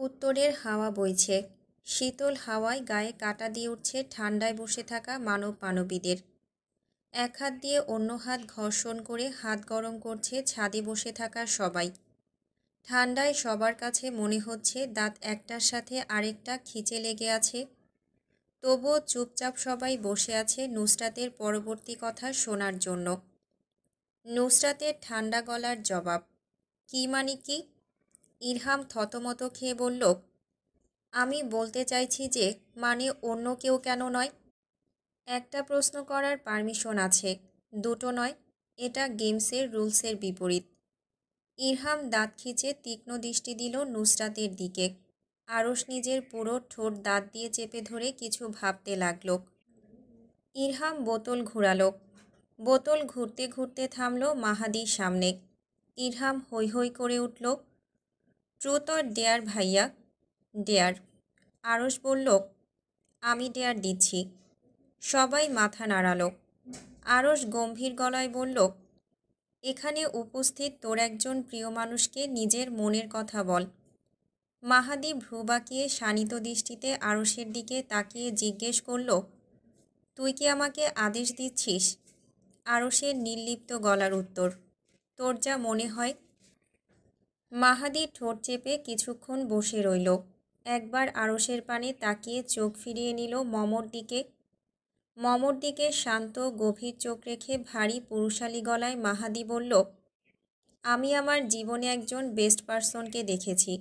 উত্তরের হাওয়া বইছে। শীতল হাওয়ায় গায়ে কাঁটা দিয়ে উঠছে ঠান্ডায় বসে থাকা মানবীদের। এক হাত দিয়ে অন্য হাত ঘর্ষণ করে হাত গরম করছে ছাদে বসে থাকা সবাই। ঠান্ডায় সবার কাছে মনে হচ্ছে দাঁত একটার সাথে আরেকটা খিঁচে লেগে আছে। তবুও চুপচাপ সবাই বসে আছে নুসরাতের পরবর্তী কথা শোনার জন্য। নুসরাতের ঠান্ডা গলার জবাব, কি মানে কি? ইরহাম থতমত খেয়ে বলল, আমি বলতে চাইছি যে মানে অন্য কেউ কেন নয়? একটা প্রশ্ন করার পারমিশন আছে, দুটো নয়। এটা গেমসের রুলসের বিপরীত। ইরহাম দাঁত খিঁচে তীক্ষ্ণ দৃষ্টি দিল নুসরাতের দিকে। আরশ নিজের পুরো ঠোঁট দাঁত দিয়ে চেপে ধরে কিছু ভাবতে লাগল। ইরহাম বোতল ঘুরালো। বোতল ঘুরতে ঘুরতে থামল মাহাদির সামনে। ইরহাম হৈ হৈ করে উঠল, ট্রুথ অর ডেয়ার ভাইয়া? ডেয়ার। আরশ বলল, আমি ডেয়ার দিচ্ছি। সবাই মাথা নাড়ালো। আরশ গম্ভীর গলায় বলল, এখানে উপস্থিত তোর একজন প্রিয় মানুষকে নিজের মনের কথা বল। মাহাদি ভ্রু বাঁকিয়ে শানিত দৃষ্টিতে আরশের দিকে তাকিয়ে জিজ্ঞেস করল, তুই কি আমাকে আদেশ দিচ্ছিস? আরশের নির্লিপ্ত গলার উত্তর, তোর যা মনে হয়। মাহাদি ঠোঁট চেপে কিছুক্ষণ বসে রইল। একবার আরশের পানে তাকিয়ে চোখ ফিরিয়ে নিল মমর দিকে শান্ত গভীর চোখ রেখে ভারী পুরুষালী গলায় মাহাদি বলল, আমি আমার জীবনে একজন বেস্ট পারসনকে দেখেছি,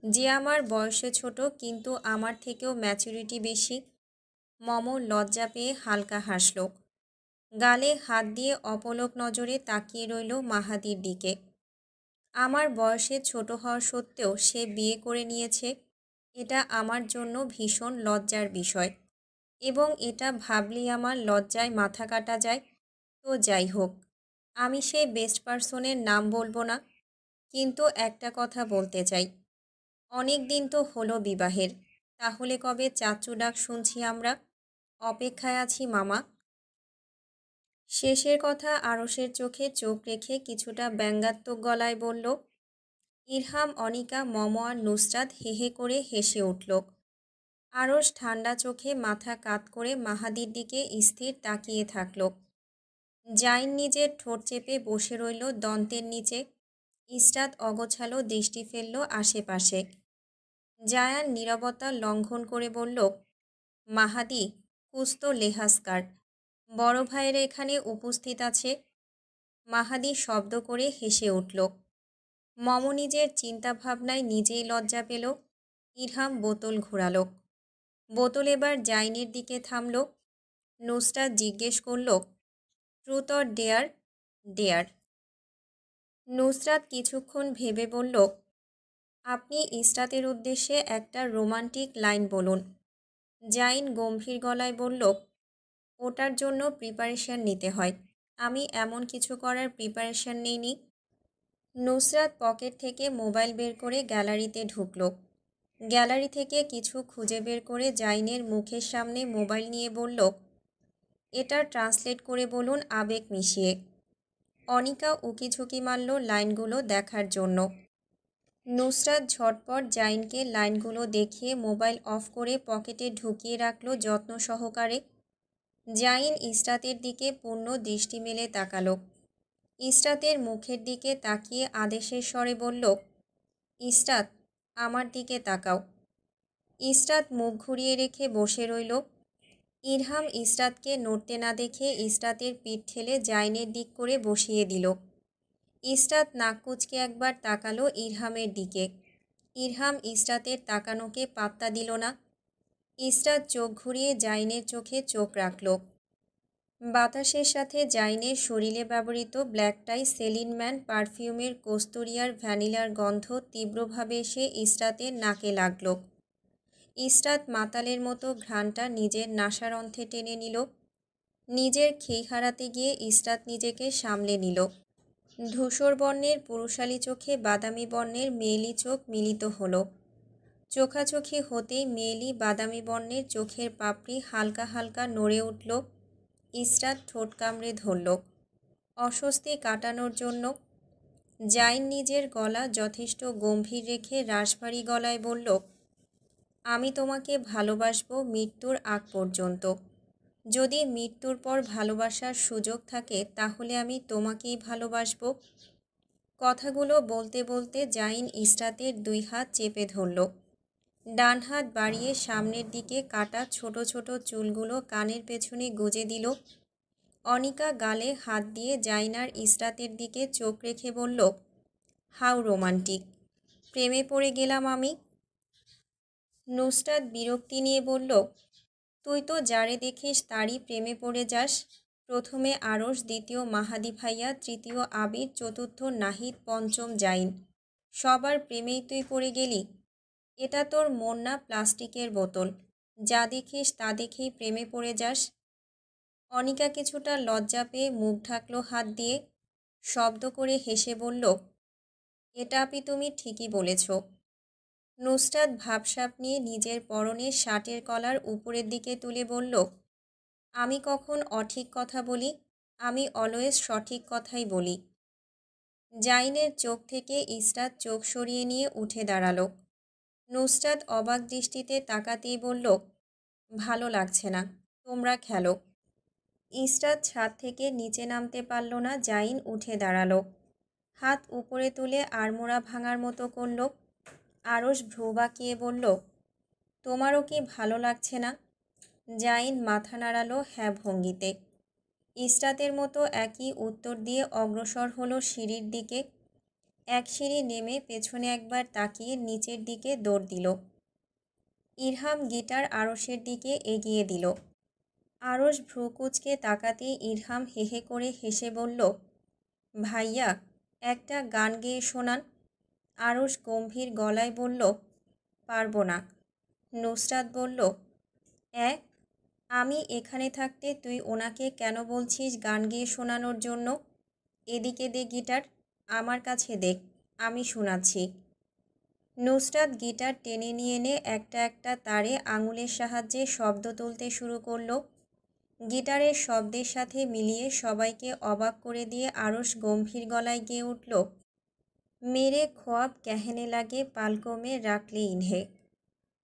যে আমার বয়সে ছোট কিন্তু আমার থেকেও ম্যাচুরিটি বেশি। মমর লজ্জা পেয়ে হালকা হাসল। গালে হাত দিয়ে অপলক নজরে তাকিয়ে রইল মাহাদির দিকে। আমার বয়সে ছোট হওয়া সত্ত্বেও সে বিয়ে করে নিয়েছে, এটা আমার জন্য ভীষণ লজ্জার বিষয়, এবং এটা ভাবলেই আমার লজ্জায় মাথা কাটা যায়। তো যাই হোক, আমি সেই বেস্ট পারসনের নাম বলবো না, কিন্তু একটা কথা বলতে চাই। অনেক দিন তো হলো বিবাহের, তাহলে কবে চাচু ডাক শুনছি আমরা? অপেক্ষায় আছি মামা। শেষের কথা আরশের চোখে চোখ রেখে কিছুটা ব্যঙ্গাত্মক গলায় বলল। ইরহাম, অনিকা, মম আর নুসরাত হেহে করে হেসে উঠল। আরশ ঠান্ডা চোখে মাথা কাত করে মাহাদির দিকে স্থির তাকিয়ে থাকল। জাইন নিজের ঠোঁট চেপে বসে রইল দন্তের নিচে। ইসরাত অগোছালো দৃষ্টি ফেলল আশেপাশে। জায়ান নীরবতা লঙ্ঘন করে বলল, মাহাদি, কুস্ত লেহাসকার, বড় ভাইয়েরা এখানে উপস্থিত আছে। মাহাদি শব্দ করে হেসে উঠল। মম নিজের চিন্তাভাবনায় নিজেই লজ্জা পেল। ইরহাম বোতল ঘোরালো। বোতল এবার জাইনের দিকে থামল। নুসরাত জিজ্ঞেস করল, truth or dare? Dare. Nusrat কিছুক্ষণ ভেবে বলল, আপনি ইসরাতের উদ্দেশ্যে একটা রোমান্টিক লাইন বলুন। জাইন গম্ভীর গলায় বলল, ওটার জন্য প্রিপারেশন নিতে হয়, আমি এমন কিছু করার প্রিপারেশন নিইনি। নুসরাত পকেট থেকে মোবাইল বের করে গ্যালারিতে ঢুকল। গ্যালারি থেকে কিছু খুঁজে বের করে জাইনের মুখের সামনে মোবাইল নিয়ে বলল, এটা ট্রান্সলেট করে বলুন আবেগ মিশিয়ে। অনিকা উকিঝুঁকি মারল লাইনগুলো দেখার জন্য। নুসরাত ঝটপট জাইনকে লাইনগুলো দেখিয়ে মোবাইল অফ করে পকেটে ঢুকিয়ে রাখল যত্ন সহকারে। জাইন ইসরাতের দিকে পূর্ণ দৃষ্টি মেলে তাকালো। ইসরাতের মুখের দিকে তাকিয়ে আদেশের স্বরে বলল, ইসরাত, আমার দিকে তাকাও। ইসরাত মুখ ঘুরিয়ে রেখে বসে রইল। ইরহাম ইসরাতকে নড়তে না দেখে ইসরাতের পিঠ ঠেলে জাইনের দিক করে বসিয়ে দিল। ইসরাত নাক কুঁচকে একবার তাকালো ইরহামের দিকে। ইরহাম ইসরাতের তাকানোকে পাত্তা দিল না। ইসরাত চোখ ঘুরিয়ে জাইনের চোখে চোখ রাখল। বাতাসের সাথে জাইনের শরীরে ব্যবহৃত ব্ল্যাক টাই সেলিন ম্যান পারফিউমের কস্তুরিয়ার ভ্যানিলার গন্ধ তীব্রভাবে এসে ইসরাতের নাকে লাগল। ইসরাত মাতালের মতো ঘ্রাণটা নিজের নাসারন্ধ্রে টেনে নিল। নিজের খেই হারাতে গিয়ে ইসরাত নিজেকে সামলে নিল। ধূসর বর্ণের পুরুষালী চোখে বাদামি বর্ণের মেয়েলি চোখ মিলিত হলো। চোখাচোখি হতেই মেয়েলি বাদামি বর্ণের চোখের পাপড়ি হালকা হালকা নড়ে উঠল। ইসরাত ঠোঁট কামড়ে ধরল। অস্বস্তি কাটানোর জন্য জাইন নিজের গলা যথেষ্ট গম্ভীর রেখে রাশভারী গলায় বলল, আমি তোমাকে ভালোবাসবো মৃত্যুর আগ পর্যন্ত। যদি মৃত্যুর পর ভালোবাসার সুযোগ থাকে তাহলে আমি তোমাকেই ভালোবাসবো। কথাগুলো বলতে বলতে জাইন ইসরাতের 2 হাত চেপে ধরল। ডান হাত বাড়িয়ে সামনের দিকে কাটা ছোট ছোট চুলগুলো কানের পেছনে গুজে দিল। অনিকা গালে হাত দিয়ে জাইন আর ইসরাতের দিকে চোখ রেখে বলল, হাউ রোমান্টিক, প্রেমে পড়ে গেলাম আমি। নুসরাত বিরক্তি নিয়ে বলল, তুই তো যারে দেখিস তারই প্রেমে পড়ে যাস। প্রথমে আরশ, দ্বিতীয় মাহাদি ভাইয়া, তৃতীয় আবির, চতুর্থ নাহিদ, পঞ্চম জাইন। সবার প্রেমেই তুই পড়ে গেলি? এটা তোর মন না প্লাস্টিকের বোতল, যা দেখিস তা দেখেই প্রেমে পড়ে যাস। অনিকা কিছুটা লজ্জা পেয়ে মুখ ঢাকল হাত দিয়ে। শব্দ করে হেসে বলল, এটা আপি তুমি ঠিকই বলেছ। নুসরাত ভাবসাব নিয়ে নিজের পরনের শার্টের কলার উপরের দিকে তুলে বলল, আমি কখন অঠিক কথা বলি? আমি অলওয়েজ সঠিক কথাই বলি। জাইনের চোখ থেকে ইসরাত চোখ সরিয়ে নিয়ে উঠে দাঁড়ালো। নুসরাত অবাক দৃষ্টিতে তাকাতেই বলল, ভালো লাগছে না, তোমরা খেলো। ইসরাত ছাদ থেকে নিচে নামতে পারল না। জাইন উঠে দাঁড়ালো, হাত উপরে তুলে আড়মোড়া ভাঙার মতো করল। আরশ ভ্রু বাঁকিয়ে বলল, তোমারও কি ভালো লাগছে না? জাইন মাথা নাড়ালো হ্যাঁ ভঙ্গিতে। ইসরাতের মতো একই উত্তর দিয়ে অগ্রসর হলো সিঁড়ির দিকে। এক সিঁড়ি নেমে পেছনে একবার তাকিয়ে নিচের দিকে দৌড় দিল। ইরহাম গিটার আরশের দিকে এগিয়ে দিল। আরশ ভ্রু কুঁচকে তাকাতেই ইরহাম হেহে করে হেসে বলল, ভাইয়া, একটা গান গেয়ে শোনান। আরশ গম্ভীর গলায় বলল, পারবো না। নুসরাত বলল, আমি এখানে থাকতে তুই ওনাকে কেন বলছিস গান গেয়ে শোনানোর জন্য? এদিকে দে গিটার, আমার কাছে দেখ, আমি শোনাচ্ছি। নুসরাত গিটার টেনে নিয়ে এনে একটা একটা তারে আঙুলের সাহায্যে শব্দ তুলতে শুরু করলো। গিটারের শব্দের সাথে মিলিয়ে সবাইকে অবাক করে দিয়ে আরশ গম্ভীর গলায় গেয়ে উঠল, মেরে খ্বাব कहने लगे पालकों में रख ले इन्हें,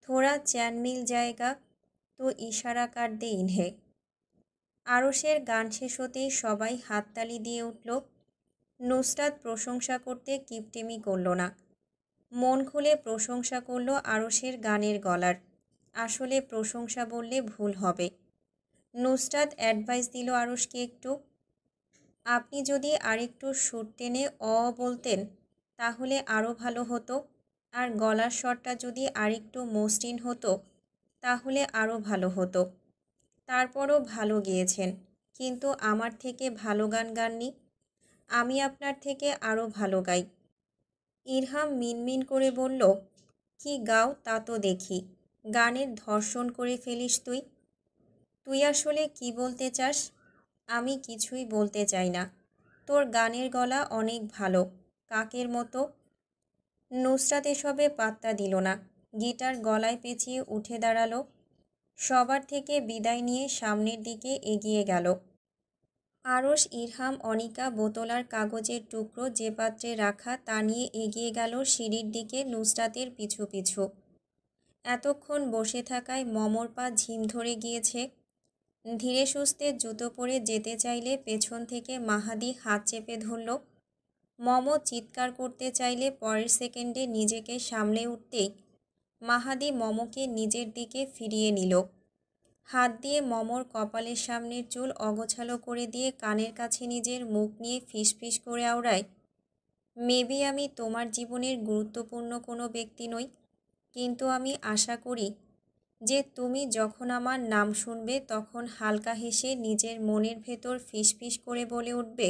थोड़ा चैन मिल जाएगा तो इशारा कर दे इन्हें। আরশের গান শেষ হতেই সবাই হাততালি দিয়ে উঠল। নুসরাত প্রশংসা করতে কিপটেমি করল না, মন খুলে প্রশংসা করল আরশের গানের গলার। আসলে প্রশংসা বললে ভুল হবে। নুসরাত অ্যাডভাইস দিল আরশকে একটু, আপনি যদি আরেকটু সুর টেনে বলতেন তাহলে আরও ভালো হতো, আর গলার স্বরটা যদি আরেকটু মসৃণ হতো তাহলে আরও ভালো হতো। তারপরও ভালো গেয়েছেন, কিন্তু আমার থেকে ভালো গান গাননি। আমি আপনার থেকে আরও ভালো গাই। ইরহাম মিনমিন করে বলল, কি গাও তা তো দেখি, গানের ধর্ষণ করে ফেলিস তুই। তুই আসলে কি বলতে চাস? আমি কিছুই বলতে চাই না। তোর গানের গলা অনেক ভালো, কাকের মতো। নুসরাত এসবে পাত্তা দিল না, গিটার গলায় পেঁচিয়ে উঠে দাঁড়ালো। সবার থেকে বিদায় নিয়ে সামনের দিকে এগিয়ে গেল। আরশ, ইরহাম, অনিকা বোতল আর কাগজের টুকরো যে পাত্রে রাখা তা নিয়ে এগিয়ে গেল সিঁড়ির দিকে নুসরাতের পিছু পিছু। এতক্ষণ বসে থাকায় মমর পা ঝিম ধরে গিয়েছে। ধীরে সুস্থে জুতো পরে যেতে চাইলে পেছন থেকে মাহাদি হাত চেপে ধরল। মম চিৎকার করতে চাইলে পরের সেকেন্ডে নিজেকে সামলে উঠতেই মাহাদি মমকে নিজের দিকে ফিরিয়ে নিল। হাত দিয়ে মমর কপালের সামনের চুল অগোছালো করে দিয়ে কানের কাছে নিজের মুখ নিয়ে ফিসফিস করে আওড়ায়, মেবি আমি তোমার জীবনের গুরুত্বপূর্ণ কোনো ব্যক্তি নই, কিন্তু আমি আশা করি যে তুমি যখন আমার নাম শুনবে তখন হালকা হেসে নিজের মনের ভেতর ফিসফিস করে বলে উঠবে,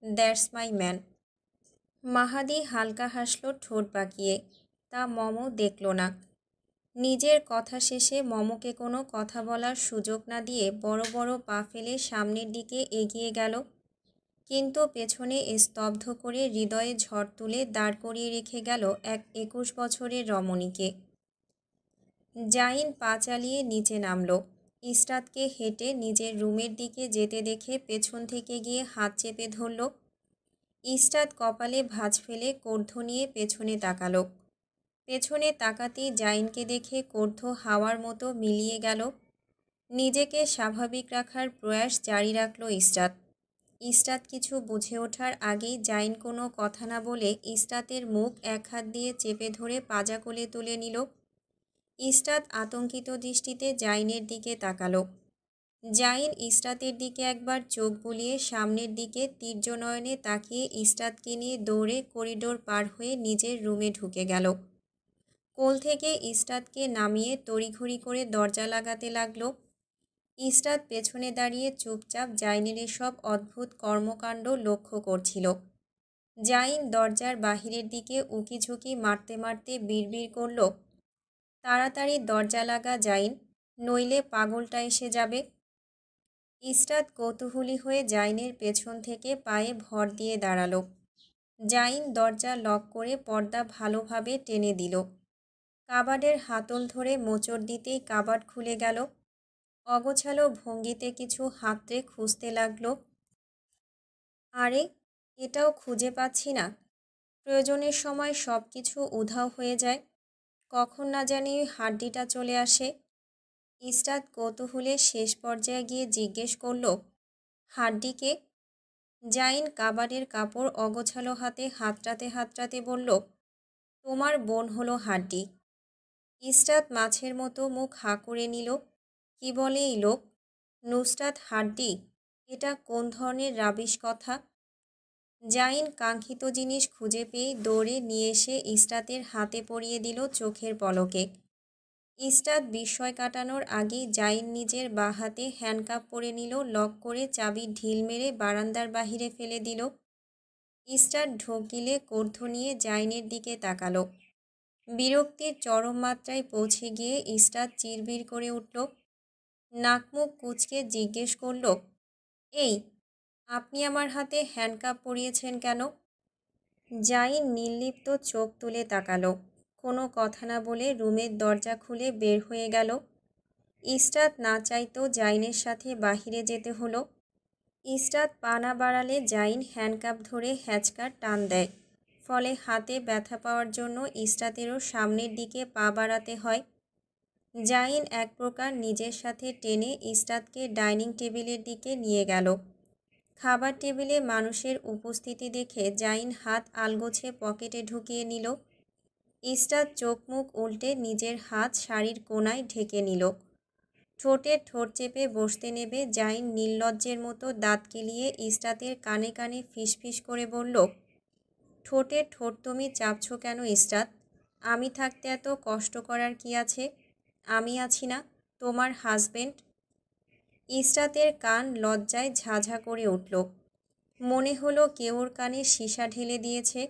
দ্যাটস মাই ম্যান। মাহাদি হালকা হাসল ঠোঁট বাঁকিয়ে, তা মম দেখল না। নিজের কথা শেষে মমকে কোনো কথা বলার সুযোগ না দিয়ে বড় বড় পা ফেলে সামনের দিকে এগিয়ে গেল, কিন্তু পেছনে স্তব্ধ করে হৃদয়ে ঝড় তুলে দাঁড় করিয়ে রেখে গেল এক 21 বছরের রমণীকে। জাইন পা চালিয়ে নিচে নামল। ইসরাতকে হেঁটে নিজের রুমের দিকে যেতে দেখে পেছন থেকে গিয়ে হাত চেপে ধরল। ইসরাত কপালে ভাঁজ ফেলে কর্ধ্য নিয়ে পেছনে তাকালো। পেছনে তাকাতেই জাইনকে দেখে কর্ধ্য হাওয়ার মতো মিলিয়ে গেল। নিজেকে স্বাভাবিক রাখার প্রয়াস জারি রাখল ইসরাত। ইসরাত কিছু বুঝে ওঠার আগেই জাইন কোনো কথা না বলে ইসরাতের মুখ এক হাত দিয়ে চেপে ধরে পাজা কোলে তুলে নিল। ইসরাত আতঙ্কিত দৃষ্টিতে জাইনের দিকে তাকালো। জাইন ইসরাতের দিকে একবার চোখ বুলিয়ে সামনের দিকে তীর্যনয়নে তাকিয়ে ইসরাতকে নিয়ে দৌড়ে করিডোর পার হয়ে নিজের রুমে ঢুকে গেল। কোল থেকে ইসরাতকে নামিয়ে তড়িঘড়ি করে দরজা লাগাতে লাগলো। ইসরাত পেছনে দাঁড়িয়ে চুপচাপ জাইনের এসব অদ্ভুত কর্মকাণ্ড লক্ষ্য করছিল। জাইন দরজার বাহিরের দিকে উকিঝুঁকি মারতে মারতে বিড়বিড় করল, তাড়াতাড়ি দরজা লাগা জাইন, নইলে পাগলটা এসে যাবে। ইসরাত কৌতূহলী হয়ে জাইনের পেছন থেকে পায়ে ভর দিয়ে দাঁড়ালো। জাইন দরজা লক করে পর্দা ভালোভাবে টেনে দিল। কাবাডের হাতল ধরে মোচড় দিতেই কাবাড খুলে গেল। অগোছালো ভঙ্গিতে কিছু হাতড়ে খুঁজতে লাগলো। আরে, এটাও খুঁজে পাচ্ছি না। প্রয়োজনের সময় সব কিছু উধাও হয়ে যায়। কখন না জানি ওই হাড্ডিটা চলে আসে। ইসরাত কৌতূহলে শেষ পর্যায়ে গিয়ে জিজ্ঞেস করল, হাড্ডিকে? জাইন কাবাডের কাপড় অগোছালো হাতে হাতড়াতে হাতড়াতে বলল, তোমার বোন হলো হাড্ডি। ইসরাত মাছের মতো মুখ হাঁ করে নিল। কি বলে এই লোক? নুসরাত হাড্ডি? এটা কোন ধরনের রাবিশ কথা? জাইন কাঙ্ক্ষিত জিনিস খুঁজে পেয়ে দৌড়ে নিয়ে এসে ইসরাতের হাতে পরিয়ে দিল চোখের পলকে। ইসরাত বিস্ময় কাটানোর আগেই জাইন নিজের বাঁ হাতে হ্যান্ডকাপ পরে নিল, লক করে চাবি ঢিল মেরে বারান্দার বাহিরে ফেলে দিল। ইসরাত ঢোক গিলে কর্ধ্য নিয়ে জাইনের দিকে তাকালো। বিরক্তির চরম মাত্রায় পৌঁছে গিয়ে ইসরাত চিরবির করে উঠল। নাকমুখ কুঁচকে জিজ্ঞেস করল, এই, আপনি আমার হাতে হ্যান্ডকাপ পরিয়েছেন কেন? জাইন নির্লিপ্ত চোখ তুলে তাকালো। কোনো কথা না বলে রুমের দরজা খুলে বের হয়ে গেল। ইসরাত না চাইতেও জাইনের সাথে বাহিরে যেতে হলো। ইসরাত পা না বাড়ালে জাইন হ্যান্ডকাপ ধরে হ্যাচকার টান দেয়। ফলে হাতে ব্যথা পাওয়ার জন্য ইসরাতেরও সামনের দিকে পা বাড়াতে হয়। জাইন এক প্রকার নিজের সাথে টেনে ইসরাতকে ডাইনিং টেবিলের দিকে নিয়ে গেল। খাবার টেবিলে মানুষের উপস্থিতি দেখে জাইন হাত আলগোছে পকেটে ঢুকিয়ে নিল। ইসরাত চোখ মুখ উল্টে নিজের হাত শাড়ির কোণায় ঢেকে নিল। ঠোঁটে ঠোঁট চেপে বসতে নেবে জাইন নির্লজ্জের মতো দাঁত কেলিয়ে ইসরাতের কানে কানে ফিসফিস করে বলল, ঠোঁটে ঠোঁট তুমি চাপছ কেন ইসরাত? আমি থাকতে এত কষ্ট করার কি আছে? আমি আছি না, তোমার হাজবেন্ড। ইসরাতের কান লজ্জায় ঝাঝা করে উঠল। মনে হলো কেউ ওর কানে সীসা ঢেলে দিয়েছে।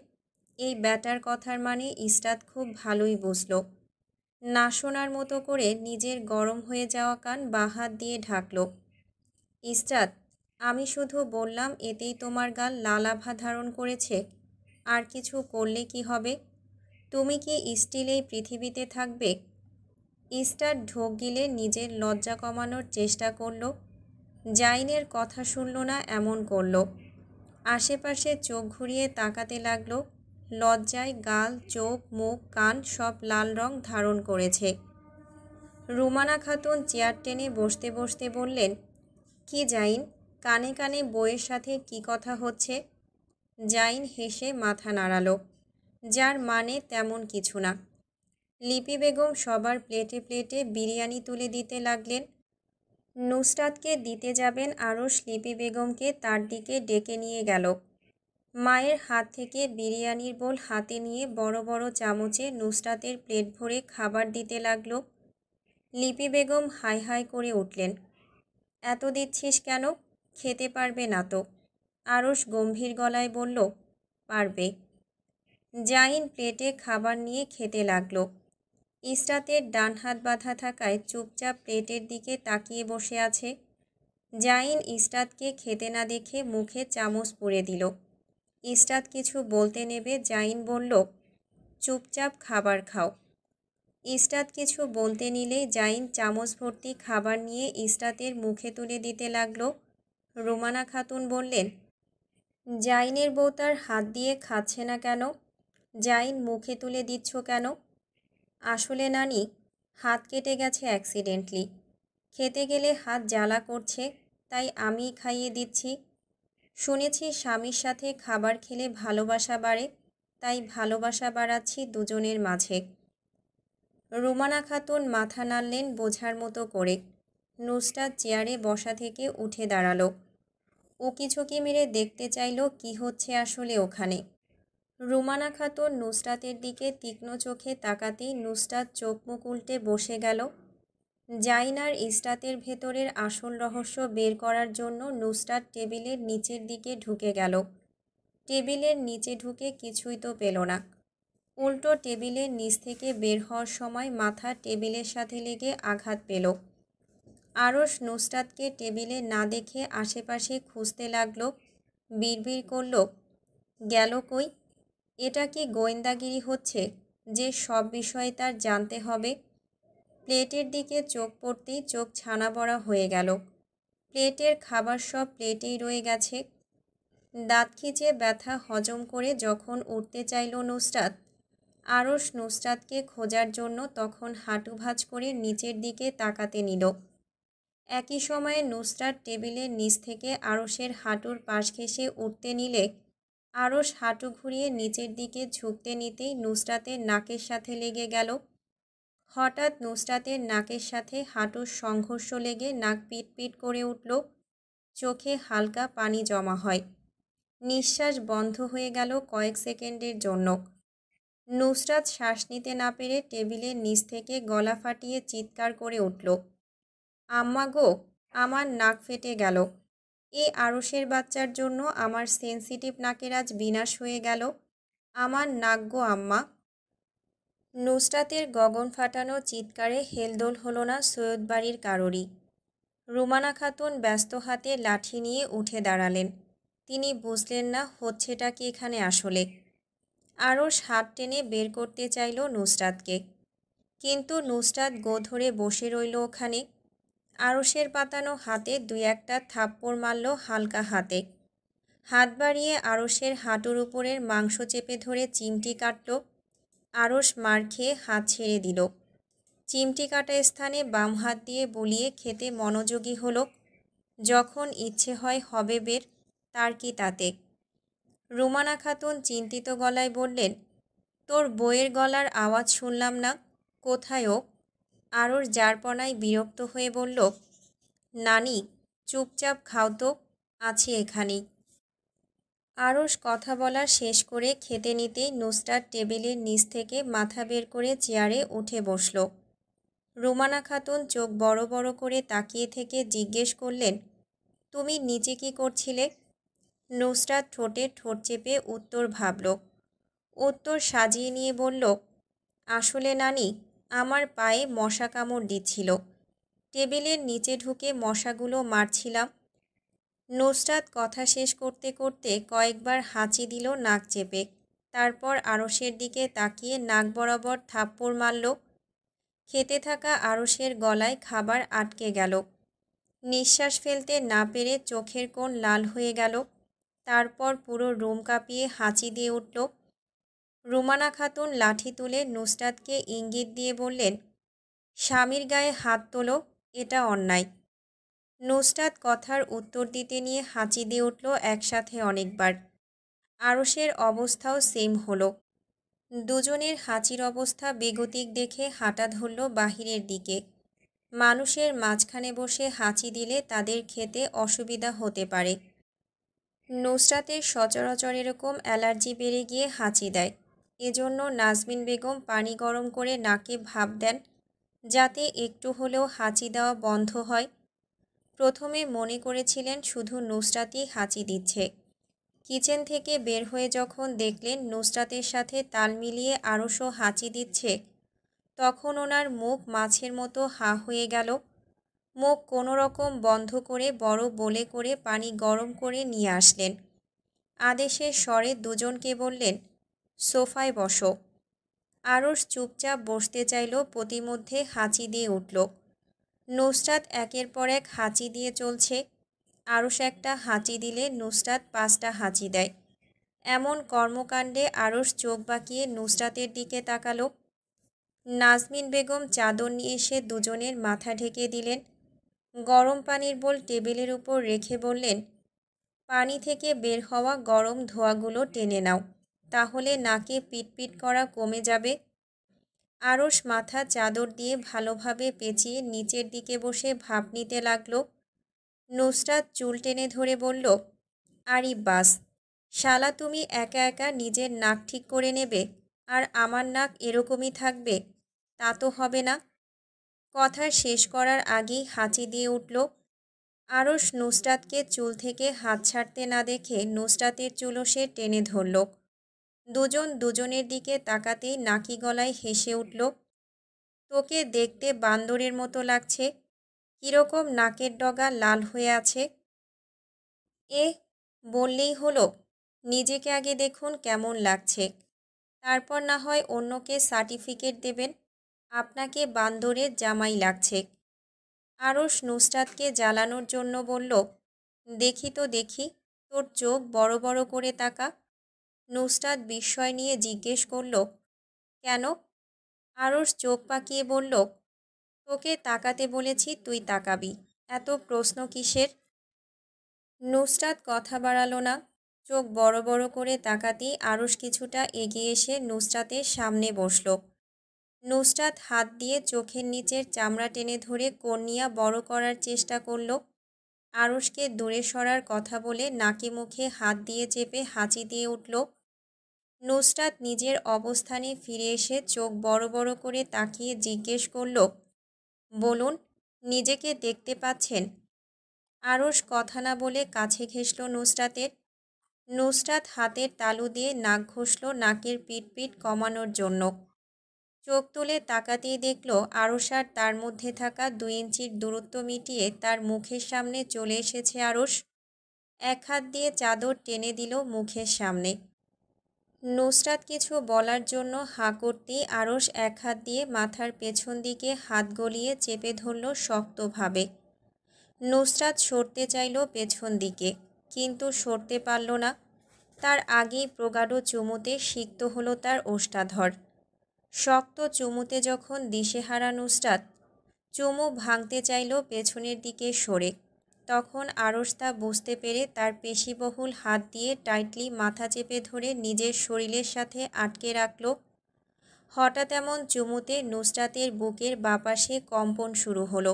এই ব্যাটার কথার মানে ইসরাত খুব ভালোই বুঝল। না শোনার মতো করে নিজের গরম হয়ে যাওয়া কান বাঁ হাত দিয়ে ঢাকল। ইসরাত, আমি শুধু বললাম এতেই তোমার গাল লাল আভা ধারণ করেছে। আর কিছু করলে কি হবে? তুমি কি স্টিল এই পৃথিবীতে থাকবে? ইসরাত ঢোক গিলে নিজের লজ্জা কমানোর চেষ্টা করল। জাইনের কথা শুনল না এমন করল। আশেপাশে চোখ ঘুরিয়ে তাকাতে লাগলো। লজ্জায় গাল, চোখ, মুখ, কান সব লাল রং ধারণ করেছে। রুমানা খাতুন চেয়ার টেনে বসতে বসতে বললেন, কি জাইন, কানে কানে বউয়ের সাথে কি কথা হচ্ছে? জাইন হেসে মাথা নাড়ালো, যার মানে তেমন কিছু না। লিপি বেগম সবার প্লেটে প্লেটে বিরিয়ানি তুলে দিতে লাগলেন। নুসরাতকে দিতে যাবেন আরশ লিপি বেগমকে তার দিকে ডেকে নিয়ে গেল। মায়ের হাত থেকে বিরিয়ানির বোল হাতে নিয়ে বড় বড় চামচে নুসরাতের প্লেট ভরে খাবার দিতে লাগলো। লিপি বেগম হাই হাই করে উঠলেন, এত দিচ্ছিস কেন? খেতে পারবে না তো? আরশ গম্ভীর গলায় বলল, পারবে। জাইন প্লেটে খাবার নিয়ে খেতে লাগলো। ইসরাতের ডান হাত বাঁধা থাকায় চুপচাপ প্লেটের দিকে তাকিয়ে বসে আছে। জাইন ইসরাতকে খেতে না দেখে মুখে চামচ পুরে দিল। ইসরাত কিছু বলতে নেবে জাইন বলল, চুপচাপ খাবার খাও। ইসরাত কিছু বলতে নিলেই জাইন চামচ ভর্তি খাবার নিয়ে ইসরাতের মুখে তুলে দিতে লাগলো। রুমানা খাতুন বললেন, জাইনের বউ তার হাত দিয়ে খাচ্ছে না কেন? জাইন মুখে তুলে দিচ্ছ কেন? আসলে নানি, হাত কেটে গেছে অ্যাক্সিডেন্টলি। খেতে গেলে হাত জ্বালা করছে, তাই আমিই খাইয়ে দিচ্ছি। শুনেছি স্বামীর সাথে খাবার খেলে ভালোবাসা বাড়ে, তাই ভালোবাসা বাড়াচ্ছি দুজনের মাঝে। রুমানা খাতুন মাথা নাড়লেন বোঝার মতো করে। নুসরাত চেয়ারে বসা থেকে উঠে দাঁড়ালো। উকিঝুঁকি মেরে দেখতে চাইল কি হচ্ছে আসলে ওখানে। রুমানা খাতুন নুসরাতের দিকে তীক্ষ্ণ চোখে তাকাতেই নুসরাত চোখ মুখ উল্টে বসে গেল। জাইন আর ইসরাতের ভেতরের আসল রহস্য বের করার জন্য নুসরাত টেবিলের নিচের দিকে ঢুকে গেল। টেবিলের নিচে ঢুকে কিছুই তো পেল না। উল্টো টেবিলের নিচ থেকে বের হওয়ার সময় মাথা টেবিলের সাথে লেগে আঘাত পেল। আরশ নুসরাতকে টেবিলে না দেখে আশেপাশে খুঁজতে লাগলো। বিড়বিড় করল, গেল কই? এটা কি গোয়েন্দাগিরি হচ্ছে যে সব বিষয়ে তার জানতে হবে? প্লেটের দিকে চোখ পড়তেই চোখ ছানা বড়া হয়ে গেল। প্লেটের খাবার সব প্লেটেই রয়ে গেছে। দাঁত খিঁচে ব্যথা হজম করে যখন উঠতে চাইল নুসরাত, আরশ নুসরাতকে খোঁজার জন্য তখন হাঁটু ভাঁজ করে নিচের দিকে তাকাতে নিল। একই সময়ে নুসরাত টেবিলের নিচ থেকে আরশের হাঁটুর পাশ ঘেঁষে উঠতে নিলে আরশ হাঁটু ঘুরিয়ে নিচের দিকে ঝুঁকতে নিতেই নুসরাতের নাকের সাথে লেগে গেল। হঠাৎ নুসরাতের নাকের সাথে হাঁটুর সংঘর্ষ লেগে নাক পিটপিট করে উঠল। চোখে হালকা পানি জমা হয়। নিঃশ্বাস বন্ধ হয়ে গেল কয়েক সেকেন্ডের জন্য। নুসরাত শ্বাস নিতে না পেরে টেবিলের নিচ থেকে গলা ফাটিয়ে চিৎকার করে উঠল, আম্মা গো, আমার নাক ফেটে গেল। এই আরশের বাচ্চার জন্য আমার সেনসিটিভ নাকের আজ বিনাশ হয়ে গেল। আমার নাক গো আম্মা। নুসরাতের গগন ফাটানো চিৎকারে হেলদোল হলো না সৈয়দ বাড়ির কারোরই। রুমানা খাতুন ব্যস্ত হাতে লাঠি নিয়ে উঠে দাঁড়ালেন। তিনি বুঝলেন না হচ্ছেটা কি এখানে আসলে। আরশ হাত টেনে বের করতে চাইল নুসরাতকে, কিন্তু নুসরাত গো ধরে বসে রইল ওখানে। আরশের পাতানো হাতে দুই একটা থাপ্পড় মারল হালকা হাতে। হাত বাড়িয়ে আরশের হাঁটুর উপরের মাংস চেপে ধরে চিমটি কাটল। আরশ মার খেয়ে হাত ছেড়ে দিল। চিমটি কাটা স্থানে বাম হাত দিয়ে বুলিয়ে খেতে মনোযোগী হলো। যখন ইচ্ছে হয় হবে বের, তার কি তাতে? রুমানা খাতুন চিন্তিত গলায় বললেন, তোর বইয়ের গলার আওয়াজ শুনলাম না, কোথায় ও? আরশ জারপনায় বিরক্ত হয়ে বলল, নানি, চুপচাপ খাও তো, আছি এখানেই। আরশ কথা বলা শেষ করে খেতে নিতেই নুসরাত টেবিলের নিচ থেকে মাথা বের করে চেয়ারে উঠে বসল। রুমানা খাতুন চোখ বড় বড় করে তাকিয়ে থেকে জিজ্ঞেস করলেন, তুমি নিচে কি করছিলে? নুসরাত ঠোঁটে ঠোঁট চেপে উত্তর ভাবল। উত্তর সাজিয়ে নিয়ে বলল, আসলে নানি, আমার পায়ে মশা কামড় দিচ্ছিল। টেবিলের নিচে ঢুকে মশাগুলো মারছিলাম। নুসরাত কথা শেষ করতে করতে কয়েকবার হাঁচি দিল নাক চেপে। তারপর আরশের দিকে তাকিয়ে নাক বরাবর থাপ্পড় মারল। খেতে থাকা আরশের গলায় খাবার আটকে গেল। নিঃশ্বাস ফেলতে না পেরে চোখের কোণ লাল হয়ে গেল। তারপর পুরো রুম কাঁপিয়ে হাঁচি দিয়ে উঠল। রুমানা খাতুন লাঠি তুলে নুসরাতকে ইঙ্গিত দিয়ে বললেন, স্বামীর গায়ে হাত তোলো, এটা অন্যায়। নুসরাত কথার উত্তর দিতে নিয়ে হাঁচি দিয়ে উঠল একসাথে অনেকবার। আরশের অবস্থাও সেম হলো। দুজনের হাঁচির অবস্থা বেগতিক দেখে হাঁটা ধরল বাহিরের দিকে। মানুষের মাঝখানে বসে হাঁচি দিলে তাদের খেতে অসুবিধা হতে পারে। নুসরাতের সচরাচর এরকম অ্যালার্জি বেড়ে গিয়ে হাঁচি দেয়। এজন্য নাজমিন বেগম পানি গরম করে নাকে ভাপ দেন, যাতে একটু হলেও হাঁচি দেওয়া বন্ধ হয়। প্রথমে মনে করেছিলেন শুধু নুসরাতই হাঁচি দিচ্ছে। কিচেন থেকে বের হয়ে যখন দেখলেন নুসরাতের সাথে তাল মিলিয়ে আরশও হাঁচি দিচ্ছে, তখন ওনার মুখ মাছের মতো হা হয়ে গেল। মুখ কোনো রকম বন্ধ করে বড় বলে করে পানি গরম করে নিয়ে আসলেন। আদেশের স্বরে দুজনকে বললেন, সোফায় বসো। আরশ চুপচাপ বসতে চাইল, প্রতিমধ্যে হাঁচি দিয়ে উঠল। নুসরাত একের পর এক হাঁচি দিয়ে চলছে। আরশ একটা হাঁচি দিলে নুসরাত 5টা হাঁচি দেয়। এমন কর্মকাণ্ডে আরশ চোখ বাঁকিয়ে নুসরাতের দিকে তাকালো। নাজমিন বেগম চাদর নিয়ে এসে দুজনের মাথা ঢেকে দিলেন। গরম পানির বোল টেবিলের উপর রেখে বললেন, পানি থেকে বের হওয়া গরম ধোঁয়াগুলো টেনে নাও, তাহলে নাকে পিটপিট করা কমে যাবে। আরশ মাথা চাদর দিয়ে ভালোভাবে পেঁচিয়ে নিচের দিকে বসে ভাপ নিতে লাগলো। নুসরাত চুল টেনে ধরে বলল, আরে বাস, শালা তুমি একা একা নিজের নাক ঠিক করে নেবে আর আমার নাক এরকমই থাকবে? তা তো হবে না। কথা শেষ করার আগেই হাঁচি দিয়ে উঠল। আরশ নুসরাতকে চুল থেকে হাত ছাড়তে না দেখে নুসরাতের চুলও সে টেনে ধরল। দুজন দুজনের দিকে তাকাতেই নাকি গলায় হেসে উঠল। তোকে দেখতে বান্দরের মতো লাগছে, কীরকম নাকের ডগা লাল হয়ে আছে। এ বললেই হলো, নিজেকে আগে দেখুন কেমন লাগছে, তারপর না হয় অন্যকে সার্টিফিকেট দেবেন আপনাকে বান্দরের জামাই লাগছে। আরশ নুসরাতকে জ্বালানোর জন্য বলল, দেখি তো দেখি, তোর চোখ বড় বড় করে তাকা। নুসরাত বিস্ময় নিয়ে জিজ্ঞেস করল, কেন? আরশ চোখ পাকিয়ে বলল, তোকে তাকাতে বলেছি, তুই তাকাবি, এত প্রশ্ন কিসের? নুসরাত কথা বাড়ালো না। চোখ বড় বড় করে তাকাতেই আরশ কিছুটা এগিয়ে এসে নুসরাতের সামনে বসল। নুসরাত হাত দিয়ে চোখের নিচের চামড়া টেনে ধরে কর্নিয়া বড় করার চেষ্টা করল। আরশকে দূরে সরার কথা বলে নাকে মুখে হাত দিয়ে চেপে হাঁচি দিয়ে উঠল। নুসরাত নিজের অবস্থানে ফিরে এসে চোখ বড় বড় করে তাকিয়ে জিজ্ঞেস করল, বলুন, নিজেকে দেখতে পাচ্ছেন? আরশ কথা না বলে কাছে ঘেঁষল নুসরাতের। নুসরাত হাতের তালু দিয়ে নাক ঘষল নাকের পিটপিট কমানোর জন্য। চোখ তুলে তাকাতেই দেখল আরশ আর তার মধ্যে থাকা 2 ইঞ্চির দূরত্ব মিটিয়ে তার মুখের সামনে চলে এসেছে আরশ। এক হাত দিয়ে চাদর টেনে দিল মুখের সামনে। নুসরাত কিছু বলার জন্য হাঁ করতেই আরশ এক হাত দিয়ে মাথার পেছন দিকে হাত গলিয়ে চেপে ধরল শক্তভাবে। নুসরাত সরতে চাইল পেছন দিকে, কিন্তু সরতে পারল না। তার আগেই প্রগাঢ় চুমুতে সিক্ত হলো তার ওষ্ঠাধর। শক্ত চুমুতে যখন দিশেহারা নুসরাত চুমু ভাঙতে চাইল পেছনের দিকে সরে, তখন আরশ তা বুঝতে পেরে তার পেশিবহুল হাত দিয়ে টাইটলি মাথা চেপে ধরে নিজের শরীরের সাথে আটকে রাখল। হঠাৎ এমন চুমুতে নুসরাতের বুকের বাপাশে কম্পন শুরু হলো।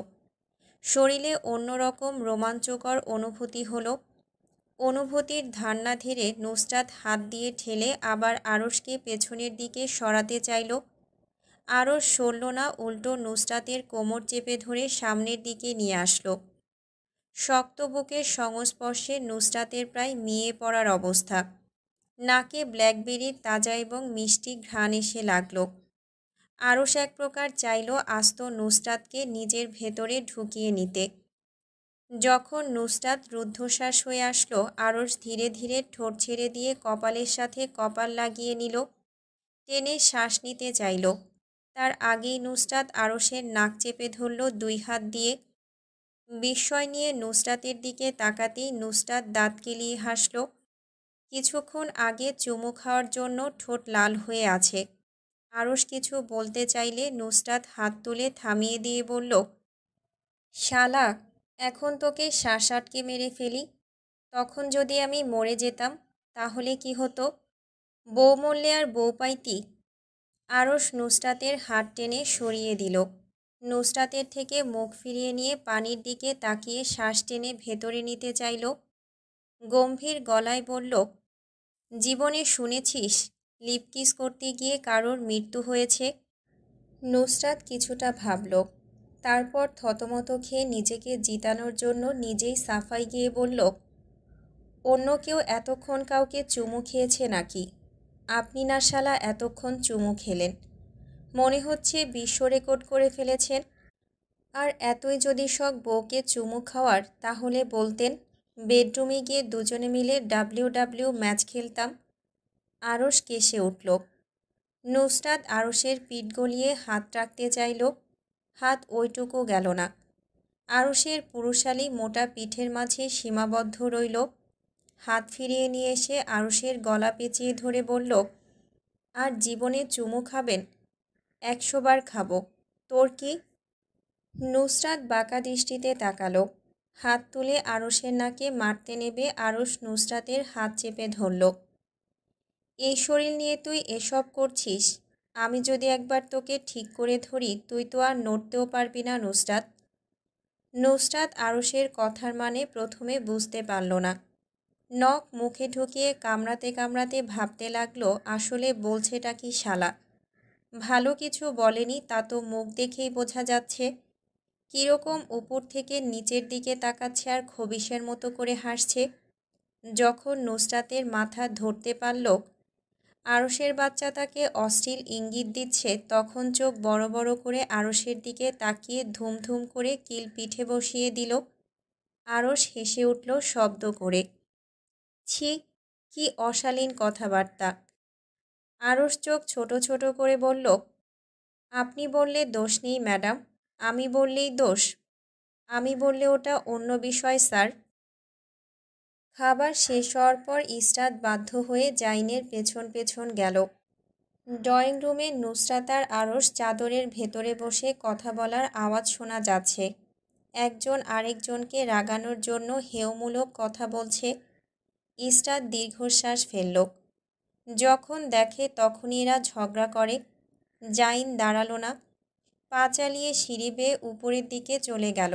শরীরে অন্যরকম রোমাঞ্চকর অনুভূতি হলো। অনুভূতির ধারণা ধীরে নুসরাত হাত দিয়ে ঠেলে আবার আরশকে পেছনের দিকে সরাতে চাইল। আরশ সরল না, উল্টো নুসরাতের কোমর চেপে ধরে সামনের দিকে নিয়ে আসলো। শক্ত বুকের সংস্পর্শে নুসরাতের প্রায় মিয়ে পড়ার অবস্থা। নাকে ব্ল্যাকবেরির তাজা এবং মিষ্টি ঘ্রাণ এসে লাগলো। আরশ এক প্রকার চাইল আস্ত নুসরাতকে নিজের ভেতরে ঢুকিয়ে নিতে। যখন নুসরাত রুদ্ধশ্বাস হয়ে আসলো, আরশ ধীরে ধীরে ঠোঁট ছেড়ে দিয়ে কপালের সাথে কপাল লাগিয়ে নিল। টেনে শ্বাস নিতে চাইল। তার আগেই নুসরাত আরশের নাক চেপে ধরল 2 হাত দিয়ে। বিস্ময় নিয়ে নুসরাতের দিকে তাকাতেই নুসরাত দাঁত কেলিয়ে হাসল। কিছুক্ষণ আগে চুমু খাওয়ার জন্য ঠোঁট লাল হয়ে আছে। আরশ কিছু বলতে চাইলে নুসরাত হাত তুলে থামিয়ে দিয়ে বলল, শালা, এখন তোকে শ্বাস আটকে মেরে ফেলি, তখন যদি আমি মরে যেতাম তাহলে কি হতো? বউ মরলে আর বউ পাইতি? আরশ নুসরাতের হাত টেনে সরিয়ে দিল। নুসরাতের থেকে মুখ ফিরিয়ে নিয়ে পানির দিকে তাকিয়ে শ্বাস টেনে ভেতরে নিতে চাইল। গম্ভীর গলায় বলল, জীবনে শুনেছিস লিপ কিস করতে গিয়ে কারোর মৃত্যু হয়েছে? নুসরাত কিছুটা ভাবল, তারপর থতমত খেয়ে নিজেকে জিতানোর জন্য নিজেই সাফাই গিয়ে বলল, অন্য কেউ এতক্ষণ কাউকে চুমু খেয়েছে নাকি? আপনি না শালা এতক্ষণ চুমু খেলেন, মনে হচ্ছে বিশ্ব রেকর্ড করে ফেলেছেন। আর এতই যদি শখ বউকে চুমু খাওয়ার, তাহলে বলতেন, বেডরুমে গিয়ে দুজনে মিলে WW ম্যাচ খেলতাম। আরশ কেসে উঠল। নুসরাত আরশের পিঠ গলিয়ে হাত রাখতে চাইল, হাত ওইটুকু গেল না। আরুষের পুরুষালী মোটা পিঠের মাঝে সীমাবদ্ধ রইল। হাত ফিরিয়ে নিয়ে এসে আরুষের গলা পেঁচিয়ে ধরে বলল, আর জীবনে চুমু খাবেন? 100 বার খাবো। তোর কি? নুসরাত বাঁকা দৃষ্টিতে তাকালো। হাত তুলে আরুষের নাকে মারতে নেবে আরুষ নুসরাতের হাত চেপে ধরল। এই শরীর নিয়ে তুই এসব করছিস? আমি যদি একবার তোকে ঠিক করে ধরি তুই তো আর নড়তেও পারবি না নুসরাত। নুসরাত আরুষের কথার মানে প্রথমে বুঝতে পারল না। নখ মুখে ঢুকিয়ে কামড়াতে কামড়াতে ভাবতে লাগলো আসলে বলছেটা কি শালা। ভালো কিছু বলেনি তা তো মুখ দেখেই বোঝা যাচ্ছে। কীরকম উপর থেকে নিচের দিকে তাকাচ্ছে আর খবিশের মতো করে হাসছে। যখন নুসরাতের মাথা ধরতে পারল আরুষের বাচ্চা তাকে অশ্লীল ইঙ্গিত দিচ্ছে তখন চোখ বড় বড় করে আরুষের দিকে তাকিয়ে ধুমধুম করে কিল পিঠে বসিয়ে দিল। আরুষ হেসে উঠল শব্দ করে। ছি, কি অশালীন কথাবার্তা। আরুষ চোখ ছোট ছোট করে বলল, আপনি বললে দোষ নেই ম্যাডাম, আমি বললেই দোষ? আমি বললে ওটা অন্য বিষয় স্যার। খাবার শেষ হওয়ার পর ইসরাত বাধ্য হয়ে জাইনের পেছন পেছন গেল। ড্রয়িং রুমে নুসরাত আর আরুষ চাদরের ভেতরে বসে কথা বলার আওয়াজ শোনা যাচ্ছে। একজন আরেকজনকে রাগানোর জন্য হেয়মূলক কথা বলছে। ইসরাত দীর্ঘশ্বাস ফেলল। যখন দেখে তখনই এরা ঝগড়া করে। জাইন দাঁড়ালো না, পা চালিয়ে সিঁড়ি বেয়ে উপরের দিকে চলে গেল।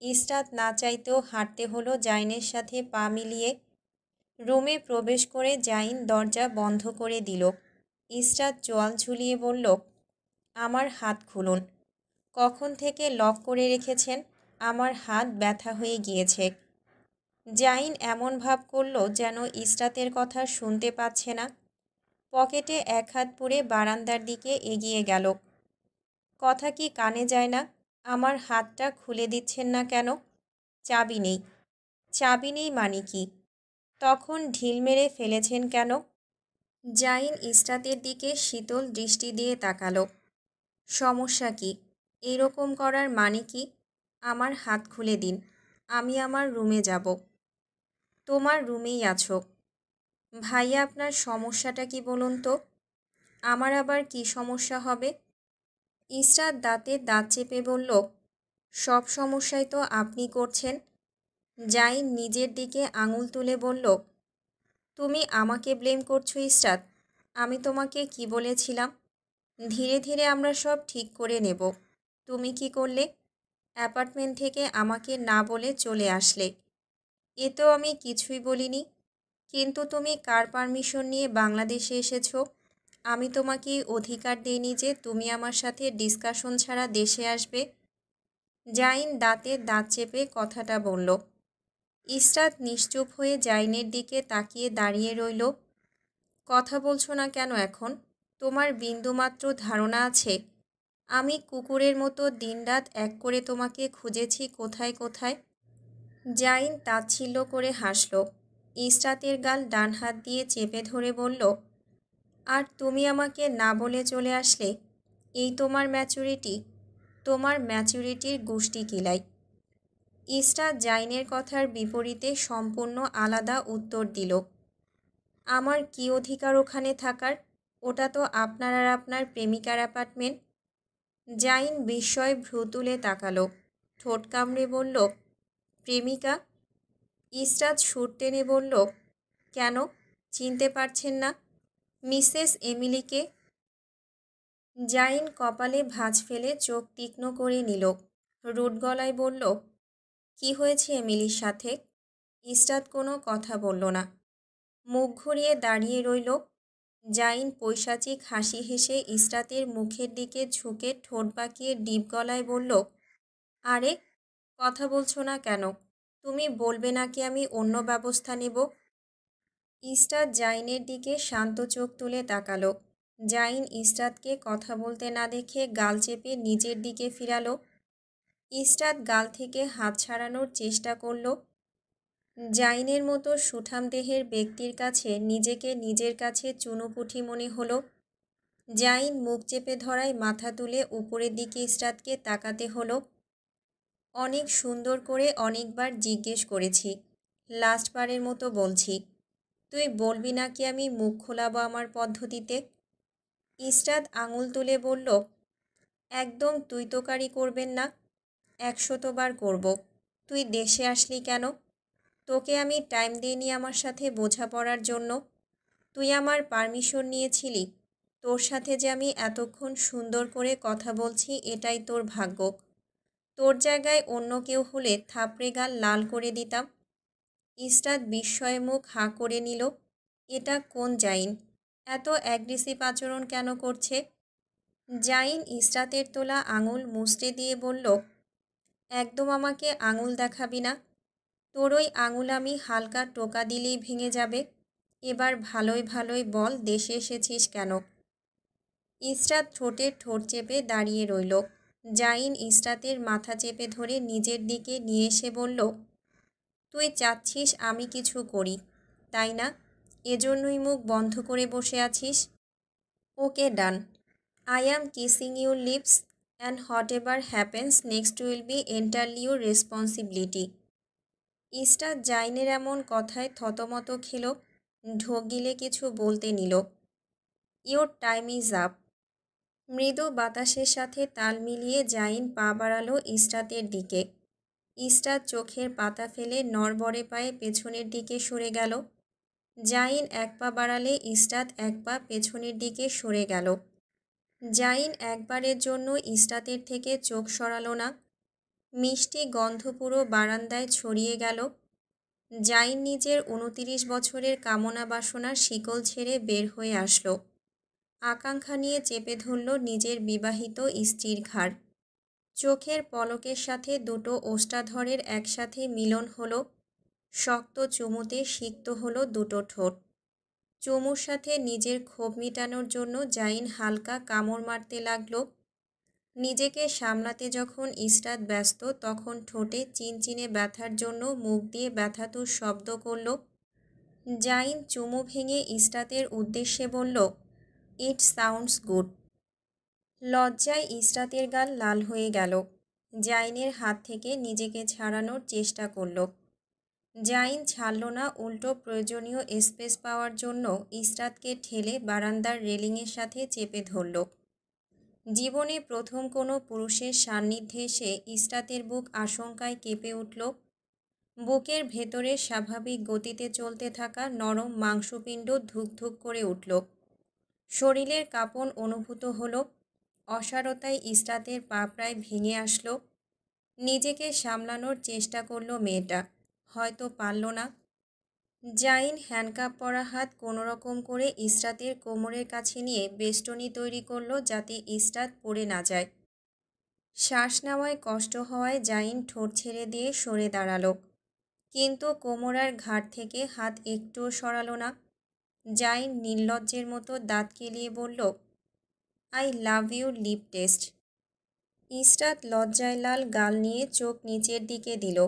ইসরাত না চাইতেও হাঁটতে হলো জাইনের সাথে পা মিলিয়ে। রুমে প্রবেশ করে জাইন দরজা বন্ধ করে দিল। ইসরাত চোয়াল ঝুলিয়ে বলল, আমার হাত খুলুন। কখন থেকে লক করে রেখেছেন? আমার হাত ব্যথা হয়ে গিয়েছে। জাইন এমন ভাব করল যেন ইসরাতের কথা শুনতে পাচ্ছে না। পকেটে এক হাত পুরে বারান্দার দিকে এগিয়ে গেল। কথা কি কানে যায় না? আমার হাতটা খুলে দিচ্ছেন না কেন? চাবি নেই। চাবি নেই মানে কি? তখন ঢিল মেরে ফেলেছেন কেন? জাইন ইসরাতের দিকে শীতল দৃষ্টি দিয়ে তাকালো। সমস্যা কি? এরকম করার মানে কি? আমার হাত খুলে দিন, আমি আমার রুমে যাব। তোমার রুমেই আছো। ভাইয়া আপনার সমস্যাটা কি বলুন তো? আমার আবার কি সমস্যা হবে? ইসরাত দাঁতে দাঁত চেপে বলল, সব সমস্যাই তো আপনি করছেন। জাইন নিজের দিকে আঙুল তুলে বলল, তুমি আমাকে ব্লেম করছো ইসরাত? আমি তোমাকে কি বলেছিলাম? ধীরে ধীরে আমরা সব ঠিক করে নেব। তুমি কি করলে? অ্যাপার্টমেন্ট থেকে আমাকে না বলে চলে আসলে। এ তো আমি কিছুই বলিনি। কিন্তু তুমি কার পারমিশন নিয়ে বাংলাদেশে এসেছো? আমি তোমাকে অধিকার দেইনি যে তুমি আমার সাথে ডিসকাশন ছাড়া দেশে আসবে। জাইন দাঁতে দাঁত চেপে কথাটা বলল। ইসরাত নিশ্চুপ হয়ে জাইনের দিকে তাকিয়ে দাঁড়িয়ে রইল। কথা বলছো না কেন এখন? তোমার বিন্দুমাত্র ধারণা আছে আমি কুকুরের মতো দিনরাত এক করে তোমাকে খুঁজেছি কোথায় কোথায়? জাইন তাচ্ছিল্য করে হাসল। ইসরাতের গাল ডান হাত দিয়ে চেপে ধরে বলল, আর তুমি আমাকে না বলে চলে আসলে? এই তোমার ম্যাচুরিটি? তোমার ম্যাচুরিটির গুষ্টি কিলাই। ইসরাত জাইনের কথার বিপরীতে সম্পূর্ণ আলাদা উত্তর দিল। আমার কি অধিকার ওখানে থাকার? ওটা তো আপনার আর আপনার প্রেমিকার অ্যাপার্টমেন্ট। জাইন বিস্ময়ে ভ্রু তুলে তাকালো। ঠোঁট কামড়ে বলল, প্রেমিকা? ইসরাত সুর টেনে বলল, কেন, চিনতে পারছেন না মিসেস এমিলিকে? জাইন কপালে ভাঁজ ফেলে চোখ তীক্ষ্ণ করে নিল। রুড গলায় বলল, কি হয়েছে এমিলির সাথে? ইসরাত কোনো কথা বলল না, মুখ ঘুরিয়ে দাঁড়িয়ে রইল। জাইন পৈশাচিক হাসি হেসে ইসরাতের মুখের দিকে ঝুঁকে ঠোঁট বাঁকিয়ে ডিপ গলায় বলল, আরে কথা বলছো না কেন? তুমি বলবে নাকি আমি অন্য ব্যবস্থা নেব? ইসরাত জাইনের দিকে শান্ত চোখ তুলে তাকালো। জাইন ইসরাতকে কথা বলতে না দেখে গাল চেপে নিজের দিকে ফিরালো। ইসরাত গাল থেকে হাত ছাড়ানোর চেষ্টা করল। জাইনের মতো সুঠাম দেহের ব্যক্তির কাছে নিজেকে নিজের কাছে চুনোপুঁটি মনে হলো। জাইন মুখ চেপে ধরায় মাথা তুলে উপরের দিকে ইসরাতকে তাকাতে হলো। অনেক সুন্দর করে অনেকবার জিজ্ঞেস করেছি, লাস্টবারের মতো বলছি, তুই বলবি না কি আমি মুখ খোলাবো আমার পদ্ধতিতে? ইসরাত আঙুল তুলে বলল, একদম তুই তোকারি করবেন না, 100বার করব। তুই দেশে আসলি কেন? তোকে আমি টাইম দিইনি আমার সাথে বোঝাপড়ার জন্য? তুই আমার পারমিশন নিয়েছিলি? তোর সাথে যে আমি এতক্ষণ সুন্দর করে কথা বলছি এটাই তোর ভাগ্য। তোর জায়গায় অন্য কেউ হলে থাপড়ে গাল লাল করে দিতাম। ইসরাত বিস্ময়ে মুখ হাঁ করে নিল। এটা কোন জাইন? এত অ্যাগ্রেসিভ আচরণ কেন করছে? জাইন ইসরাতের তোলা আঙুল মুছড়ে দিয়ে বলল, একদম আমাকে আঙুল দেখাবি না। তোর ওই আঙুল আমি হালকা টোকা দিলেই ভেঙে যাবে। এবার ভালোই ভালোই বল দেশে এসেছিস কেন? ইসরাত ঠোঁটে ঠোঁট চেপে দাঁড়িয়ে রইল। জাইন ইসরাতের মাথা চেপে ধরে নিজের দিকে নিয়ে এসে বলল, তুই চাচ্ছিস আমি কিছু করি, তাই না? এজন্যই মুখ বন্ধ করে বসে আছিস। Okay done. I am kissing your lips and whatever happens next will be entirely your responsibility. Israt জাইনের এমন কথায় থতমত খেল, ঢোক গিলে কিছু বলতে নিল। Your time is up. মৃদু বাতাসের সাথে তাল মিলিয়ে জাইন পা বাড়ালো ইসরাতের দিকে। ইসরাত চোখের পাতা ফেলে নড়বড়ে পায়ে পেছনের দিকে সরে গেল। জাইন এক পা বাড়ালে ইসরাত এক পা পেছনের দিকে সরে গেল। জাইন একবারের জন্য ইসরাতের থেকে চোখ সরালো না। মিষ্টি গন্ধ পুরো বারান্দায় ছড়িয়ে গেল। জাইন নিজের 29 বছরের কামনা বাসনার শিকল ছেড়ে বের হয়ে আসলো। আকাঙ্ক্ষা নিয়ে চেপে ধরল নিজের বিবাহিত স্ত্রীর ঘাড়। চোখের পলকের সাথে দুটো ওষ্ঠাধরের একসাথে মিলন হলো। শক্ত চুমুতে সিক্ত হলো দুটো ঠোঁট। চুমুর সাথে নিজের ক্ষোভ মেটানোর জন্য জাইন হালকা কামড় মারতে লাগলো। নিজেকে সামলাতে যখন ইসরাত ব্যস্ত তখন ঠোঁটে চিনচিনে ব্যথার জন্য মুখ দিয়ে ব্যথাতুর শব্দ করল। জাইন চুমু ভেঙে ইসরাতের উদ্দেশ্যে বলল, ইট সাউন্ডস গুড। লজ্জায় ইসরাতের গাল লাল হয়ে গেল। জাইনের হাত থেকে নিজেকে ছাড়ানোর চেষ্টা করল। জাইন ছাড়ল না, উল্টো প্রয়োজনীয় স্পেস পাওয়ার জন্য ইসরাতকে ঠেলে বারান্দার রেলিংয়ের সাথে চেপে ধরল। জীবনে প্রথম কোনো পুরুষের সান্নিধ্যে এসে ইসরাতের বুক আশঙ্কায় কেঁপে উঠল। বুকের ভেতরে স্বাভাবিক গতিতে চলতে থাকা নরম মাংসপিণ্ড ধুকধুক করে উঠল। শরীরের কাঁপন অনুভূত হলো। অসারতায় ইসরাতের পা প্রায় ভেঙে আসলো। নিজেকে সামলানোর চেষ্টা করলো মেয়েটা, হয়তো পারল না। জাইন হ্যান্ডকাপ পরা হাত কোনোরকম করে ইসরাতের কোমরের কাছে নিয়ে বেষ্টনী তৈরি করলো যাতে ইসরাত পড়ে না যায়। শ্বাস নেওয়ায় কষ্ট হওয়ায় জাইন ঠোঁট ছেড়ে দিয়ে সরে দাঁড়ালো, কিন্তু কোমরার ঘাট থেকে হাত একটুও সরালো না। জাইন নির্লজ্জের মতো দাঁত কেলিয়ে বলল, I love you lip taste. Israt লজ্জায় লাল গাল নিয়ে চোখ নিচের দিকে দিল।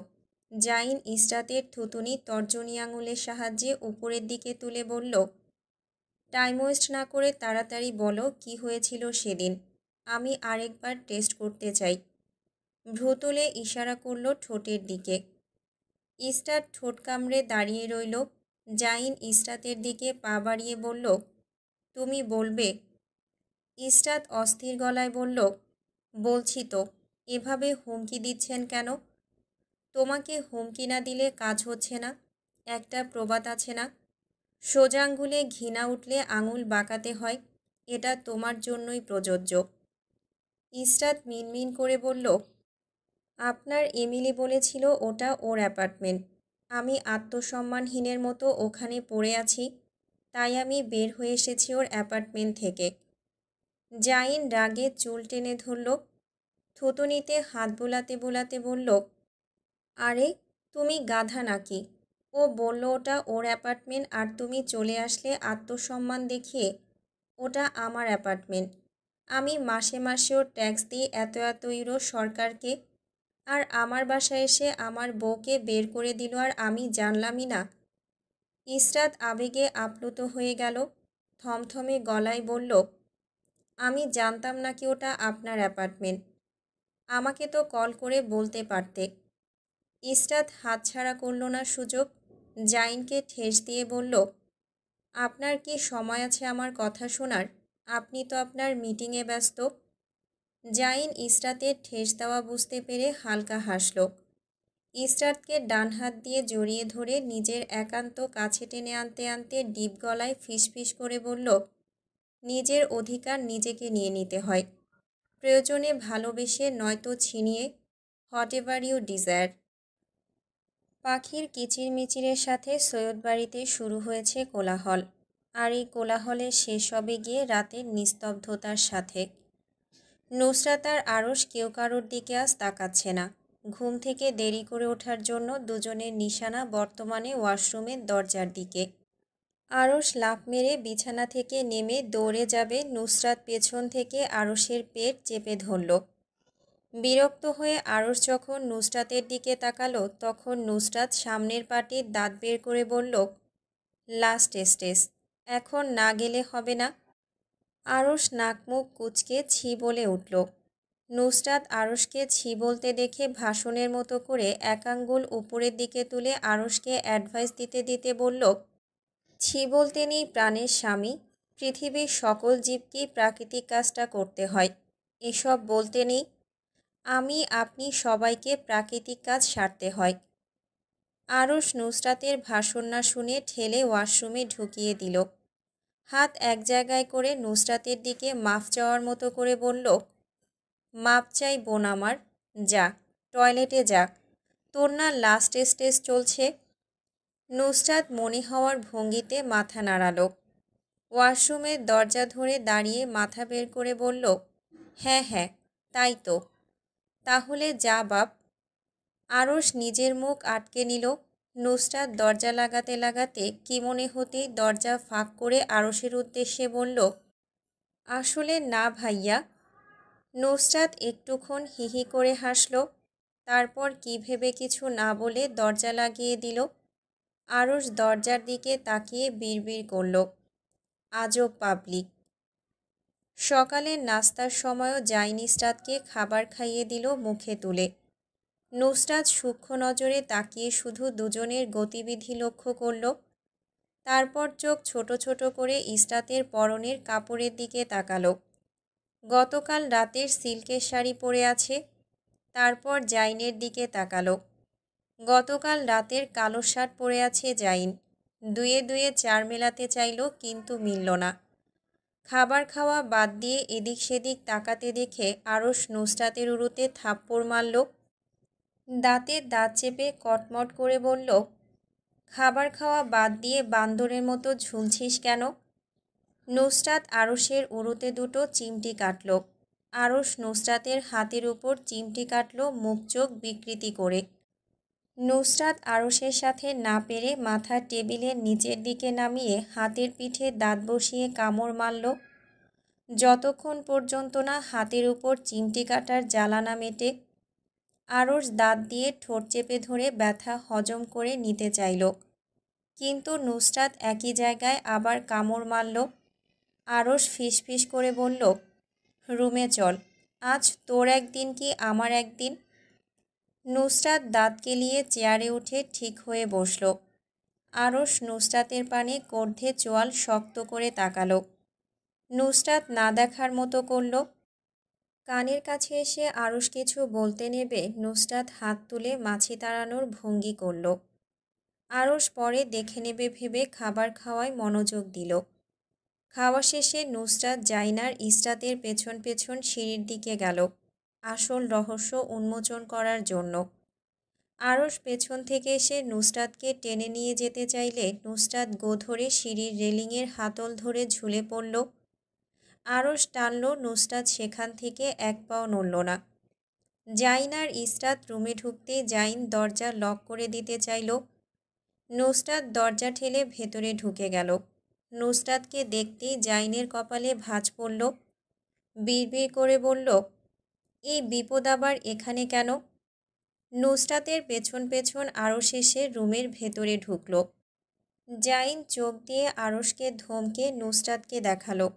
জাইন ইসরাতের থুতুনি তর্জনী আঙুলের সাহায্যে উপরের দিকে তুলে বলল, টাইম ওয়েস্ট না করে তাড়াতাড়ি বলো কি হয়েছিল সেদিন। আমি আরেকবার টেস্ট করতে চাই। ভ্রু তুলে ইশারা করল ঠোঁটের দিকে। ইসরাত ঠোঁট কামড়ে দাঁড়িয়ে রইল। জাইন ইসরাতের দিকে পা বাড়িয়ে বলল, তুমি বলবে? ইসরাত অস্থির গলায় বলল, বলছি তো। এভাবে হুমকি দিচ্ছেন কেন? তোমাকে হুমকি না দিলে কাজ হচ্ছে না। একটা প্রবাদ আছে না, সোজা আঙুলে ঘৃণা উঠলে আঙুল বাঁকাতে হয়। এটা তোমার জন্যই প্রযোজ্য। ইসরাত মিনমিন করে বলল, আপনার এমিলি বলেছিল ওটা ওর অ্যাপার্টমেন্ট। আমি আত্মসম্মানহীনের মতো ওখানে পড়ে আছি, তাই আমি বের হয়ে এসেছি ওর অ্যাপার্টমেন্ট থেকে। জাইন রাগে চুল টেনে ধরল। থুতুনিতে হাত বোলাতে বোলাতে বলল, আরে তুমি গাধা নাকি? ও বলল ওটা ওর অ্যাপার্টমেন্ট আর তুমি চলে আসলে আত্মসম্মান দেখিয়ে। ওটা আমার অ্যাপার্টমেন্ট। আমি মাসে মাসে ওর ট্যাক্স দিই এত এত ইউরো সরকারকে। আর আমার বাসায় এসে আমার বউকে বের করে দিল আর আমি জানলামই না। ইসরাত আবেগে আপ্লুত হয়ে গেল। থমথমে গলায় বলল, আমি জানতাম না কি ওটা আপনার অ্যাপার্টমেন্ট। আমাকে তো কল করে বলতে পারতে। ইসরাত হাতছাড়া করল না সুযোগ। জাইনকে ঠেস দিয়ে বলল, আপনার কি সময় আছে আমার কথা শোনার? আপনি তো আপনার মিটিংয়ে ব্যস্ত। জাইন ইসরাতের ঠেস দেওয়া বুঝতে পেরে হালকা হাসল। ইসরাতকে ডান হাত দিয়ে জড়িয়ে ধরে নিজের একান্ত কাছে টেনে আনতে আনতে ডিপ গলায় ফিসফিস করে বলল, নিজের অধিকার নিজেকে নিয়ে নিতে হয়, প্রয়োজনে ভালোবেসে নয়তো ছিনিয়ে। Whatever you desire. পাখির কিচিরমিচিরের সাথে সৈয়দ বাড়িতে শুরু হয়েছে কোলাহল। আর এই কোলাহলের শেষ হবে গিয়ে রাতের নিস্তব্ধতার সাথে। নুসরাত আর আরশ কেউ কারোর দিকে আজ তাকাচ্ছে না। ঘুম থেকে দেরি করে ওঠার জন্য দুজনের নিশানা বর্তমানে ওয়াশরুমের দরজার দিকে। আরশ লাফ মেরে বিছানা থেকে নেমে দৌড়ে যাবে, নুসরাত পেছন থেকে আরশের পেট চেপে ধরল। বিরক্ত হয়ে আরশ যখন নুসরাতের দিকে তাকালো তখন নুসরাত সামনের পাটির দাঁত বের করে বলল, লাস্ট স্টেজ, এখন না গেলে হবে না। আরশ নাক মুখ কুঁচকে ছি বলে উঠল। নুসরাত আরশকে ছি বলতে দেখে ভাষণের মতো করে এক আঙ্গুল উপরের দিকে তুলে আরশকে অ্যাডভাইস দিতে দিতে বলল, ছি বলতে নেই প্রাণের স্বামী, পৃথিবীর সকল জীবকেই প্রাকৃতিক কাজটা করতে হয়, এসব বলতে নেই। আমি আপনি সবাইকে প্রাকৃতিক কাজ সারতে হয়। আরশ নুসরাতের ভাষণ না শুনে ঠেলে ওয়াশরুমে ঢুকিয়ে দিল। হাত এক জায়গায় করে নুসরাতের দিকে মাফ চাওয়ার মতো করে বলল, মাপ চাই বোন আমার, যা টয়লেটে যা, তোর না লাস্ট স্টেজ চলছে। নুসরাত মনে হওয়ার ভঙ্গিতে মাথা নাড়াল। ওয়াশরুমের দরজা ধরে দাঁড়িয়ে মাথা বের করে বলল, হ্যাঁ হ্যাঁ তাই তো, তাহলে যা বাপ। আরশ নিজের মুখ আটকে নিল। নুসরাত দরজা লাগাতে লাগাতে কি মনে হতেই দরজা ফাঁক করে আরশের উদ্দেশ্যে বলল, আসলে না ভাইয়া। নুসরাত একটুক্ষণ হিহি করে হাসল, তারপর কি ভেবে কিছু না বলে দরজা লাগিয়ে দিল। আরশ দরজার দিকে তাকিয়ে বিড়বিড় করল, আজব পাবলিক। সকালের নাস্তার সময়ও জাইন ইসরাতকে খাবার খাইয়ে দিল মুখে তুলে। নুসরাত সূক্ষ্ম নজরে তাকিয়ে শুধু দুজনের গতিবিধি লক্ষ্য করল। তারপর চোখ ছোট ছোট করে ইসরাতের পরনের কাপড়ের দিকে তাকালো। গতকাল রাতের সিল্কের শাড়ি পরে আছে। তারপর জাইনের দিকে তাকালো। গতকাল রাতের কালো শার্ট পরে আছে জাইন। দুয়ে দুয়ে চার মেলাতে চাইল কিন্তু মিলল না। খাবার খাওয়া বাদ দিয়ে এদিক সেদিক তাকাতে দেখে আরশ নুসরাতের উরুতে থাপ্পড় মারল। দাঁতে দাঁত চেপে কটমট করে বলল, খাবার খাওয়া বাদ দিয়ে বান্দরের মতো ঝুলছিস কেন? নুসরাত আরশের উরুতে দুটো চিমটি কাটল। আরশ নুসরাতের হাতের উপর চিমটি কাটল মুখ চোখ বিকৃতি করে। নুসরাত আরশের সাথে না পেরে মাথা টেবিলের নিচের দিকে নামিয়ে হাতের পিঠে দাঁত বসিয়ে কামড় মারল। যতক্ষণ পর্যন্ত না হাতের উপর চিমটি কাটার জ্বালা না মেটে। আরশ দাঁত দিয়ে ঠোঁট চেপে ধরে ব্যথা হজম করে নিতে চাইল, কিন্তু নুসরাত একই জায়গায় আবার কামড় মারল। আরশ ফিসফিস করে বলল, রুমে চল, আজ তোর একদিন কি আমার একদিন। নুসরাত দাঁত কেলিয়ে চেয়ারে উঠে ঠিক হয়ে বসল। আরশ নুসরাতের পানে কর্ধে চোয়াল শক্ত করে তাকালো। নুসরাত না দেখার মতো করল। কানের কাছে এসে আরশ কিছু বলতে নেবে নুসরাত হাত তুলে মাছি তাড়ানোর ভঙ্গি করল। আরশ পরে দেখে নেবে ভেবে খাবার খাওয়ায় মনোযোগ দিল। খাওয়া শেষে নুসরাত জাইনার ইসরাতের পেছন পেছন সিঁড়ির দিকে গেল, আসল রহস্য উন্মোচন করার জন্য। আরশ পেছন থেকে এসে নুসরাতকে টেনে নিয়ে যেতে চাইলে নুসরাত গো ধরে সিঁড়ির রেলিংয়ের হাতল ধরে ঝুলে পড়ল। আরশ টানল, নুসরাত সেখান থেকে এক পাও নড়ল না। জাইন আর ইসরাত রুমে ঢুকতে জাইন দরজা লক করে দিতে চাইল। নুসরাত দরজা ঠেলে ভেতরে ঢুকে গেল। নুসরাতকে দেখতেই জাইনের কপালে ভাঁজ পড়ল। বিড়বিড় করে বলল, এই বিপদ আবার এখানে কেন? নুসরাতের পেছন পেছন আরশ এসে রুমের ভেতরে ঢুকল। জাইন চোখ দিয়ে আরশকে ধমকে নুসরাতকে দেখালো।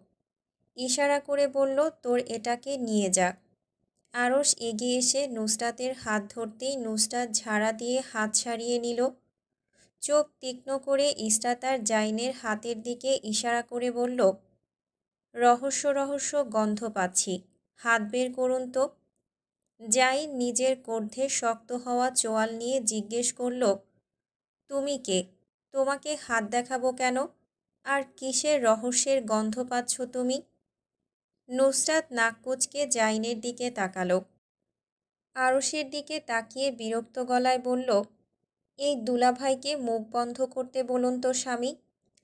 ইশারা করে বলল, তোর এটাকে নিয়ে যা। আরশ এগিয়ে এসে নুসরাতের হাত ধরতেই নুসরাত ঝাড়া দিয়ে হাত ছাড়িয়ে নিল। চোখ তীক্ষ্ণ করে ইসরাত আর জাইনের হাতের দিকে ইশারা করে বলল, রহস্য রহস্য গন্ধ পাচ্ছি, হাত বের করুন তো। জাইন নিজের কর্ধে শক্ত হওয়া চোয়াল নিয়ে জিজ্ঞেস করল, তুমি কে? তোমাকে হাত দেখাবো কেন? আর কিসের রহস্যের গন্ধ পাচ্ছ তুমি? নুসরাত নাক কুঁচকে জাইনের দিকে তাকালো। আরশের দিকে তাকিয়ে বিরক্ত গলায় বলল, এই দুলাভাইকে মুখ বন্ধ করতে বলুন তো স্বামী।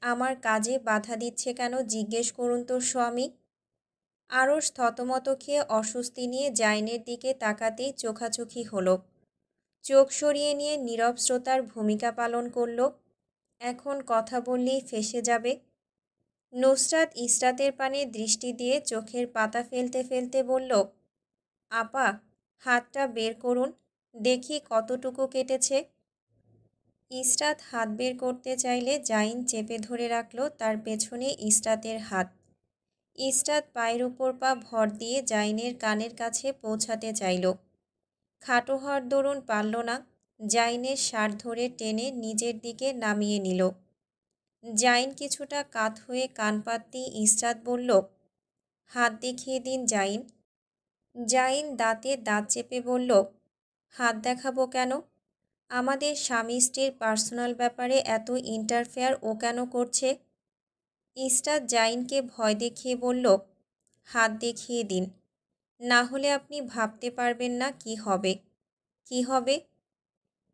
আমার কাজে বাধা দিচ্ছে কেন জিজ্ঞেস করুন তো স্বামী। আরশ থতমত খেয়ে অস্বস্তি নিয়ে জাইনের দিকে তাকাতেই চোখাচোখি হলো। চোখ সরিয়ে নিয়ে নীরব শ্রোতার ভূমিকা পালন করল। এখন কথা বললেই ফেঁসে যাবে। নুসরাত ইসরাতের পানে দৃষ্টি দিয়ে চোখের পাতা ফেলতে ফেলতে বলল, আপা, হাতটা বের করুন, দেখি কতটুকু কেটেছে। ইসরাত হাত বের করতে চাইলে জাইন চেপে ধরে রাখল তার পেছনে ইসরাতের হাত। ইসরাত পায়ের উপর পা ভর দিয়ে জাইনের কানের কাছে পৌঁছাতে চাইল। খাটো হওয়ার দরুন পারল না। জাইনের শার্ট ধরে টেনে নিজের দিকে নামিয়ে নিল। জাইন কিছুটা কাত হয়ে কান পাততেই ইসরাত বলল, হাত দেখিয়ে দিন জাইন। জাইন দাঁতে দাঁত চেপে বলল, হাত দেখাবো কেন? আমাদের স্বামী স্ত্রীর পার্সোনাল ব্যাপারে এত ইন্টারফেয়ার ও কেন করছে? ইসরাত জাইনকে ভয় দেখিয়ে বলল, হাত দেখিয়ে দিন, না হলে আপনি ভাবতে পারবেন না কি হবে। কি হবে?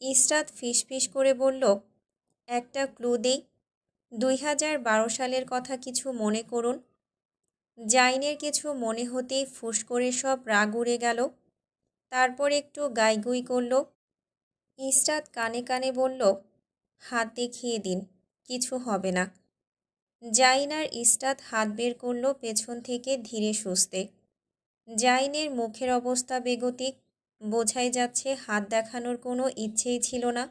ইসরাত ফিসফিস করে বলল, একটা ক্লু দেই। 2012 সালের কথা কিছু মনে করুন। জাইনের কিছু মনে হতেই ফুস করে সব রাগ উড়ে গেল। তারপর একটু গাইগুই করল। ইসরাত কানে কানে বলল, হাত দেখিয়ে দিন, কিছু হবে না। জাইন আর ইসরাত হাত বের করল পেছন থেকে ধীরে সুস্থে। জাইনের মুখের অবস্থা বেগতিক, বোঝাই যাচ্ছে হাত দেখানোর কোনো ইচ্ছেই ছিল না।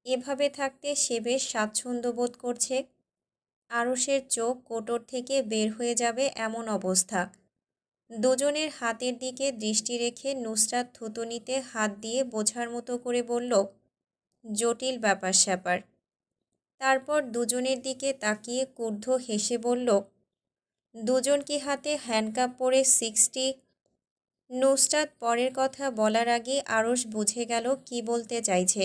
এভাবে থাকতে সে বেশ স্বাচ্ছন্দ্য বোধ করছে। আরশের চোখ কোটর থেকে বের হয়ে যাবে এমন অবস্থা। দুজনের হাতের দিকে দৃষ্টি রেখে নুসরাত থুতনিতে হাত দিয়ে বোঝার মতো করে বলল, জটিল ব্যাপার স্যাপার। তারপর দুজনের দিকে তাকিয়ে ক্রুদ্ধ হেসে বলল, দুজন কি হাতে হ্যান্ডকাপ পরে 60? নুসরাত পরের কথা বলার আগে আরশ বুঝে গেল কি বলতে চাইছে।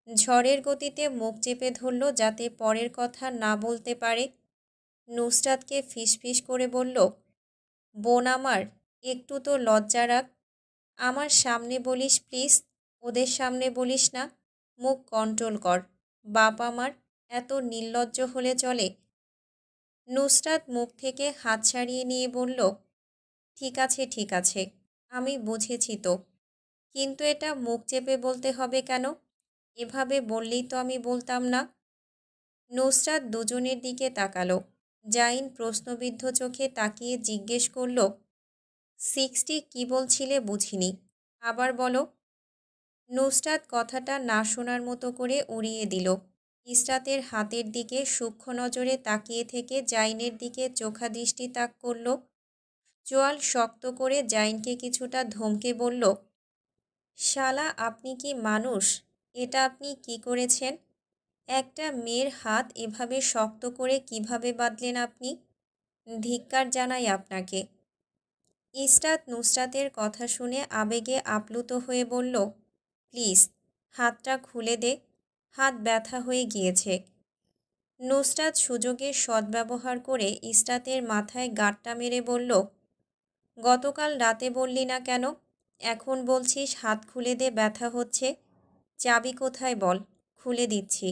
ঝড়ের গতিতে মুখ চেপে ধরল যাতে পরের কথা না বলতে পারে। নুসরাতকে ফিসফিস করে বলল, বোন আমার, একটু তো লজ্জা রাখ। আমার সামনে বলিস প্লিজ, ওদের সামনে বলিস না। মুখ কন্ট্রোল কর। বাপ আমার, এত নির্লজ্জ হলে চলে? নুসরাত মুখ থেকে হাত ছাড়িয়ে নিয়ে বলল, ঠিক আছে ঠিক আছে, আমি বুঝেছি তো, কিন্তু এটা মুখ চেপে বলতে হবে কেন? এভাবে বললেই তো আমি বলতাম না। নুসরাত দুজনের দিকে তাকালো। জাইন প্রশ্নবিদ্ধ চোখে তাকিয়ে জিজ্ঞেস করল, 60 কি বলছিলে বুঝিনি, আবার বলো। নুসরাত কথাটা না শোনার মতো করে উড়িয়ে দিল। ইসরাতের হাতের দিকে সূক্ষ্ম নজরে তাকিয়ে থেকে জাইনের দিকে চোখা দৃষ্টি তাক করল। চোয়াল শক্ত করে জাইনকে কিছুটা ধমকে বলল, শালা আপনি কি মানুষ? এটা আপনি কি করেছেন? একটা মেয়ের হাত এভাবে শক্ত করে কিভাবে বাঁধলেন আপনি? ধিক্কার জানাই আপনাকে। ইসরাত নুসরাতের কথা শুনে আবেগে আপ্লুত হয়ে বলল, প্লিজ হাতটা খুলে দে, হাত ব্যথা হয়ে গিয়েছে। নুসরাত সুযোগের সদ্ব্যবহার করে ইসরাতের মাথায় গাঁটটা মেরে বলল, গতকাল রাতে বললি না কেন? এখন বলছিস হাত খুলে দে, ব্যথা হচ্ছে। চাবি কোথায় বল, খুলে দিচ্ছি।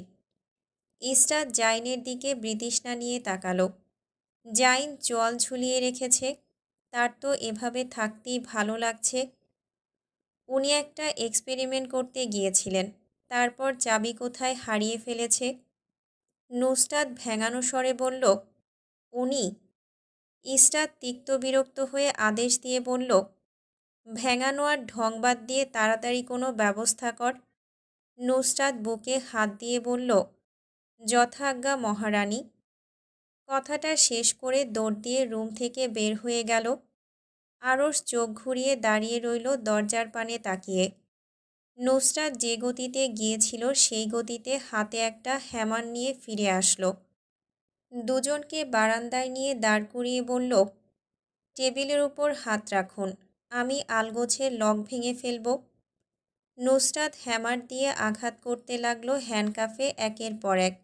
ইসরাত জাইনের দিকে বিতৃষ্ণা নিয়ে তাকালো। জাইন চোয়াল ঝুলিয়ে রেখেছে। তার তো এভাবে থাকতেই ভালো লাগছে। উনি একটা এক্সপেরিমেন্ট করতে গিয়েছিলেন, তারপর চাবি কোথায় হারিয়ে ফেলেছে। নুসরাত ভেঙানো স্বরে বলল, উনি? ইসরাত তিক্ত বিরক্ত হয়ে আদেশ দিয়ে বলল, ভেঙানো আর ঢং বাদ দিয়ে তাড়াতাড়ি কোনো ব্যবস্থা কর। নুসরাত বুকে হাত দিয়ে বলল, যথাজ্ঞা মহারানী। কথাটা শেষ করে দৌড় দিয়ে রুম থেকে বের হয়ে গেল। আরশ চোখ ঘুরিয়ে দাঁড়িয়ে রইল দরজার পানে তাকিয়ে। নুসরাত যে গতিতে গিয়েছিল সেই গতিতে হাতে একটা হ্যামার নিয়ে ফিরে আসলো। দুজনকে বারান্দায় নিয়ে দাঁড় করিয়ে বলল, টেবিলের উপর হাত রাখুন, আমি আলগোছের লক ভেঙে ফেলব। নুসরাত হ্যামার দিয়ে আঘাত করতে লাগলো হ্যান্ডকাফে একের পর এক।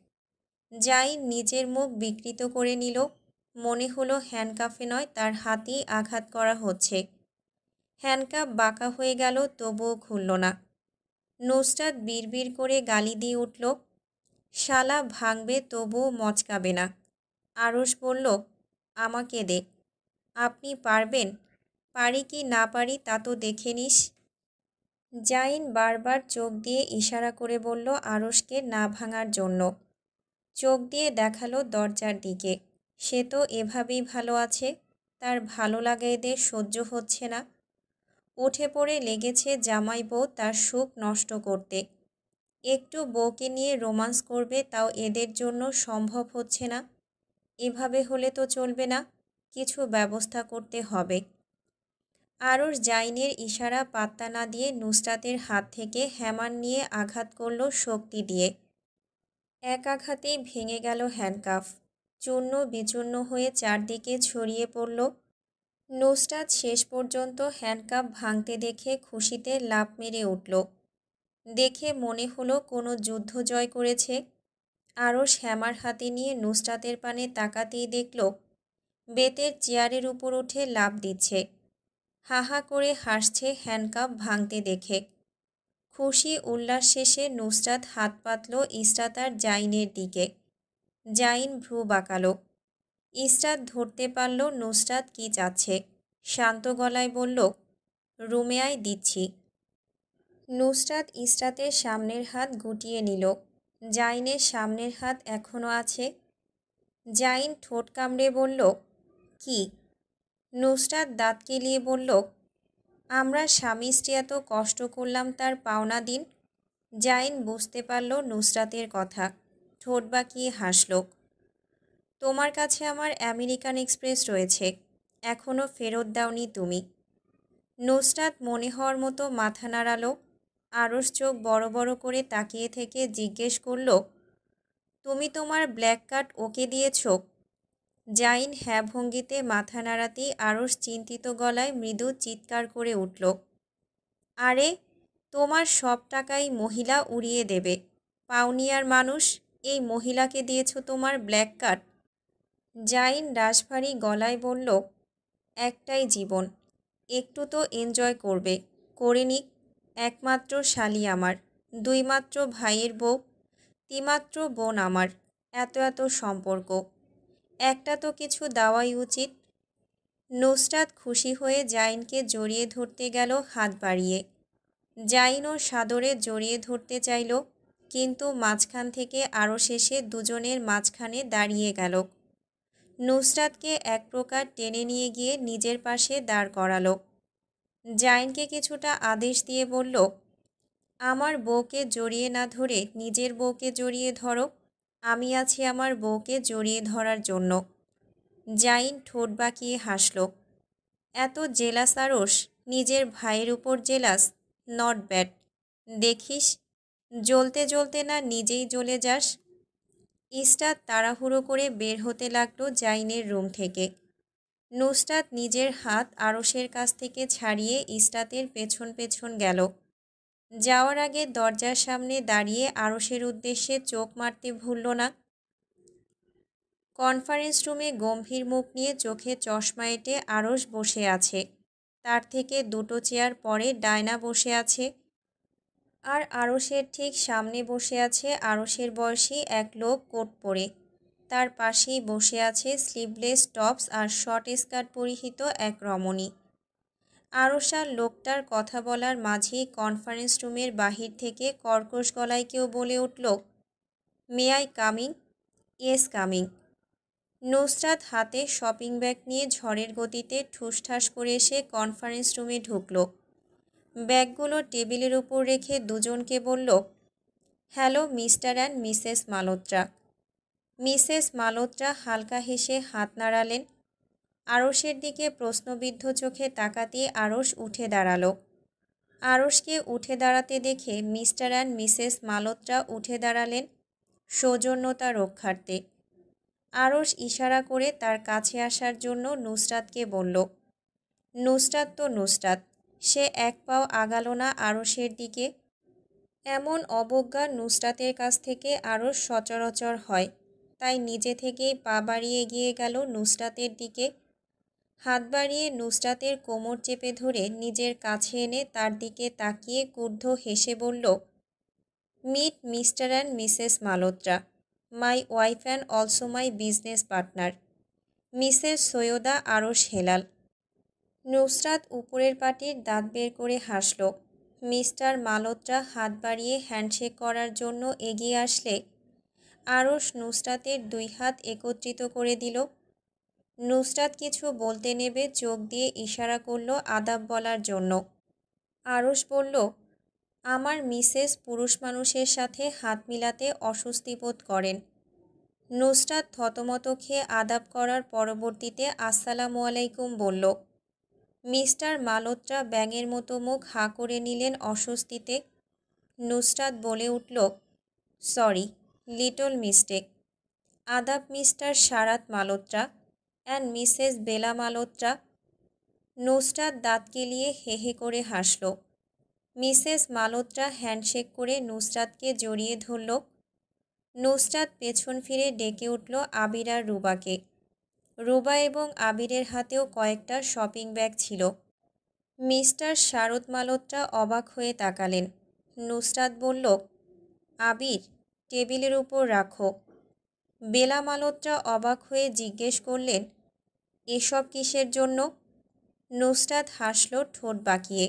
জাইন নিজের মুখ বিকৃত করে নিল। মনে হলো হ্যান্ডকাফে নয়, তার হাতেই আঘাত করা হচ্ছে। হ্যান্ডকাফ বাঁকা হয়ে গেল, তবুও খুলল না। নুসরাত বিড়বিড় করে গালি দিয়ে উঠল, শালা ভাঙবে তবুও মচকাবে না। আরশ বলল, আমাকে দে। আপনি পারবেন? পারি কি না পারি তা তো দেখে নিস। জাইন বারবার চোখ দিয়ে ইশারা করে বলল আরশকে না ভাঙার জন্য। চোখ দিয়ে দেখালো দরজার দিকে। সে তো এভাবেই ভালো আছে, তার ভালো লাগা এদের সহ্য হচ্ছে না। উঠে পড়ে লেগেছে জামাই বউ তার সুখ নষ্ট করতে। একটু বউকে নিয়ে রোমান্স করবে, তাও এদের জন্য সম্ভব হচ্ছে না। এভাবে হলে তো চলবে না, কিছু ব্যবস্থা করতে হবে। আরশ জাইনের ইশারা পাত্তা না দিয়ে নুসরাতের হাত থেকে হ্যামার নিয়ে আঘাত করল শক্তি দিয়ে। এক আঘাতেই ভেঙে গেল হ্যান্ডকাফ। চূর্ণ বিচূর্ণ হয়ে চারদিকে ছড়িয়ে পড়ল। নুসরাত শেষ পর্যন্ত হ্যান্ডকাফ ভাঙতে দেখে খুশিতে লাফ মেরে উঠল। দেখে মনে হলো কোনো যুদ্ধ জয় করেছে। আরশ হ্যামার হাতে নিয়ে নুসরাতের পানে তাকাতেই দেখল বেতের চেয়ারের উপর উঠে লাফ দিচ্ছে। হা হা করে হাসছে হ্যান্ডকাফ ভাঙতে দেখে। খুশি উল্লাস শেষে নুসরাত হাত পাতল ইসরাত আর জাইনের দিকে। জাইন ভ্রু বাঁকালো। ইসরাত ধরতে পারল নুসরাত কি চাচ্ছে। শান্ত গলায় বলল, রুমে আয়, দিচ্ছি। নুসরাত ইসরাতের সামনের হাত গুটিয়ে নিল। জাইনের সামনের হাত এখনও আছে। জাইন ঠোঁট কামড়ে বলল, কি? নুসরাত দাঁত কেলিয়ে বলল, আমরা স্বামী স্ত্রী এত কষ্ট করলাম, তার পাওনা দিন। জাইন বুঝতে পারল নুসরাতের কথা। ঠোঁট বাঁকিয়ে হাসল। তোমার কাছে আমার আমেরিকান এক্সপ্রেস রয়েছে, এখনও ফেরত দাওনি তুমি। নুসরাত মনে হওয়ার মতো মাথা নাড়ালো। আরশ চোখ বড় বড় করে তাকিয়ে থেকে জিজ্ঞেস করল, তুমি তোমার ব্ল্যাক কার্ড ওকে দিয়েছ? জাইন হ্যাঁ ভঙ্গিতে মাথা নাড়াতেই আরশ চিন্তিত গলায় মৃদু চিৎকার করে উঠল, আরে, তোমার সব টাকাই মহিলা উড়িয়ে দেবে। পাউনিয়ার মানুষ, এই মহিলাকে দিয়েছ তোমার ব্ল্যাক কার্ড? জাইন রাশভারী গলায় বলল, একটাই জীবন, একটু তো এনজয় করবে, করে নিক। একমাত্র শালি আমার, দুইমাত্র ভাইয়ের বউ, তিমাত্র বোন আমার, এত এত সম্পর্ক, একটা তো কিছু দেওয়াই উচিত। নুসরাত খুশি হয়ে জাইনকে জড়িয়ে ধরতে গেল হাত বাড়িয়ে। জাইনও সাদরে জড়িয়ে ধরতে চাইল, কিন্তু মাঝখান থেকে আরও শেষে দুজনের মাঝখানে দাঁড়িয়ে গেল। নুসরাতকে এক প্রকার টেনে নিয়ে গিয়ে নিজের পাশে দাঁড় করালো। জাইনকে কিছুটা আদেশ দিয়ে বলল, আমার বউকে জড়িয়ে না ধরে নিজের বউকে জড়িয়ে ধরো, আমি আছি আমার বউকে জড়িয়ে ধরার জন্য। জাইন ঠোঁট বাঁকিয়ে হাসল। এত জেলাস আরশ, নিজের ভাইয়ের উপর জেলাস? Not bad. দেখিস, জ্বলতে জ্বলতে না নিজেই জ্বলে যাস। ইসরাত তাড়াহুড়ো করে বের হতে লাগলো জাইনের রুম থেকে। নুসরাত নিজের হাত আরশের কাছ থেকে ছাড়িয়ে ইসরাতের পেছন পেছন গেল। যাওয়ার আগে দরজার সামনে দাঁড়িয়ে আরশের উদ্দেশ্যে চোখ মারতে ভুলল না। কনফারেন্স রুমে গম্ভীর মুখ নিয়ে চোখে চশমা এঁটে আরশ বসে আছে। তার থেকে দুটো চেয়ার পরে ডায়না বসে আছে। আর আরশের ঠিক সামনে বসে আছে আরশের বয়সী এক লোক কোট পরে। তার পাশেই বসে আছে স্লিভলেস টপস আর শর্ট স্কার্ট পরিহিত এক রমণী। আরশ আর লোকটার কথা বলার মাঝেই কনফারেন্স রুমের বাহির থেকে কর্কশ গলায় কেউ বলে উঠল, may I coming? Yes coming. Nusrat হাতে শপিং ব্যাগ নিয়ে ঝড়ের গতিতে ঠুসঠাস করে এসে কনফারেন্স রুমে ঢুকল। ব্যাগগুলো টেবিলের উপর রেখে দুজনকে বলল, hello mister and Mrs Malhotra. Mrs Malhotra হালকা হেসে হাত নাড়ালেন। আরশের দিকে প্রশ্নবিদ্ধ চোখে তাকাতেই আরশ উঠে দাঁড়ালো। আরশকে উঠে দাঁড়াতে দেখে মিস্টার অ্যান্ড মিসেস মালত্রা উঠে দাঁড়ালেন সৌজন্যতা রক্ষার্থে। আরশ ইশারা করে তার কাছে আসার জন্য নুসরাতকে বলল। নুসরাত তো নুসরাত, সে এক পাও আগালো না আরশের দিকে। এমন অবজ্ঞা নুসরাতের কাছ থেকে আরশ সচরাচর হয়, তাই নিজে থেকেই পা বাড়িয়ে এগিয়ে গেল নুসরাতের দিকে। হাত বাড়িয়ে নুসরাতের কোমর চেপে ধরে নিজের কাছে এনে তার দিকে তাকিয়ে ক্রুদ্ধ হেসে বলল, meet mister and missus Malhotra, my wife and also my business partner, missus Syeda Arsh Helal. Nusrat উপরের পাটির দাঁত বের করে হাসল। মিস্টার মালত্রা হাত বাড়িয়ে হ্যান্ডশেক করার জন্য এগিয়ে আসলে আরশ নুসরাতের দুই হাত একত্রিত করে দিল। নুসরাত কিছু বলতে নেবে চোখ দিয়ে ইশারা করল আদাব বলার জন্য। আরশ বলল, আমার মিসেস পুরুষ মানুষের সাথে হাত মিলাতে অস্বস্তি বোধ করেন। নুসরাত থতমত খেয়ে আদাব করার পরবর্তীতে আসসালামু আলাইকুম বলল। মিস্টার মালত্রা ব্যাঙের মতো মুখ হাঁ করে নিলেন অস্বস্তিতে। নুসরাত বলে উঠল, সরি, লিটল মিস্টেক। আদাব মিস্টার সারাত মালত্রা অ্যান্ড মিসেস বেলা মালত্রা। নুসরাত দাঁত কেলিয়ে হে হে করে হাসল। মিসেস মালত্রা হ্যান্ডশেক করে নুসরাতকে জড়িয়ে ধরল। নুসরাত পেছন ফিরে ডেকে উঠল আবির আর রুবাকে। রুবা এবং আবিরের হাতেও কয়েকটা শপিং ব্যাগ ছিল। মিস্টার শারদ মালত্রা অবাক হয়ে তাকালেন। নুসরাত বলল, আবির, টেবিলের উপর রাখো। বেলা মালত্রা অবাক হয়ে জিজ্ঞেস করলেন, এসব কিসের জন্য? নুসরাত হাসল ঠোঁট বাঁকিয়ে।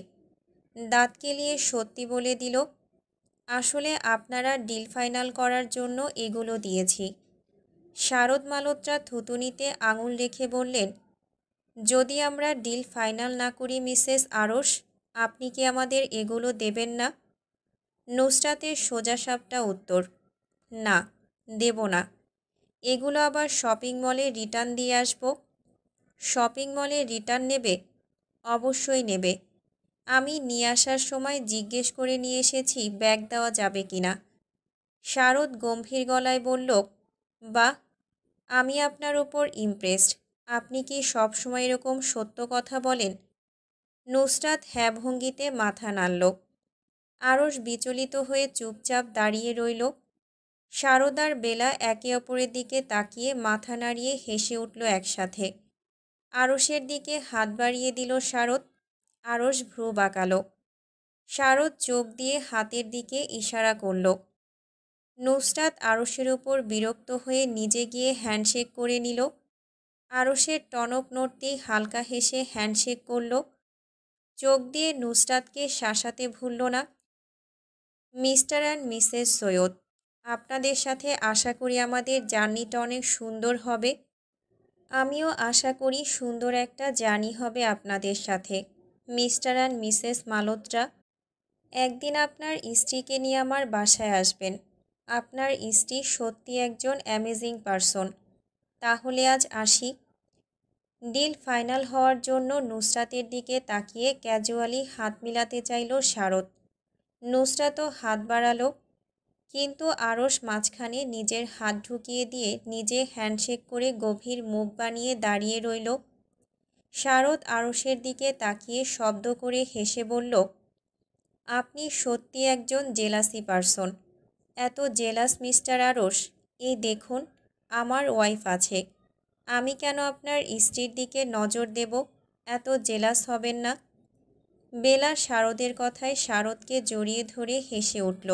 দাঁত কেলিয়ে সত্যি বলে দিল, আসলে আপনারা ডিল ফাইনাল করার জন্য এগুলো দিয়েছি। শারদ মালত্রা থুতুনিতে আঙুল রেখে বললেন, যদি আমরা ডিল ফাইনাল না করি মিসেস আরশ, আপনি কি আমাদের এগুলো দেবেন না? নুসরাতের সোজাসাপটা উত্তর, না, দেব না। এগুলো আবার শপিং মলে রিটার্ন দিয়ে আসব। শপিং মলে রিটার্ন নেবে? অবশ্যই নেবে। আমি নিয়ে আসার সময় জিজ্ঞেস করে নিয়ে এসেছি ব্যাগ দেওয়া যাবে কিনা। শারদ গম্ভীর গলায় বলল, বাহ, আমি আপনার ওপর ইমপ্রেসড। আপনি কি সবসময় এরকম সত্য কথা বলেন? নুসরাত হ্যাঁ ভঙ্গিতে মাথা নাড়ল। আরশ বিচলিত হয়ে চুপচাপ দাঁড়িয়ে রইল। শারদার বেলা একে অপরের দিকে তাকিয়ে মাথা নাড়িয়ে হেসে উঠল একসাথে। আরশের দিকে হাত বাড়িয়ে দিল শারদ। আরশ ভ্রু বাঁকালো। শারদ চোখ দিয়ে হাতের দিকে ইশারা করল। নুসরাত আরশের উপর বিরক্ত হয়ে নিজে গিয়ে হ্যান্ডশেক করে নিল। আরশের টনক নড়তেই হালকা হেসে হ্যান্ডশেক করল। চোখ দিয়ে নুসরাতকে শাসাতে ভুলল না। মিস্টার অ্যান্ড মিসেস সৈয়দ, আপনাদের সাথে আশা করি আমাদের জার্নিটা অনেক সুন্দর হবে। আমিও আশা করি সুন্দর একটা জার্নি হবে আপনাদের সাথে মিস্টার অ্যান্ড মিসেস মালত্রা। একদিন আপনার স্ত্রীকে নিয়ে আমার বাসায় আসবেন। আপনার স্ত্রী সত্যি একজন অ্যামেজিং পারসন। তাহলে আজ আসি। ডিল ফাইনাল হওয়ার জন্য নুসরাতের দিকে তাকিয়ে ক্যাজুয়ালি হাত মিলাতে চাইল শারদ। নুসরাতও হাত বাড়ালো, কিন্তু আরশ মাঝখানে নিজের হাত ঢুকিয়ে দিয়ে নিজে হ্যান্ডশেক করে গভীর মুখ বানিয়ে দাঁড়িয়ে রইল। শারদ আরশের দিকে তাকিয়ে শব্দ করে হেসে বলল, আপনি সত্যি একজন জেলাসি পারসন। এত জেলাস মিস্টার আরশ। এই দেখুন, আমার ওয়াইফ আছে। আমি কেন আপনার স্ত্রীর দিকে নজর দেব? এত জেলাস হবেন না। বেলা শারদের কথায় শারদকে জড়িয়ে ধরে হেসে উঠল।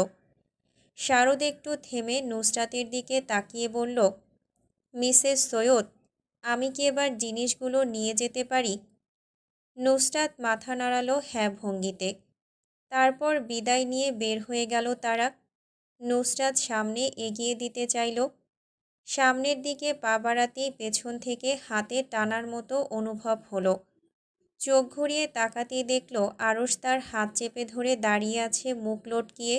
শারদ একটু থেমে নুসরাতের দিকে তাকিয়ে বলল, মিসেস সৈয়দ, আমি কি এবার জিনিসগুলো নিয়ে যেতে পারি? নুসরাত মাথা নাড়ালো হ্যাঁ ভঙ্গিতে। তারপর বিদায় নিয়ে বের হয়ে গেল তারা। নুসরাত সামনে এগিয়ে দিতে চাইল। সামনের দিকে পা বাড়াতেই পেছন থেকে হাতে টানার মতো অনুভব হলো। চোখ ঘুরিয়ে তাকাতেই দেখল আরশ তার হাত চেপে ধরে দাঁড়িয়ে আছে মুখ লটকিয়ে।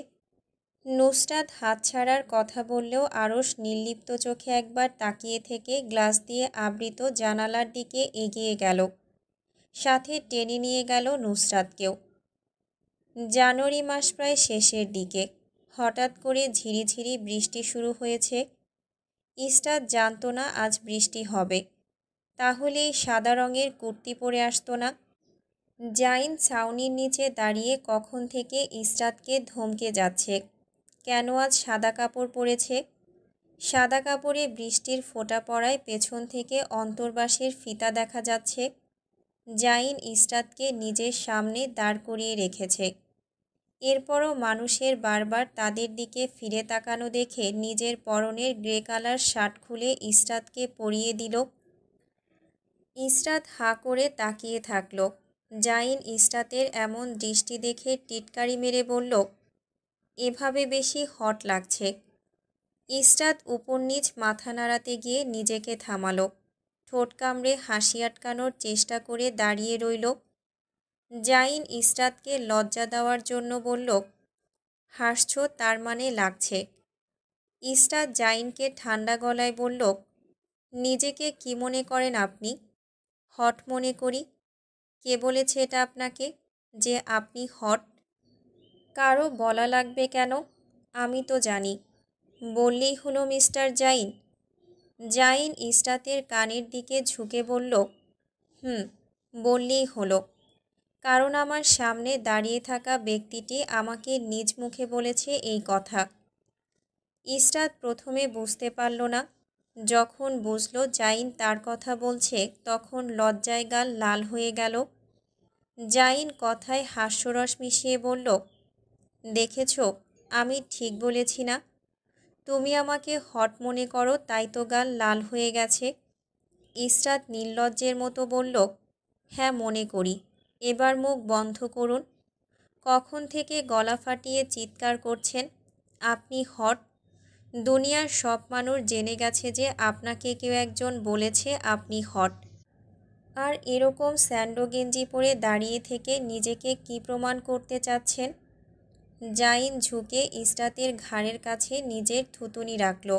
নুসরাত হাত ছাড়ার কথা বললেও আরশ নির্লিপ্ত চোখে একবার তাকিয়ে থেকে গ্লাস দিয়ে আবৃত জানালার দিকে এগিয়ে গেল। সাথে টেনে নিয়ে গেল নুসরাতকেও। জানুয়ারি মাস প্রায় শেষের দিকে। হঠাৎ করে ঝিরিঝিরি বৃষ্টি শুরু হয়েছে। ইসরাত জানত না আজ বৃষ্টি হবে, তাহলে এই সাদা রঙের কুর্তি পরে আসতো না। জাইন ছাউনির নিচে দাঁড়িয়ে কখন থেকে ইসরাতকে ধমকে যাচ্ছে, কেন আজ সাদা কাপড় পরেছে। সাদা কাপড়ে বৃষ্টির ফোঁটা পড়ায় পেছন থেকে অন্তর্বাসের ফিতা দেখা যাচ্ছে। জাইন ইসরাতকে নিজের সামনে দাঁড় করিয়ে রেখেছে। এরপরও মানুষের বারবার তাদের দিকে ফিরে তাকানো দেখে নিজের পরনের গ্রে কালার শার্ট খুলে ইসরাতকে পরিয়ে দিল। ইসরাত হাঁ করে তাকিয়ে থাকল। জাইন ইসরাতের এমন দৃষ্টি দেখে টিটকারি মেরে বলল, এভাবে বেশি হট লাগছে। ইসরাত উপর নিচ মাথা নাড়াতে গিয়ে নিজেকে থামালো। ঠোঁট কামড়ে হাসি আটকানোর চেষ্টা করে দাঁড়িয়ে রইল। জাইন ইসরাতকে লজ্জা দেওয়ার জন্য বলল, হাসছ তার মানে লাগছে। ইসরাত জাইনকে ঠান্ডা গলায় বলল, নিজেকে কি মনে করেন আপনি? হট মনে করি। কে বলেছে এটা আপনাকে, যে আপনি হট? কারো বলা লাগবে কেন? আমি তো জানি। বললেই হলো মিস্টার জাইন। জাইন ইসরাতের কানের দিকে ঝুঁকে বলল, বললেই হলো। কারণ আমার সামনে দাঁড়িয়ে থাকা ব্যক্তিটি আমাকে নিজ মুখে বলেছে এই কথা। ইসরাত প্রথমে বুঝতে পারল না। যখন বুঝল জাইন তার কথা বলছে, তখন লজ্জায় গাল লাল হয়ে গেল। জাইন কথায় হাস্যরস মিশিয়ে বলল, দেখেছ, আমি ঠিক বলেছি না? তুমি আমাকে হট মনে করো, তাই তো গাল লাল হয়ে গেছে। ইসরাত নির্লজ্জের মতো বলল, হ্যাঁ মনে করি। এবার মুখ বন্ধ করুন। কখন থেকে গলা ফাটিয়ে চিৎকার করছেন আপনি হট? দুনিয়ার সব মানুষ জেনে গেছে যে আপনাকে কেউ একজন বলেছে আপনি হট। আর এরকম স্যান্ডো গেঞ্জি পরে দাঁড়িয়ে থেকে নিজেকে কি প্রমাণ করতে চাচ্ছেন? জাইন ঝুঁকে ইসরাতের ঘাড়ের কাছে নিজের থুতুনি রাখল।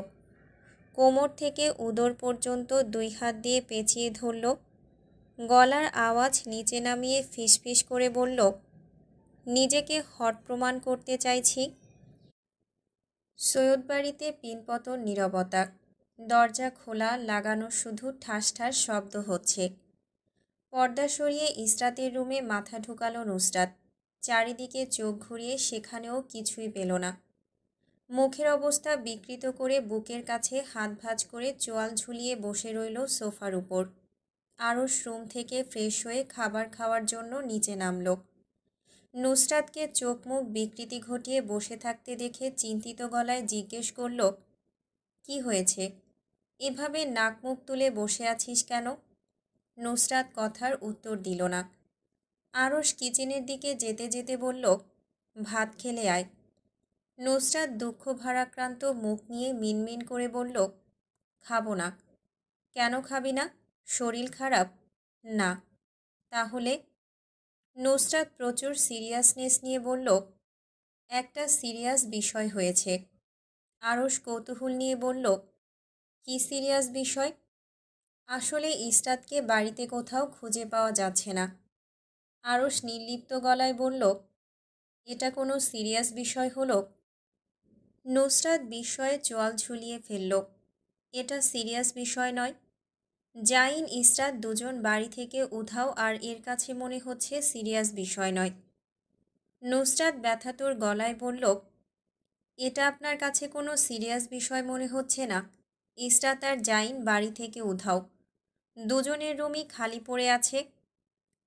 কোমর থেকে উদর পর্যন্ত দুই হাত দিয়ে পেঁচিয়ে ধরল। গলার আওয়াজ নিচে নামিয়ে ফিসফিস করে বলল, নিজেকে হট প্রমাণ করতে চাইছি। সৈয়দ বাড়িতে পিনপতন নীরবতা। দরজা খোলা, লাগানো শুধু ঠাস ঠাস শব্দ হচ্ছে। পর্দা সরিয়ে ইসরাতের রুমে মাথা ঢুকালো নুসরাত। চারিদিকে চোখ ঘুরিয়ে সেখানেও কিছুই পেল না। মুখের অবস্থা বিকৃত করে বুকের কাছে হাত ভাঁজ করে চোয়াল ঝুলিয়ে বসে রইল সোফার উপর। আরশ রুম থেকে ফ্রেশ হয়ে খাবার খাওয়ার জন্য নিচে নামল। নুসরাতকে চোখ মুখ বিকৃতি ঘটিয়ে বসে থাকতে দেখে চিন্তিত গলায় জিজ্ঞেস করল, কি হয়েছে? এভাবে নাক মুখ তুলে বসে আছিস কেন? নুসরাত কথার উত্তর দিল না। আরশ কিচেনের দিকে যেতে যেতে বলল, ভাত খেলে আয়। নুসরাত দুঃখ ভারাক্রান্ত মুখ নিয়ে মিনমিন করে বলল, খাবো না। কেন খাবি না? শরীর খারাপ? না। তাহলে? নুসরাত প্রচুর সিরিয়াসনেস নিয়ে বলল, একটা সিরিয়াস বিষয় হয়েছে। আরশ কৌতূহল নিয়ে বলল, কি সিরিয়াস বিষয়? আসলে ইসরাতকে বাড়িতে কোথাও খুঁজে পাওয়া যাচ্ছে না। আরশ নির্লিপ্ত গলায় বলল, এটা কোনো সিরিয়াস বিষয় হলো? নুসরাত বিস্ময়ে চোয়াল ঝুলিয়ে ফেলল। এটা সিরিয়াস বিষয় নয়। জাইন ইসরাত দুজন বাড়ি থেকে উধাও, আর এর কাছে মনে হচ্ছে সিরিয়াস বিষয় নয়। নুসরাত ব্যথাতুর গলায় বলল, এটা আপনার কাছে কোনো সিরিয়াস বিষয় মনে হচ্ছে না? ইসরাত আর জাইন বাড়ি থেকে উধাও, দুজনের রুমই খালি পড়ে আছে।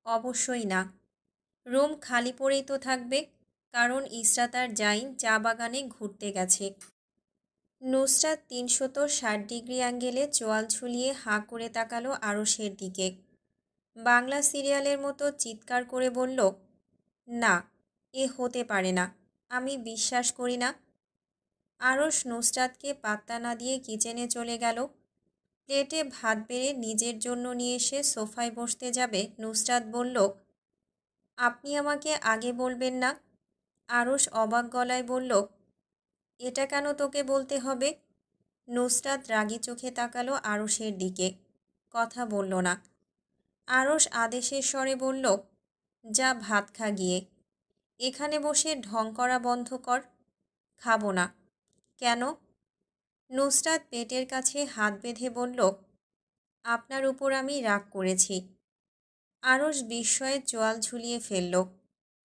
অবশ্যই না। রুম খালি পড়েই তো থাকবে, কারণ ইসরাত আর জাইন চা বাগানে ঘুরতে গেছে। নুসরাত ৩৬০ ডিগ্রি অ্যাঙ্গেলে চোয়াল ঝুলিয়ে হাঁ করে তাকালো আরশের দিকে। বাংলা সিরিয়ালের মতো চিৎকার করে বলল, না, এ হতে পারে না, আমি বিশ্বাস করি না। আরশ নুসরাতকে পাত্তা না দিয়ে কিচেনে চলে গেল। প্লেটে ভাত বেড়ে নিজের জন্য নিয়ে এসে সোফায় বসতে যাবে নুসরাত বলল, আপনি আমাকে আগে বলবেন না? আরশ অবাক গলায় বলল, এটা কেন তোকে বলতে হবে? নুসরাত রাগী চোখে তাকালো আরশের দিকে, কথা বলল না। আরশ আদেশের স্বরে বলল, যা ভাত খা গিয়ে। এখানে বসে ঢং করা বন্ধ কর। খাবো না। কেন? নুসরাত পেটের কাছে হাত বেঁধে বলল, আপনার উপর আমি রাগ করেছি। আরশ বিস্ময়ে চোয়াল ঝুলিয়ে ফেলল।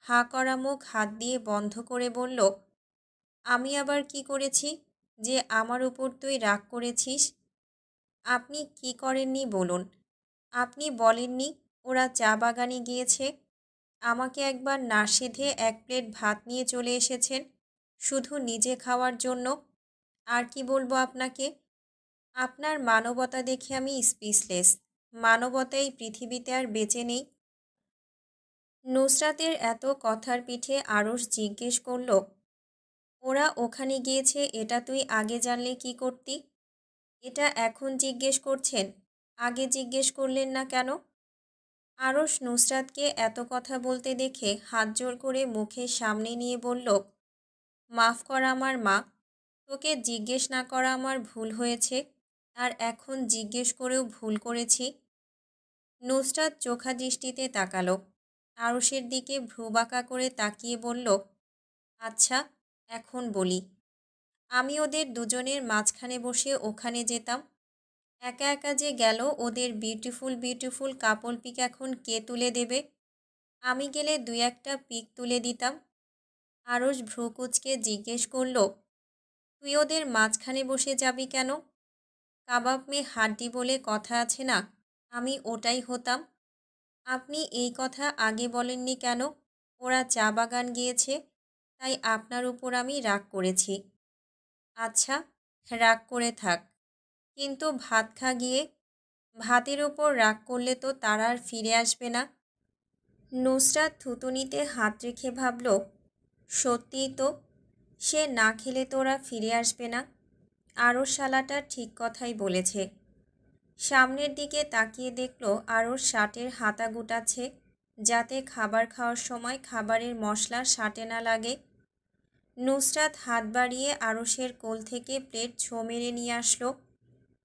হাঁ করা মুখ হাত দিয়ে বন্ধ করে বলল, আমি আবার কি করেছি যে আমার উপর তুই রাগ করেছিস? আপনি কি করেননি বলুন। আপনি বলেননি ওরা চা বাগানে গিয়েছে? আমাকে একবার না সেধে 1 প্লেট ভাত নিয়ে চলে এসেছেন শুধু নিজে খাওয়ার জন্য। আর কি বলবো আপনাকে? আপনার মানবতা দেখে আমি স্পিচলেস। মানবতা এই পৃথিবীতে আর বেঁচে নেই। নুসরাতের এত কথার পিঠে আরশ জিজ্ঞেস করল, ওরা ওখানে গিয়েছে এটা তুই আগে জানলে কি করতি? এটা এখন জিজ্ঞেস করছেন, আগে জিজ্ঞেস করলেন না কেন? আরশ নুসরাতকে এত কথা বলতে দেখে হাত জোর করে মুখের সামনে নিয়ে বলল, মাফ কর আমার মা, তোকে জিজ্ঞেস না করা আমার ভুল হয়েছে, আর এখন জিজ্ঞেস করেও ভুল করেছি। নুসরাত চোখা দৃষ্টিতে তাকালো। আরশের দিকে ভ্রুবাঁকা করে তাকিয়ে বলল, আচ্ছা, এখন বলি। আমি ওদের দুজনের মাঝখানে বসে ওখানে যেতাম। একা একা যে গেল, ওদের বিউটিফুল বিউটিফুল কাপল পিক এখন কে তুলে দেবে? আমি গেলে 2-1টা পিক তুলে দিতাম। আরশ ভ্রু কুঁচকে জিজ্ঞেস করল, তুই ওদের মাঝখানে বসে যাবি কেন? কাবাব মেয়ে হাড্ডি বলে কথা আছে না, আমি ওটাই হতাম। আপনি এই কথা আগে বলেননি কেন? ওরা চা বাগান গিয়েছে, তাই আপনার উপর আমি রাগ করেছি। আচ্ছা, রাগ করে থাক, কিন্তু ভাত খা গিয়ে। ভাতের ওপর রাগ করলে তো তারা আর ফিরে আসবে না। নুসরাত থুতুনিতে হাত রেখে ভাবল, সত্যিই তো, সে না খেলে তো ওরা ফিরে আসবে না। আরশ শালাটা ঠিক কথাই বলেছে। সামনের দিকে তাকিয়ে দেখল আরশ শার্টের হাতা গুটাচ্ছে, যাতে খাবার খাওয়ার সময় খাবারের মশলা শার্টে না লাগে। নুসরাত হাত বাড়িয়ে আরশের কোল থেকে প্লেট ছো মেরে নিয়ে আসলো।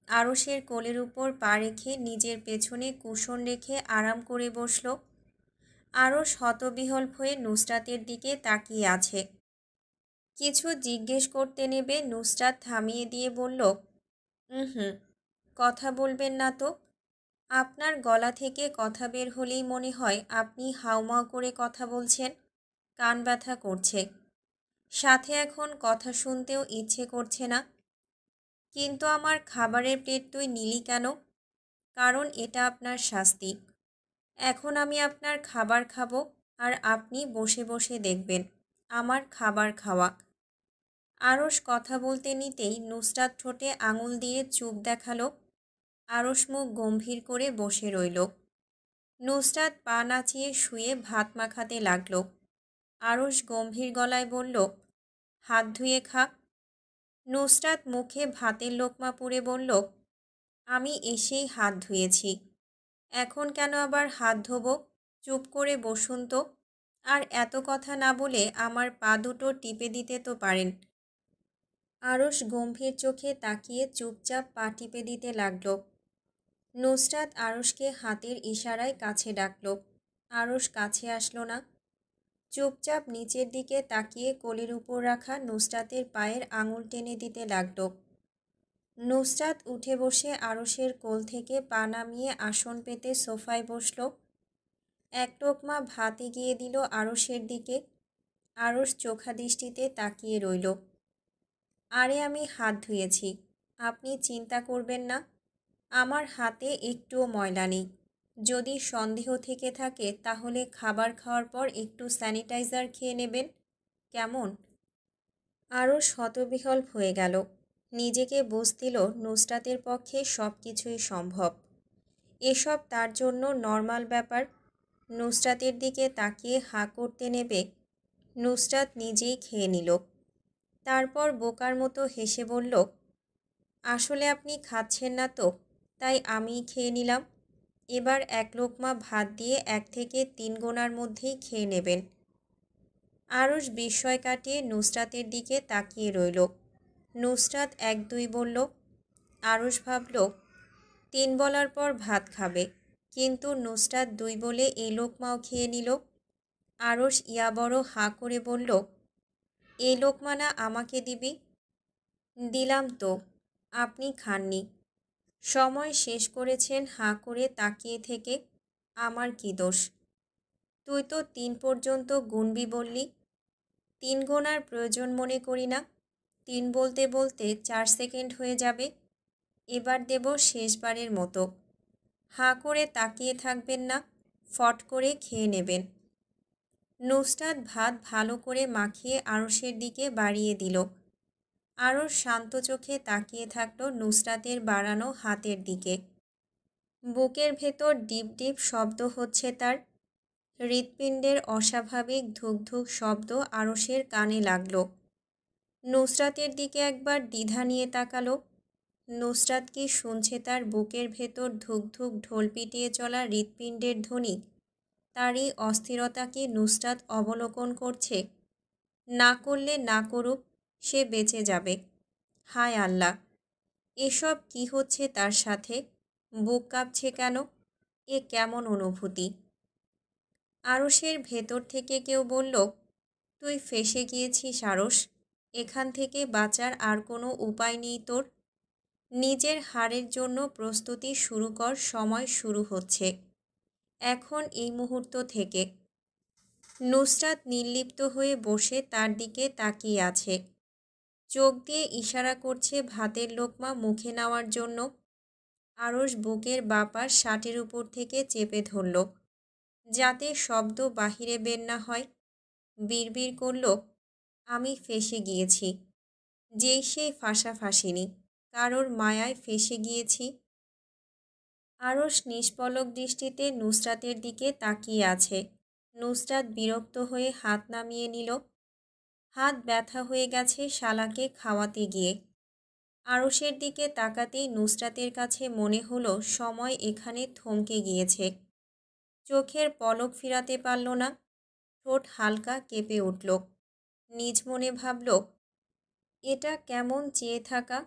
আরশের কোলের উপর পা রেখে নিজের পেছনে কুশন রেখে আরাম করে বসল। আরশ হতবিহ্বল হয়ে নুসরাতের দিকে তাকিয়ে আছে। কিছু জিজ্ঞেস করতে নেবে নুসরাত থামিয়ে দিয়ে বলল, হুম, কথা বলবেন না তো। আপনার গলা থেকে কথা বের হলেই মনে হয় আপনি হাউমাউ করে কথা বলছেন। কান ব্যথা করছে, সাথে এখন কথা শুনতেও ইচ্ছে করছে না। কিন্তু আমার খাবারের প্লেট তুই নিলি কেন? কারণ এটা আপনার শাস্তি। এখন আমি আপনার খাবার খাবো, আর আপনি বসে বসে দেখবেন আমার খাবার খাওয়া। আরশ কথা বলতে নিতেই নুসরাত ঠোঁটে আঙুল দিয়ে চুপ দেখালো। আরশ মুখ গম্ভীর করে বসে রইল। নুসরাত পা নাচিয়ে শুয়ে ভাত মাখাতে লাগল। আরশ গম্ভীর গলায় বলল, হাত ধুয়ে খা। নুসরাত মুখে ভাতের লোকমা পুরে বলল, আমি এসেই হাত ধুয়েছি, এখন কেন আবার হাত ধোবো? চুপ করে বসুন তো। আর এত কথা না বলে আমার পা দুটো টিপে দিতে তো পারেন। আরশ গম্ভীর চোখে তাকিয়ে চুপচাপ পা টিপে দিতে লাগল। নুসরাত আরশকে হাতের ইশারায় কাছে ডাকল। আরশ কাছে আসলো না। চুপচাপ নিচের দিকে তাকিয়ে কোলের উপর রাখা নুসরাতের পায়ের আঙুল টেনে দিতে লাগল। নুসরাত উঠে বসে আরশের কোল থেকে পা নামিয়ে আসন পেতে সোফায় বসল। এক লোকমা ভাত এগিয়ে দিল আরশের দিকে। আরশ চোখা দৃষ্টিতে তাকিয়ে রইল। আরে আমি হাত ধুয়েছি, আপনি চিন্তা করবেন না। আমার হাতে একটুও ময়লা নেই। যদি সন্দেহ থেকে থাকে তাহলে খাবার খাওয়ার পর একটু স্যানিটাইজার খেয়ে নেবেন, কেমন? আরশ হতবিহ্বল হয়ে গেল। নিজেকে বুঝ দিল নুসরাতের পক্ষে সব কিছুই সম্ভব। এসব তার জন্য নর্মাল ব্যাপার। নুসরাতের দিকে তাকিয়ে হাঁ করতে নেবে নুসরাত নিজেই খেয়ে নিল। তারপর বোকার মতো হেসে বলল, আসলে আপনি খাচ্ছেন না তো, তাই আমিই খেয়ে নিলাম। এবার 1 লোকমা ভাত দিয়ে 1 থেকে 3 গোনার মধ্যেই খেয়ে নেবেন। আরশ বিস্ময় কাটিয়ে নুসরাতের দিকে তাকিয়ে রইল। নুসরাত 1-2 বলল। আরশ ভাবল 3 বলার পর ভাত খাবে, কিন্তু নুসরাত 2 বলে এই লোকমাও খেয়ে নিল। আরশ ইয়াবড় হাঁ করে বলল, এই লোকমানা আমাকে দিবি? দিলাম তো, আপনি খাননি। সময় শেষ করেছেন হাঁ করে তাকিয়ে থেকে। আমার কি দোষ? তুই তো 3 পর্যন্ত গুনবি বললি। 3 গোনার প্রয়োজন মনে করি না। 3 বলতে বলতে 4 সেকেন্ড হয়ে যাবে। এবার দেব শেষবারের মতো। হাঁ করে তাকিয়ে থাকবেন না, ফট করে খেয়ে নেবেন। নুসরাত ভাত ভালো করে মাখিয়ে আরশের দিকে বাড়িয়ে দিল। আরশ শান্ত চোখে তাকিয়ে থাকল নুসরাতের বাড়ানো হাতের দিকে। বুকের ভেতর ডিপ ডিপ শব্দ হচ্ছে তার। হৃৎপিণ্ডের অস্বাভাবিক ধুকধুক শব্দ আরশের কানে লাগল। নুসরাতের দিকে একবার দ্বিধা নিয়ে তাকালো। নুসরাত কি শুনছে তার বুকের ভেতর ধুকধুক ঢোল পিটিয়ে চলা হৃৎপিণ্ডের ধ্বনি? তারই অস্থিরতা কি নুসরাত অবলোকন করছে? না করলে না করুক, সে বেঁচে যাবে। হায় আল্লাহ, এসব কি হচ্ছে তার সাথে? বুক কাঁপছে কেন? এ কেমন অনুভূতি? আরশের ভেতর থেকে কেউ বলল, তুই ফেঁসে গিয়েছিস আরশ। এখান থেকে বাঁচার আর কোনো উপায় নেই তোর। নিজের হারের জন্য প্রস্তুতি শুরু কর, সময় শুরু হচ্ছে এখন, এই মুহূর্ত থেকে। নুসরাত নির্লিপ্ত হয়ে বসে তার দিকে তাকিয়ে আছে। চোখ দিয়ে ইশারা করছে ভাতের লোকমা মুখে নেওয়ার জন্য। আরশ বুকের বাপার শার্টের উপর থেকে চেপে ধরল, যাতে শব্দ বাহিরে বের না হয়। বিড়বিড় করল, আমি ফেঁসে গিয়েছি। যেই সেই ফাঁসাফাঁসিনি, কারোর মায়ায় ফেঁসে গিয়েছি। আরশ নিষ্পলক দৃষ্টিতে নুসরাতের দিকে তাকিয়ে আছে। নুসরাত বিরক্ত হয়ে হাত নামিয়ে নিল। হাত ব্যথা হয়ে গেছে শালাকে খাওয়াতে গিয়ে। আরশের দিকে তাকাতেই নুসরাতের কাছে মনে হলো সময় এখানে থমকে গিয়েছে। চোখের পলক ফিরাতে পারল না। ঠোঁট হালকা কেঁপে উঠল। নিজ মনে ভাবল, এটা কেমন চেয়ে থাকা?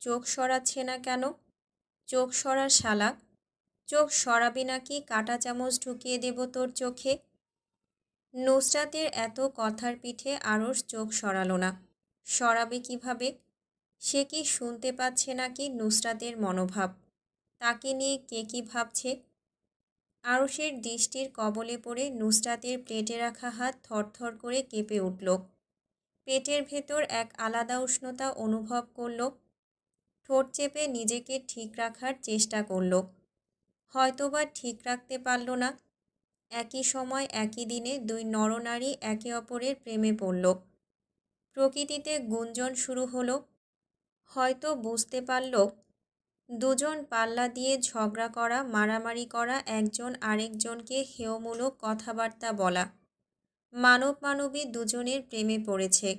চোখ সরাচ্ছে না কেন? চোখ সরা শালা। চোখ সরাবি নাকি কাঁটা চামচ ঢুকিয়ে দেব তোর চোখে? নুসরাতের এত কথার পিঠে আরশ চোখ সরালো না। সরাবে কিভাবে? সে কি শুনতে পাচ্ছে নাকি নুসরাতের মনোভাব? তাকে নিয়ে কে কি ভাবছে? আরশের দৃষ্টির কবলে পড়ে নুসরাতের প্লেটে রাখা হাত থরথর করে কেঁপে উঠল। পেটের ভেতর এক আলাদা উষ্ণতা অনুভব করল। ঠোঁট চেপে নিজেকে ঠিক রাখার চেষ্টা করল। হয়তোবা ঠিক রাখতে পারল না। একই সময় একই দিনে 2 নরনারী একে অপরের প্রেমে পড়ল। প্রকৃতিতে গুঞ্জন শুরু হলো। হয়তো বুঝতে পারল, দুজন পাল্লা দিয়ে ঝগড়া করা, মারামারি করা, একজন আরেকজনকে হেয়মূলক কথাবার্তা বলা। মানব মানবী দুজনের প্রেমে পড়েছে।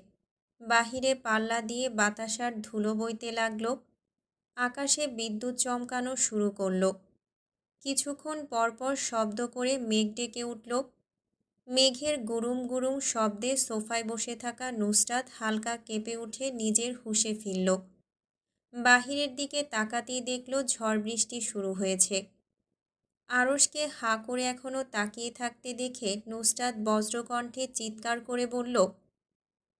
বাহিরে পাল্লা দিয়ে বাতাসার ধুলো বইতে লাগলো। আকাশে বিদ্যুৎ চমকানো শুরু করলো। কিছুক্ষণ পরপর শব্দ করে মেঘ ডেকে উঠল। মেঘের গুরুম গুরুম শব্দে সোফায় বসে থাকা নুসরাত হালকা কেঁপে উঠে নিজের হুঁশে ফিরল। বাহিরের দিকে তাকাতেই দেখল ঝড় বৃষ্টি শুরু হয়েছে। আরশকে হাঁ করে এখনও তাকিয়ে থাকতে দেখে নুসরাত বজ্রকণ্ঠে চিৎকার করে বলল,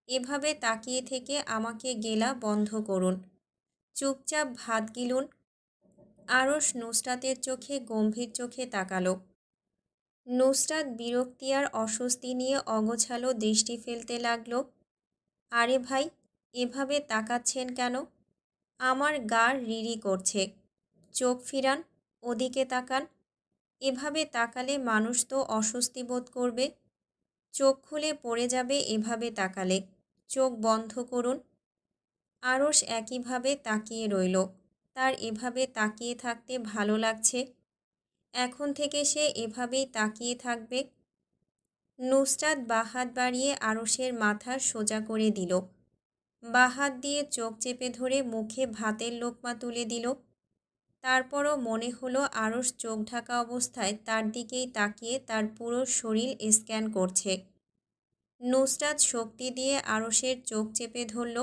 এভাবে তাকিয়ে থেকে আমাকে গেলা বন্ধ করুন। চুপচাপ ভাত গিলুন। আরশ নুসরাতের চোখে গম্ভীর চোখে তাকালো। নুসরাত বিরক্তি আর অস্বস্তি নিয়ে অগোছালো দৃষ্টি ফেলতে লাগল। আরে ভাই, এভাবে তাকাচ্ছেন কেন? আমার গা রিরি করছে। চোখ ফিরান, ওদিকে তাকান। এভাবে তাকালে মানুষ তো অস্বস্তি বোধ করবে। চোখ খুলে পড়ে যাবে এভাবে তাকালে। চোখ বন্ধ করুন। আরশ একইভাবে তাকিয়ে রইল। তার এভাবে তাকিয়ে থাকতে ভালো লাগছে। এখন থেকে সে এভাবেই তাকিয়ে থাকবে। নুসরাত বাঁ হাত বাড়িয়ে আরশের মাথা সোজা করে দিল। বাঁ হাত দিয়ে চোখ চেপে ধরে মুখে ভাতের লোকমা তুলে দিল। তারপরও মনে হলো আরশ চোখ ঢাকা অবস্থায় তার দিকেই তাকিয়ে তার পুরো শরীর স্ক্যান করছে। নুসরাত শক্তি দিয়ে আরশের চোখ চেপে ধরল।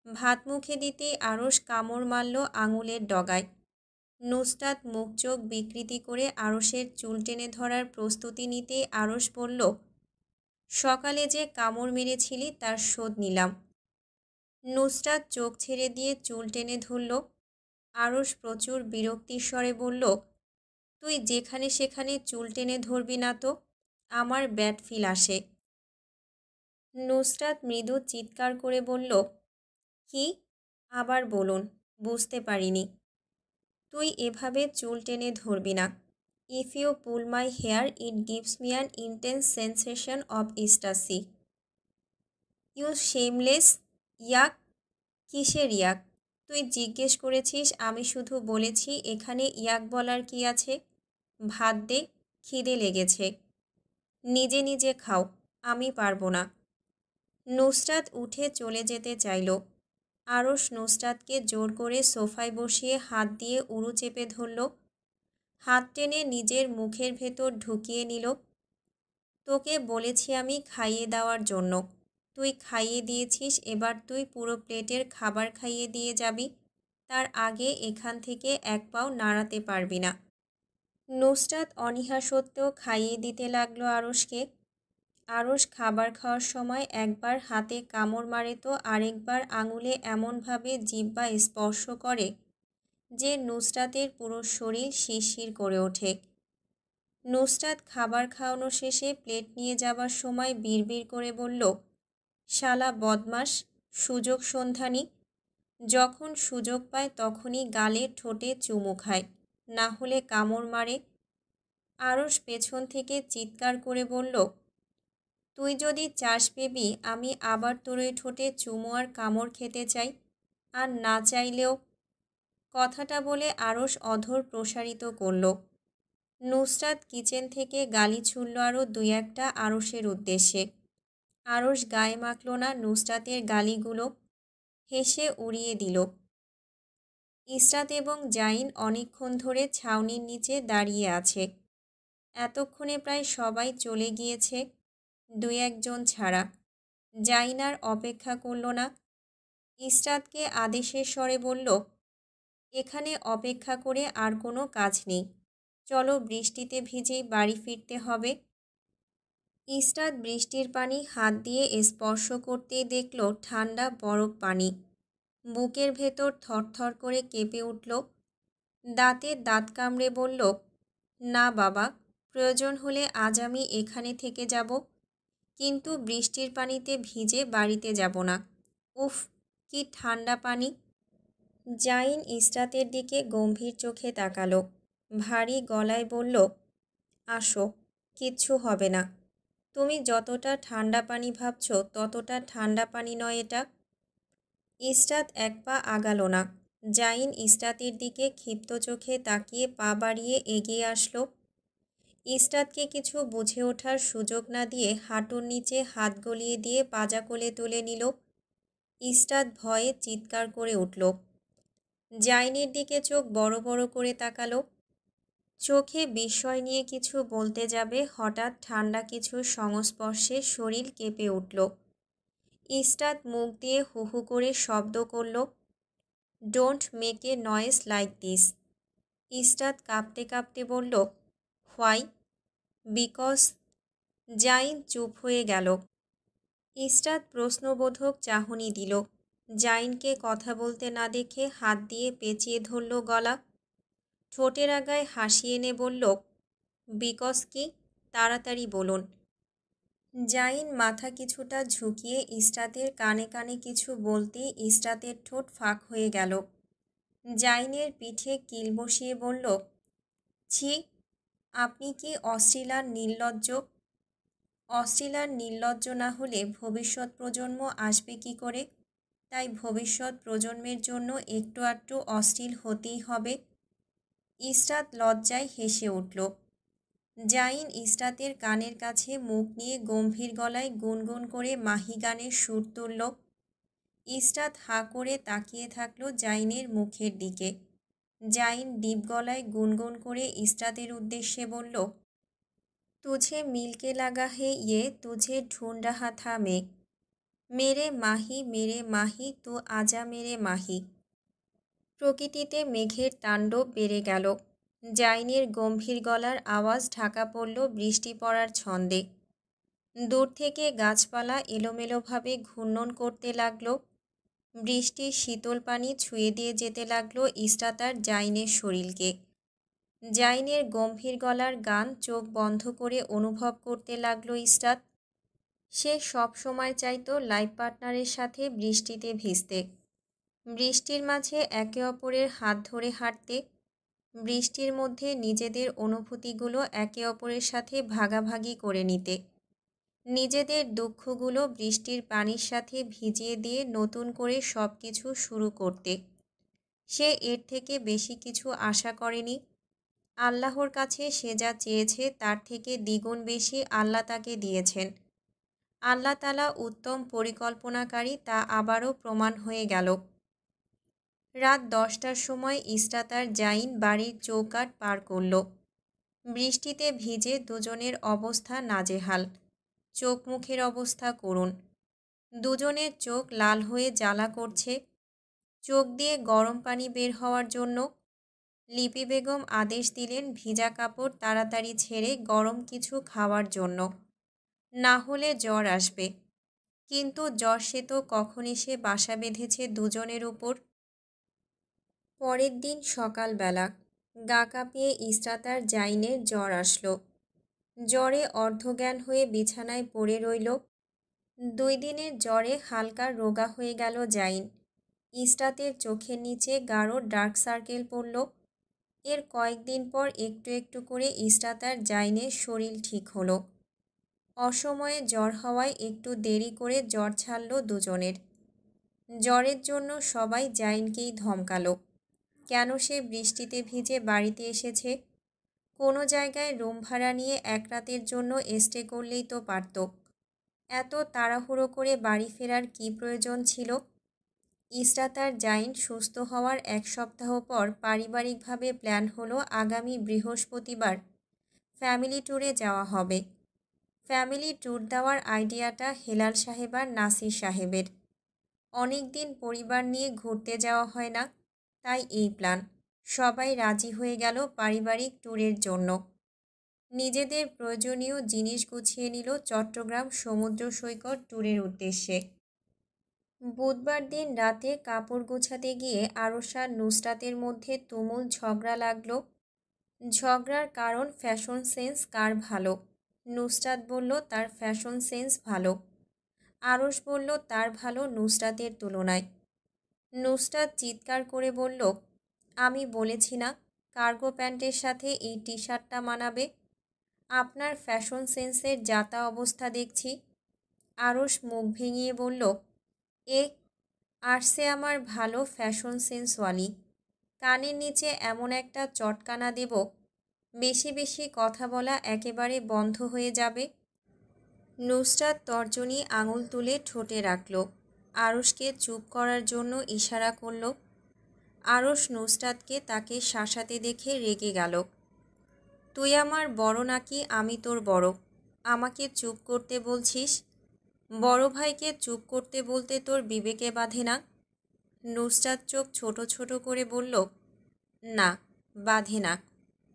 ভাত মুখে দিতেই আরশ কামড় মারল আঙুলের ডগায়। নুসরাত মুখ চোখ বিকৃতি করে আরশের চুল টেনে ধরার প্রস্তুতি নিতেই আরশ বলল, সকালে যে কামড় মেরেছিলি তার শোধ নিলাম। নুসরাত চোখ ছেড়ে দিয়ে চুল টেনে ধরল। আরশ প্রচুর বিরক্তির স্বরে বলল, তুই যেখানে সেখানে চুল টেনে ধরবি না তো, আমার ব্যাড ফিল আসে। নুসরাত মৃদু চিৎকার করে বলল, কি? আবার বলুন, বুঝতে পারিনি। তুই এভাবে চুল টেনে ধরবি না। If you pull my hair it gives me an intense sensation of ecstasy. You shameless! Yuck! কিসের ইয়াক? তুই জিজ্ঞেস করেছিস, আমি শুধু বলেছি এখানে ইয়াক বলার কি আছে? ভাত দে, খিদে লেগেছে। নিজে নিজে খাও, আমি পারবো না। নুসরাত উঠে চলে যেতে চাইল। আরশ নুসরাতকে জোর করে সোফায় বসিয়ে হাত দিয়ে উরু চেপে ধরল। হাত টেনে নিজের মুখের ভেতর ঢুকিয়ে নিল। তোকে বলেছি আমি খাইয়ে দেওয়ার জন্য, তুই খাইয়ে দিয়েছিস, এবার তুই পুরো প্লেটের খাবার খাইয়ে দিয়ে যাবি, তার আগে এখান থেকে এক পাও নাড়াতে পারবি না। নুসরাত অনীহা সত্ত্বেও খাইয়ে দিতে লাগলো আরশকে। আরশ খাবার খাওয়ার সময় একবার হাতে কামড় মারে তো আরেকবার আঙুলে এমনভাবে জিহ্বা স্পর্শ করে যে নুসরাতের পুরো শরীর শিরশির করে ওঠে। নুসরাত খাবার খাওয়ানো শেষে প্লেট নিয়ে যাবার সময় বিড়বিড় করে বলল, শালা বদমাস, সুযোগ সন্ধানী, যখন সুযোগ পায় তখনই গালে ঠোঁটে চুমু খায়, না হলে কামড় মারে। আরশ পেছন থেকে চিৎকার করে বলল, তুই যদি চাস বেবি আমি আবার তোর ওই ঠোঁটে চুমু আর কামড় খেতে চাই, আর না চাইলেও। কথাটা বলে আরশ অধর প্রসারিত করল। নুসরাত কিচেন থেকে গালি ছুড়ল আরও দুই একটা আরশের উদ্দেশ্যে। আরশ গায়ে মাখল না নুসরাতের গালিগুলো, হেসে উড়িয়ে দিল। ইসরাত এবং জাইন অনেকক্ষণ ধরে ছাউনির নিচে দাঁড়িয়ে আছে। এতক্ষণে প্রায় সবাই চলে গিয়েছে, দুই একজন ছাড়া। জাইন আর অপেক্ষা করল না। ইসরাতকে আদেশের স্বরে বলল, এখানে অপেক্ষা করে আর কোনো কাজ নেই, চলো বৃষ্টিতে ভিজেই বাড়ি ফিরতে হবে। ইসরাত বৃষ্টির পানি হাত দিয়ে স্পর্শ করতেই দেখল ঠান্ডা বরফ পানি। বুকের ভেতর থরথর করে কেঁপে উঠল। দাঁতে দাঁত কামড়ে বলল, না বাবা, প্রয়োজন হলে আজ আমি এখানে থেকে যাব, কিন্তু বৃষ্টির পানিতে ভিজে বাড়িতে যাব না। উফ, কি ঠান্ডা পানি। জাইন ইসরাতের দিকে গম্ভীর চোখে তাকালো, ভারী গলায় বলল, আসো, কিচ্ছু হবে না। তুমি যতটা ঠান্ডা পানি ভাবছ ততটা ঠান্ডা পানি নয় এটা। ইসরাত এক পা আগালো না। জাইন ইসরাতের দিকে ক্ষিপ্ত চোখে তাকিয়ে পা বাড়িয়ে এগিয়ে আসলো। ইসরাতকে কিছু বুঝে ওঠার সুযোগ না দিয়ে হাঁটুর নিচে হাত গলিয়ে দিয়ে পাজা কোলে তুলে নিল। ইসরাত ভয়ে চিৎকার করে উঠল। জাইনের দিকে চোখ বড় বড় করে তাকালো। চোখে বিস্ময় নিয়ে কিছু বলতে যাবে হঠাৎ ঠান্ডা কিছুর সংস্পর্শে শরীর কেঁপে উঠল। ইসরাত মুখ দিয়ে হু হু করে শব্দ করল, don't make a noise like this. Israt কাঁপতে কাঁপতে বলল, হোয়াই? বিকজ। জাইন চুপ হয়ে গেল। ইসরাত প্রশ্নবোধক চাহনি দিল। জাইনকে কথা বলতে না দেখে হাত দিয়ে পেঁচিয়ে ধরল গলা। ঠোঁটের আগায় হাসি এনে বলল, বিকজ কি? তাড়াতাড়ি বলুন। জাইন মাথা কিছুটা ঝুঁকিয়ে ইসরাতের কানে কানে কিছু বলতেই ইসরাতের ঠোঁট ফাঁক হয়ে গেল। জাইনের পিঠে কিল বসিয়ে বলল, ছি, আপনি কি অশ্লীল আর নির্লজ্জ! অশ্লীল আর নির্লজ্জ না হলে ভবিষ্যৎ প্রজন্ম আসবে কি করে? তাই ভবিষ্যৎ প্রজন্মের জন্য একটু আধটু অশ্লীল হতেই হবে। ইসরাত লজ্জায় হেসে উঠল। জাইন ইসরাতের কানের কাছে মুখ নিয়ে গম্ভীর গলায় গুনগুন করে মাহি গানের সুর তুলল। ইসরাত হাঁ করে তাকিয়ে থাকল জাইনের মুখের দিকে। জাইন ডিপ গলায় গুনগুন করে ইসরাতের উদ্দেশ্যে বলল, तुझे मिल के लगा है ये, तुझे ढूंढ रहा था मैं। मेरे माही तू आजा मेरे माही। প্রকৃতিতে মেঘের তাণ্ডব বেড়ে গেল। জাইনের গম্ভীর গলার আওয়াজ ঢাকা পড়ল বৃষ্টি পড়ার ছন্দে। দূর থেকে গাছপালা এলোমেলোভাবে ঘূর্ণন করতে লাগলো। বৃষ্টির শীতল পানি ছুঁয়ে দিয়ে যেতে লাগলো ইস্টাতার জাইনের শরীরকে। জাইনের গম্ভীর গলার গান চোখ বন্ধ করে অনুভব করতে লাগলো ইস্টাত। সে সব সময় চাইতো লাইফ পার্টনারের সাথে বৃষ্টিতে ভিজতে, বৃষ্টির মাঝে একে অপরের হাত ধরে হাঁটতে, বৃষ্টির মধ্যে নিজেদের অনুভূতিগুলো একে অপরের সাথে ভাগাভাগি করে নিতে, নিজেদের দুঃখগুলো বৃষ্টির পানির সাথে ভিজিয়ে দিয়ে নতুন করে সব কিছু শুরু করতে। সে এর থেকে বেশি কিছু আশা করেনি। আল্লাহর কাছে সে যা চেয়েছে তার থেকে দ্বিগুণ বেশি আল্লাহ তাকে দিয়েছেন। আল্লাহ তাআলা উত্তম পরিকল্পনাকারী, তা আবারও প্রমাণ হয়ে গেল। রাত 10টার সময় ইস্টাতার জাইন বাড়ির চৌকাঠ পার করল। বৃষ্টিতে ভিজে দুজনের অবস্থা নাজেহাল, চোখ মুখের অবস্থা করুণ। দুজনের চোখ লাল হয়ে জ্বালা করছে। চোখ দিয়ে গরম পানি বের হওয়ার জন্য লিপি বেগম আদেশ দিলেন ভিজা কাপড় তাড়াতাড়ি ছেড়ে গরম কিছু খাওয়ার জন্য, না হলে জ্বর আসবে। কিন্তু জ্বর সে তো কখন এসে বাসা বেঁধেছে দুজনের উপর। পরের দিন সকালবেলা গা কাঁপিয়ে ইস্টাতার জাইনের জ্বর আসলো। জ্বরে অর্ধজ্ঞান হয়ে বিছানায় পড়ে রইল। 2 দিনের জ্বরে হালকা রোগা হয়ে গেল জাইন। ইস্টাতের চোখের নিচে গাঢ় ডার্ক সার্কেল পড়ল। এর কয়েকদিন পর একটু একটু করে ইস্টাতার জাইনের শরীর ঠিক হলো। অসময়ে জ্বর হওয়ায় একটু দেরি করে জ্বর ছাড়ল দুজনের। জ্বরের জন্য সবাই জাইনকেই ধমকালো। কেন সে বৃষ্টিতে ভিজে বাড়িতে এসেছে? কোনো জায়গায় রুম ভাড়া নিয়ে এক রাতের জন্য স্টে করলেই তো পারত। এত তাড়াহুড়ো করে বাড়ি ফেরার কী প্রয়োজন ছিল? ইস্টাতার জাইন সুস্থ হওয়ার 1 সপ্তাহ পর পারিবারিকভাবে প্ল্যান হলো আগামী বৃহস্পতিবার ফ্যামিলি ট্যুরে যাওয়া হবে। ফ্যামিলি ট্যুর দেওয়ার আইডিয়াটা হেলাল সাহেব আর নাসির সাহেবের। অনেক দিন পরিবার নিয়ে ঘুরতে যাওয়া হয় না, তাই এই প্ল্যান। সবাই রাজি হয়ে গেল পারিবারিক ট্যুরের জন্য। নিজেদের প্রয়োজনীয় জিনিস গুছিয়ে নিল চট্টগ্রাম সমুদ্র সৈকত ট্যুরের উদ্দেশ্যে। বুধবার দিন রাতে কাপড় গোছাতে গিয়ে আরশ আর নুসরাতের মধ্যে তুমুল ঝগড়া লাগলো। ঝগড়ার কারণ ফ্যাশন সেন্স কার ভালো। নুসরাত বলল তার ফ্যাশন সেন্স ভালো। আরশ বলল তার ভালো নুসরাতের তুলনায়। নুসরাত চিৎকার করে বলল, আমি বলেছি না কার্গো প্যান্টের সাথে এই টি শার্টটা মানাবে? আপনার ফ্যাশন সেন্সের যাতা অবস্থা দেখছি। আরশ মুখ ভেঙিয়ে বলল, এ আরসে আমার ভালো ফ্যাশন সেন্সওয়ালি। কানের নিচে এমন একটা চটকানা দেব, বেশি বেশি কথা বলা একেবারে বন্ধ হয়ে যাবে। নুসরাত তর্জনী আঙুল তুলে ঠোঁটে রাখল। আরশকে চুপ করার জন্য ইশারা করল। আরশ নুসরাতকে তাকে শাসাতে দেখে রেগে গেল। তুই আমার বড় নাকি আমি তোর বড়? আমাকে চুপ করতে বলছিস? বড় ভাইকে চুপ করতে বলতে তোর বিবেকে বাধে না? নুসরাত চোখ ছোট ছোট করে বলল, না, বাধে না।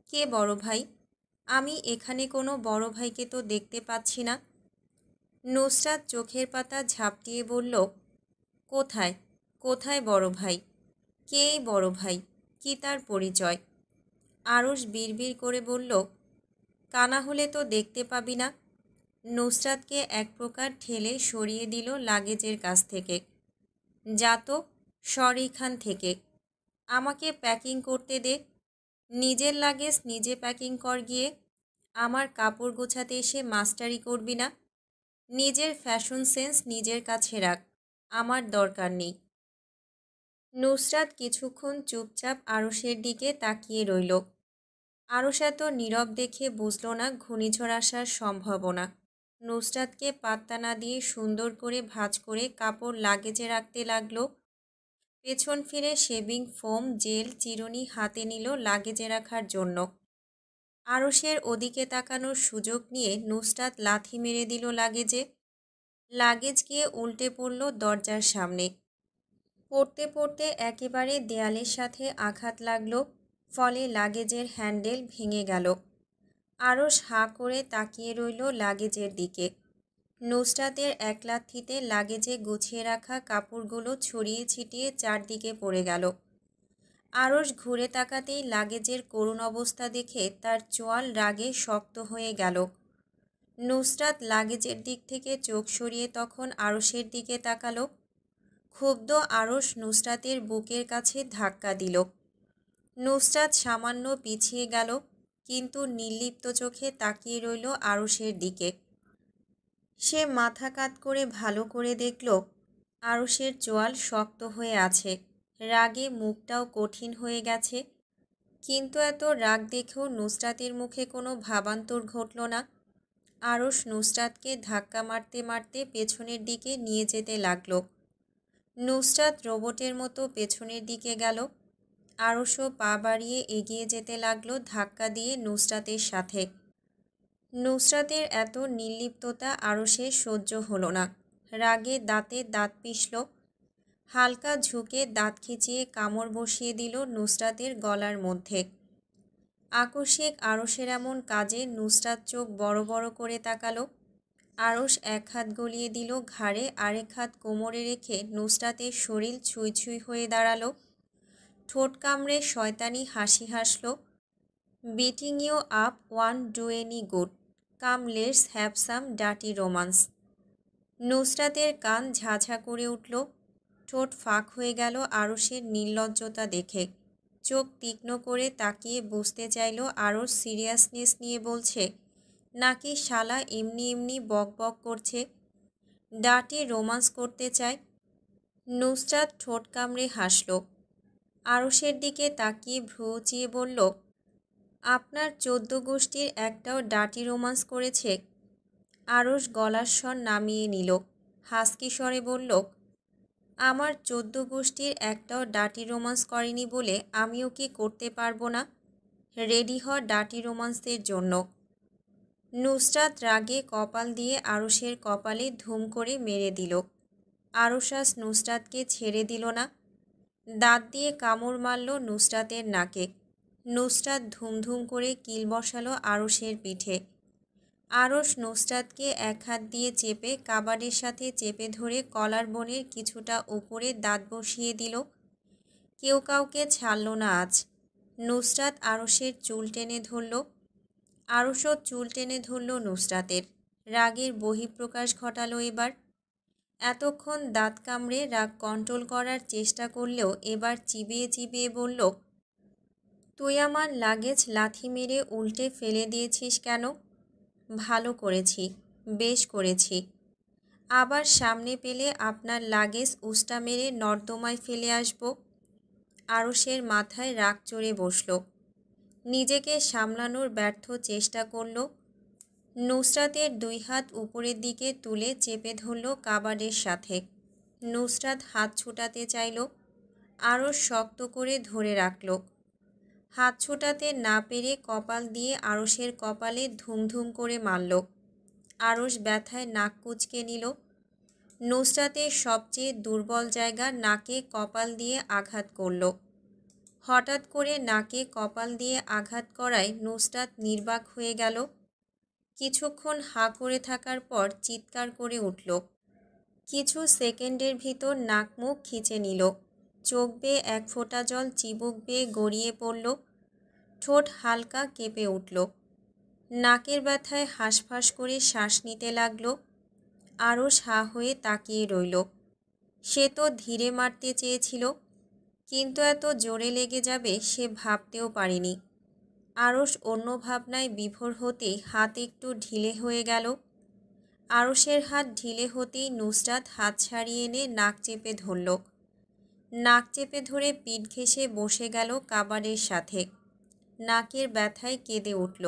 কে বড় ভাই? আমি এখানে কোনো বড় ভাইকে তো দেখতে পাচ্ছি না। নুসরাত চোখের পাতা ঝাপটিয়ে বলল, কোথায় কোথায় বড় ভাই? কে এই বড় ভাই? কি তার পরিচয়? আরশ বিড়বিড় করে বলল, কানা হলে তো দেখতে পাবি না। নুসরাতকে এক প্রকার ঠেলে সরিয়ে দিল লাগেজের কাছ থেকে। যা তো, সর এখান থেকে। আমাকে প্যাকিং করতে দে। নিজের লাগেজ নিজে প্যাকিং কর গিয়ে। আমার কাপড় গোছাতে এসে মাস্টারি করবি না। নিজের ফ্যাশন সেন্স নিজের কাছে রাখ, আমার দরকার নেই। নুসরাত কিছুক্ষণ চুপচাপ আরশের দিকে তাকিয়ে রইল। আরশ এত নীরব দেখে বুঝল না ঘূর্ণিঝড় আসার সম্ভাবনা। নুসরাতকে পাত্তা না দিয়ে সুন্দর করে ভাঁজ করে কাপড় লাগেজে রাখতে লাগলো। পেছন ফিরে শেভিং ফোম, জেল, চিরুনি হাতে নিল লাগেজে রাখার জন্য। আরশের ওদিকে তাকানোর সুযোগ নিয়ে নুসরাত লাথি মেরে দিল লাগেজে। লাগেজ গিয়ে উল্টে পড়ল দরজার সামনে। পড়তে পড়তে একেবারে দেয়ালের সাথে আঘাত লাগলো, ফলে লাগেজের হ্যান্ডেল ভেঙে গেল। আরশ হাঁ করে তাকিয়ে রইল লাগেজের দিকে। নুসরাতের এক লাথিতে লাগেজে গুছিয়ে রাখা কাপড়গুলো ছড়িয়ে ছিটিয়ে চারদিকে পড়ে গেল। আরশ ঘুরে তাকাতেই লাগেজের করুণ অবস্থা দেখে তার চোয়াল রাগে শক্ত হয়ে গেল। নুসরাত লাগেজের দিক থেকে চোখ সরিয়ে তখন আরশের দিকে তাকালো। ক্ষুব্ধ আরশ নুসরাতের বুকের কাছে ধাক্কা দিল। নুসরাত সামান্য পিছিয়ে গেল, কিন্তু নির্লিপ্ত চোখে তাকিয়ে রইল আরশের দিকে। সে মাথা কাত করে ভালো করে দেখল আরশের চোয়াল শক্ত হয়ে আছে, রাগে মুখটাও কঠিন হয়ে গেছে। কিন্তু এত রাগ দেখেও নুসরাতের মুখে কোনো ভাবান্তর ঘটল না। আরশ নুসরাতকে ধাক্কা মারতে মারতে পেছনের দিকে নিয়ে যেতে লাগলো। নুসরাত রোবটের মতো পেছনের দিকে গেল। আরশও পা বাড়িয়ে এগিয়ে যেতে লাগলো ধাক্কা দিয়ে নুসরাতের সাথে। নুসরাতের এত নির্লিপ্ততা আরশের সহ্য হলো না। রাগে দাঁতে দাঁত পিষল। হালকা ঝুঁকে দাঁত খিচিয়ে কামড় বসিয়ে দিল নুসরাতের গলার মধ্যে। আকস্মিক আরশের এমন কাজে নুসরাত চোখ বড় বড় করে তাকালো। আরশ এক হাত গলিয়ে দিল ঘাড়ে, আরেক হাত কোমরে রেখে নুসরাতের শরীর ছুঁই ছুঁই হয়ে দাঁড়ালো। ঠোঁট কামড়ে শয়তানি হাসি হাসল। Beating you up won't do any good, come let's have some dirty romance. নুসরাতের কান ঝাঝা করে উঠল। ঠোঁট ফাঁক হয়ে গেল আরশের নির্লজ্জতা দেখে। চোখ তীক্ষ্ণ করে তাকিয়ে বুঝতে চাইল আরশ সিরিয়াসনেস নিয়ে বলছে নাকি শালা এমনি এমনি বক বক করছে, ডার্টি রোমান্স করতে চায়। নুসরাত ঠোঁট কামড়ে হাসল। আরশের দিকে তাকিয়ে ভ্রু উঁচিয়ে বলল, আপনার 14 গোষ্ঠীর একটাও ডার্টি রোমান্স করেছে? আরশ গলার স্বর নামিয়ে নিল। হাসকি স্বরে বলল, আমার 14 গোষ্ঠীর একটাও ডার্টি রোমান্স করেনি বলে আমিও কি করতে পারবো না? রেডি হ ডার্টি রোমান্সের জন্য। নুসরাত রাগে কপাল দিয়ে আরশের কপালে ধুম করে মেরে দিল। আরশ নুসরাতকে ছেড়ে দিল না। দাঁত দিয়ে কামড় মারল নুসরাতের নাকে। নুসরাত ধুমধুম করে কিল বসালো আরশের পিঠে। আরশ নুসরাতকে এক হাত দিয়ে চেপে কাবাডের সাথে চেপে ধরে কলার বনের কিছুটা উপরে দাঁত বসিয়ে দিল। কেউ কাউকে ছাড়ল না আজ। নুসরাত আরশের চুল টেনে ধরল। আরশও চুল টেনে ধরল নুসরাতের। রাগের বহিঃপ্রকাশ ঘটালো এবার। এতক্ষণ দাঁত কামড়ে রাগ কন্ট্রোল করার চেষ্টা করলেও এবার চিবিয়ে চিবিয়ে বলল, তুই আমার লাগেজ লাথি মেরে উল্টে ফেলে দিয়েছিস কেন? ভালো করেছি, বেশ করেছি। আবার সামনে পেলে আপনার লাগেজ উস্টা মেরে নর্দমায় ফেলে আসব। আরশের মাথায় রাগ চড়ে বসল। নিজেকে সামলানোর ব্যর্থ চেষ্টা করল। নুসরাতের 2 হাত উপরের দিকে তুলে চেপে ধরল কাবাডের সাথে। নুসরাত হাত ছুটাতে চাইল। আরশ শক্ত করে ধরে রাখল। হাত ছোটাতে না পেরে কপাল দিয়ে আরশের কপালে ধুমধুম করে মারল। আরশ ব্যথায় নাক কুঁচকে নিল। নুসরাতের সবচেয়ে দুর্বল জায়গা নাকে কপাল দিয়ে আঘাত করল। হঠাৎ করে নাকে কপাল দিয়ে আঘাত করায় নুসরাত নির্বাক হয়ে গেল। কিছুক্ষণ হাঁ করে থাকার পর চিৎকার করে উঠল। কিছু সেকেন্ডের ভিতর নাক মুখ খিঁচে নিল। চোখ বেয়ে এক ফোঁটা জল চিবুক বেয়ে গড়িয়ে পড়ল। ঠোঁট হালকা কেঁপে উঠল। নাকের ব্যথায় হাঁসফাঁস করে শ্বাস নিতে লাগল। আরশ হাঁ হয়ে তাকিয়ে রইল। সে তো ধীরে মারতে চেয়েছিল, কিন্তু এত জোরে লেগে যাবে সে ভাবতেও পারেনি। আরশ অন্য ভাবনায় বিভোর হতেই হাত একটু ঢিলে হয়ে গেল। আরশের হাত ঢিলে হতেই নুসরাত হাত ছাড়িয়ে এনে নাক চেপে ধরল। নাক চেপে ধরে পিঠ ঘেঁষে বসে গেল কাবাডের সাথে। নাকের ব্যথায় কেঁদে উঠল।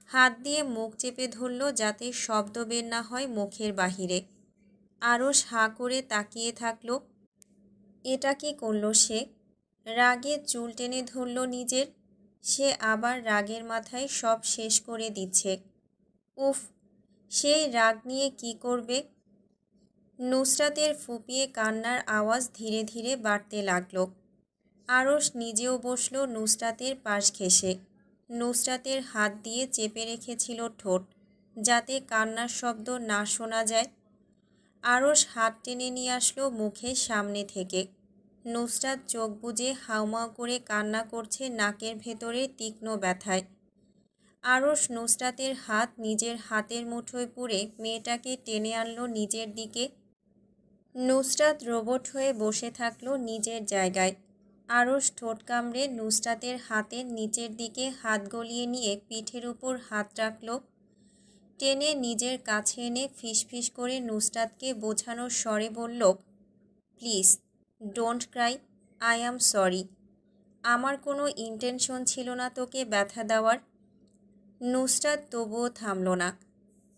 হাত দিয়ে মুখ চেপে ধরল যাতে শব্দ বের না হয় মুখের বাহিরে। আরশ হাঁ করে তাকিয়ে থাকল। এটা কি করল সে? রাগে চুল টেনে ধরল নিজের। সে আবার রাগের মাথায় সব শেষ করে দিচ্ছে। উফ, সেই রাগ নিয়ে কি করবে? নুসরাতের ফুঁপিয়ে কান্নার আওয়াজ ধীরে ধীরে বাড়তে লাগলো। আরশ নিজেও বসল নুসরাতের পাশ ঘেঁষে। নুসরাতের হাত দিয়ে চেপে রেখেছিল ঠোঁট, যাতে কান্নার শব্দ না শোনা যায়। আরশ হাত টেনে নিয়ে আসলো মুখের সামনে থেকে। নুসরাত চোখ বুজে হাউমাউ করে কান্না করছে নাকের ভেতরে তীক্ষ্ণ ব্যথায়। আরশ নুসরাতের হাত নিজের হাতের মুঠোয় পুরে মেয়েটাকে টেনে আনলো নিজের দিকে। নুসরাত রোবট হয়ে বসে থাকলো নিজের জায়গায়। আরশ ঠোঁট কামড়ে নুসরাতের হাতের নিচের দিকে হাত গলিয়ে নিয়ে পিঠের উপর হাত রাখল। টেনে নিজের কাছে এনে ফিসফিস করে নুসরাতকে বোঝানোর স্বরে বলল, please don't Cry, I am sorry. আমার কোনো ইন্টেনশন ছিল না তোকে ব্যথা দেওয়ার। নুসরাত তবুও থামল না।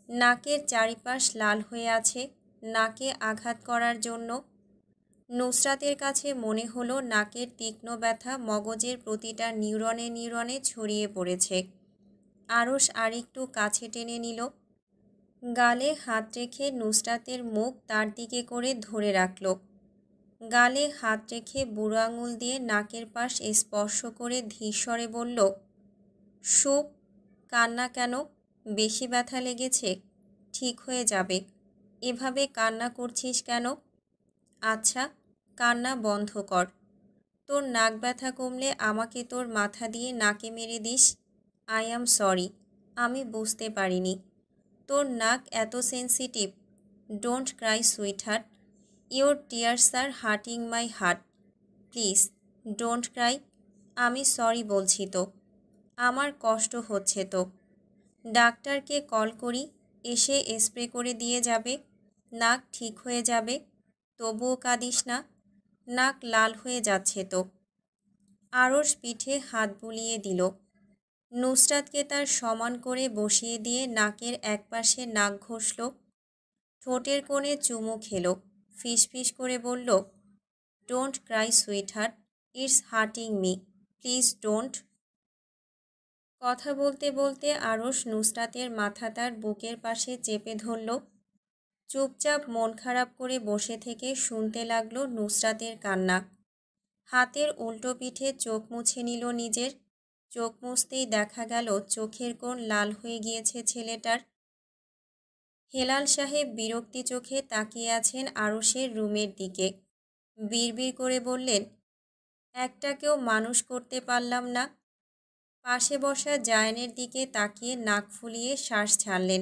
নাকের চারিপাশ লাল হয়ে আছে, নাকে আঘাত করার জন্য। নুসরাতের কাছে মনে হলো নাকের তীক্ষ্ণ ব্যথা মগজের প্রতিটা নিউরনে নিউরনে ছড়িয়ে পড়েছে। আরশ আরেকটু কাছে টেনে নিল। গালে হাত রেখে নুসরাতের মুখ তার দিকে করে ধরে রাখল। গালে হাত রেখে বুড়ো আঙুল দিয়ে নাকের পাশ স্পর্শ করে ধীরস্বরে বলল, সুপ, কান্না কেন? বেশি ব্যথা লেগেছে? ঠিক হয়ে যাবে। এভাবে কান্না করছিস কেন? আচ্ছা, কান্না বন্ধ কর। তোর নাক ব্যথা কমলে আমাকে তোর মাথা দিয়ে নাকে মেরে দিস। আই অ্যাম সরি, আমি বুঝতে পারিনি তোর নাক এত sensitive. Don't cry sweetheart, your tears are hurting my heart. Please don't cry. আমি সরি বলছি তো, আমার কষ্ট হচ্ছে তো। ডাক্তারকে কল করি, এসে স্প্রে করে দিয়ে যাবে, নাক ঠিক হয়ে যাবে। তবুও কাঁদিস না, নাক লাল হয়ে যাচ্ছে তো। আরশ পিঠে হাত বুলিয়ে দিল। নুসরাতকে তার সমান করে বসিয়ে দিয়ে নাকের একপাশে নাক ঘষল, ঠোঁটের কোণে চুমু খেলো, ফিসফিস করে বলল, don't cry sweet heart, it's hurting me, please don't. কথা বলতে বলতে আরশ নুসরাতের মাথা তার বুকের পাশে চেপে ধরল। চুপচাপ মন খারাপ করে বসে থেকে শুনতে লাগলো নুসরাতের কান্না। হাতের উল্টো পিঠে চোখ মুছে নিল নিজের। চোখ মুছতেই দেখা গেল চোখের কোণ লাল হয়ে গিয়েছে ছেলেটার। হেলাল সাহেব বিরক্তি চোখে তাকিয়ে আছেন আরশের রুমের দিকে। বিড়বিড় করে বললেন, একটাকেও মানুষ করতে পারলাম না। পাশে বসা জায়ানের দিকে তাকিয়ে নাক ফুলিয়ে শ্বাস ছাড়লেন।